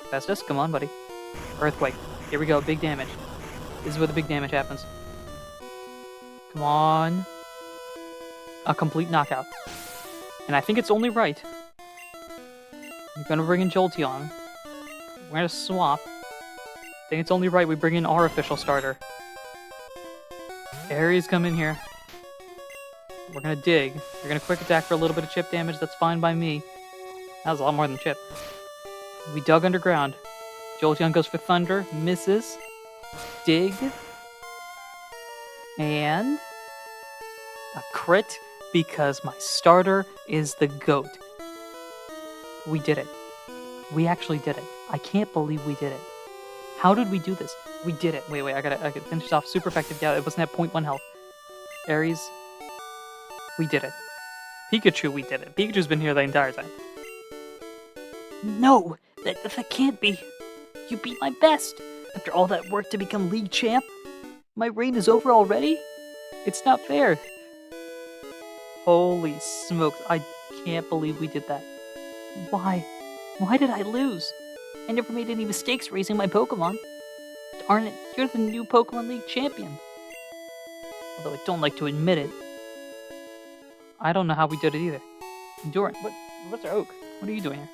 Hephaestus, come on, buddy. Earthquake. Here we go, big damage. This is where the big damage happens. Come on. A complete knockout. And I think it's only right. I'm gonna bring in Jolteon. We're gonna swap. I think it's only right we bring in our official starter. Aries, come in here. We're gonna dig. We're gonna quick attack for a little bit of chip damage. That's fine by me. That was a lot more than chip. We dug underground. Jolteon goes for Thunder. Misses. Dig. And... a crit because my starter is the GOAT. We did it. We actually did it. I can't believe we did it. How did we do this? We did it. Wait, I gotta finish this off. Super effective. Yeah, it wasn't at 0.1 health. Aries. We did it. Pikachu, we did it. Pikachu's been here the entire time. No! That can't be. You beat my best. After all that work to become league champ. My reign is over already? It's not fair. Holy smokes. I can't believe we did that. Why? Why did I lose? I never made any mistakes raising my Pokemon. Darn it, you're the new Pokemon League champion. Although I don't like to admit it. I don't know how we did it either. Ahdurin, what's our Oak? What are you doing here?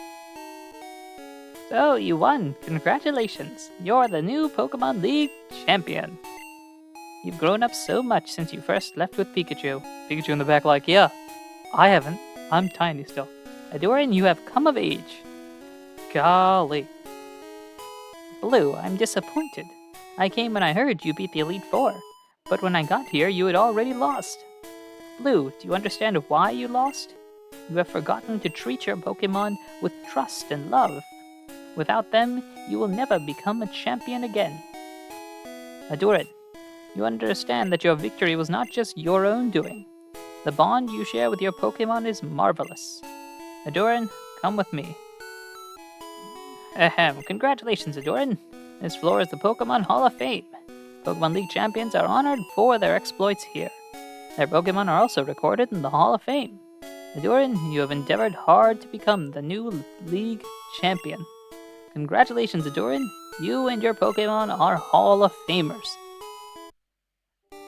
So, you won. Congratulations. You're the new Pokemon League champion. You've grown up so much since you first left with Pikachu. Pikachu in the back like, yeah, I haven't. I'm tiny still. Ahdurin, you have come of age. Golly. Blue, I'm disappointed. I came when I heard you beat the Elite Four, but when I got here, you had already lost. Blue, do you understand why you lost? You have forgotten to treat your Pokemon with trust and love. Without them, you will never become a champion again. Ahdurin, you understand that your victory was not just your own doing. The bond you share with your Pokemon is marvelous. Ahdurin, come with me. Ahem, congratulations, Ahdurin. This floor is the Pokemon Hall of Fame. Pokemon League champions are honored for their exploits here. Their Pokemon are also recorded in the Hall of Fame. Ahdurin, you have endeavored hard to become the new League champion. Congratulations, Ahdurin. You and your Pokemon are Hall of Famers.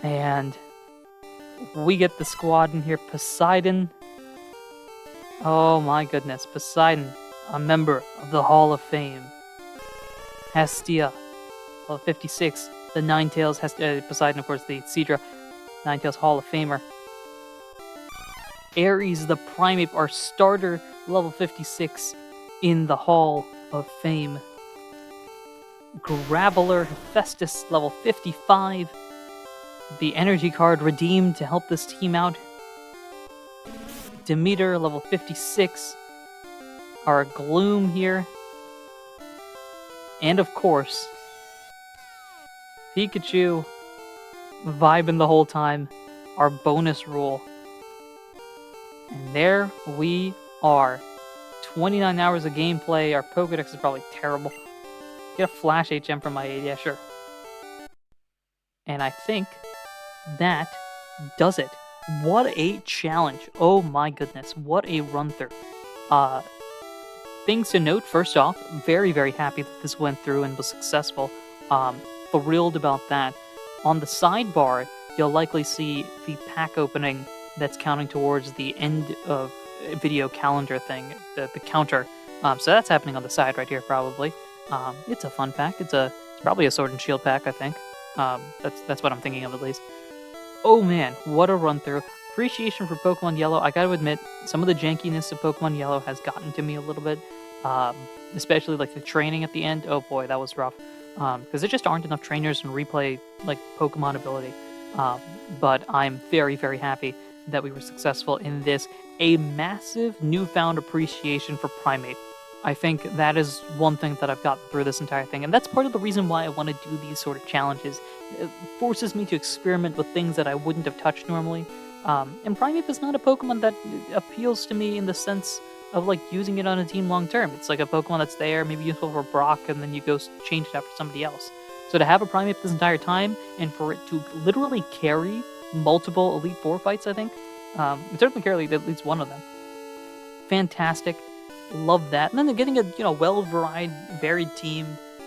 And we get the squad in here. Poseidon. Oh my goodness. Poseidon, a member of the Hall of Fame. Hestia, level 56. The Ninetales. Poseidon, of course, the Seadra. Ninetales Hall of Famer. Ares the Primeape, our starter, level 56 in the Hall of Fame. Graveler Hephaestus, level 55. The energy card redeemed to help this team out. Demeter, level 56. Our Gloom here. And of course, Pikachu, vibing the whole time. Our bonus rule. And there we are. 29 hours of gameplay. Our Pokedex is probably terrible. Get a Flash HM from my aid, yeah, sure. And I think that does it. What a challenge. Oh my goodness, what a run through. Things to note, first off, very, very happy that this went through and was successful. Thrilled about that. On the sidebar, you'll likely see the pack opening that's counting towards the end of video calendar thing, the counter. So that's happening on the side right here, probably. It's a fun pack. It's probably a Sword and Shield pack, I think. That's what I'm thinking of, at least. Oh man, what a run through. Appreciation for Pokemon Yellow. I gotta admit, some of the jankiness of Pokemon Yellow has gotten to me a little bit. Especially like the training at the end. Oh boy, that was rough. Because there just aren't enough trainers and replay like Pokemon ability. But I'm very, very happy that we were successful in this. A massive newfound appreciation for Primeape. I think that is one thing that I've gotten through this entire thing, and that's part of the reason why I want to do these sort of challenges. It forces me to experiment with things that I wouldn't have touched normally. And Primeape is not a Pokemon that appeals to me in the sense of like using it on a team long term. It's like a Pokemon that's there, maybe useful for Brock, and then you go change it out for somebody else. So to have a Primeape this entire time, and for it to literally carry multiple Elite Four fights, I think, it certainly carried at least one of them. Fantastic. Love that. And then getting a varied team,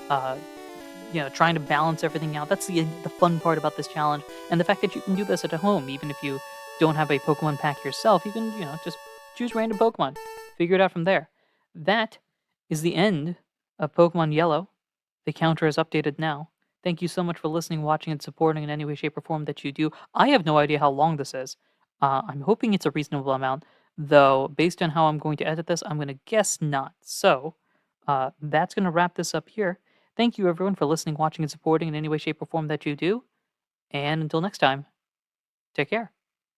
trying to balance everything out. That's the fun part about this challenge. And the fact that you can do this at home, even if you don't have a Pokemon pack yourself, you can, just choose random Pokemon. Figure it out from there. That is the end of Pokemon Yellow. The counter is updated now. Thank you so much for listening, watching, and supporting in any way, shape, or form that you do. I have no idea how long this is. I'm hoping it's a reasonable amount, though based on how I'm going to edit this, I'm going to guess not. So that's going to wrap this up here. Thank you, everyone, for listening, watching, and supporting in any way, shape, or form that you do. And until next time, take care.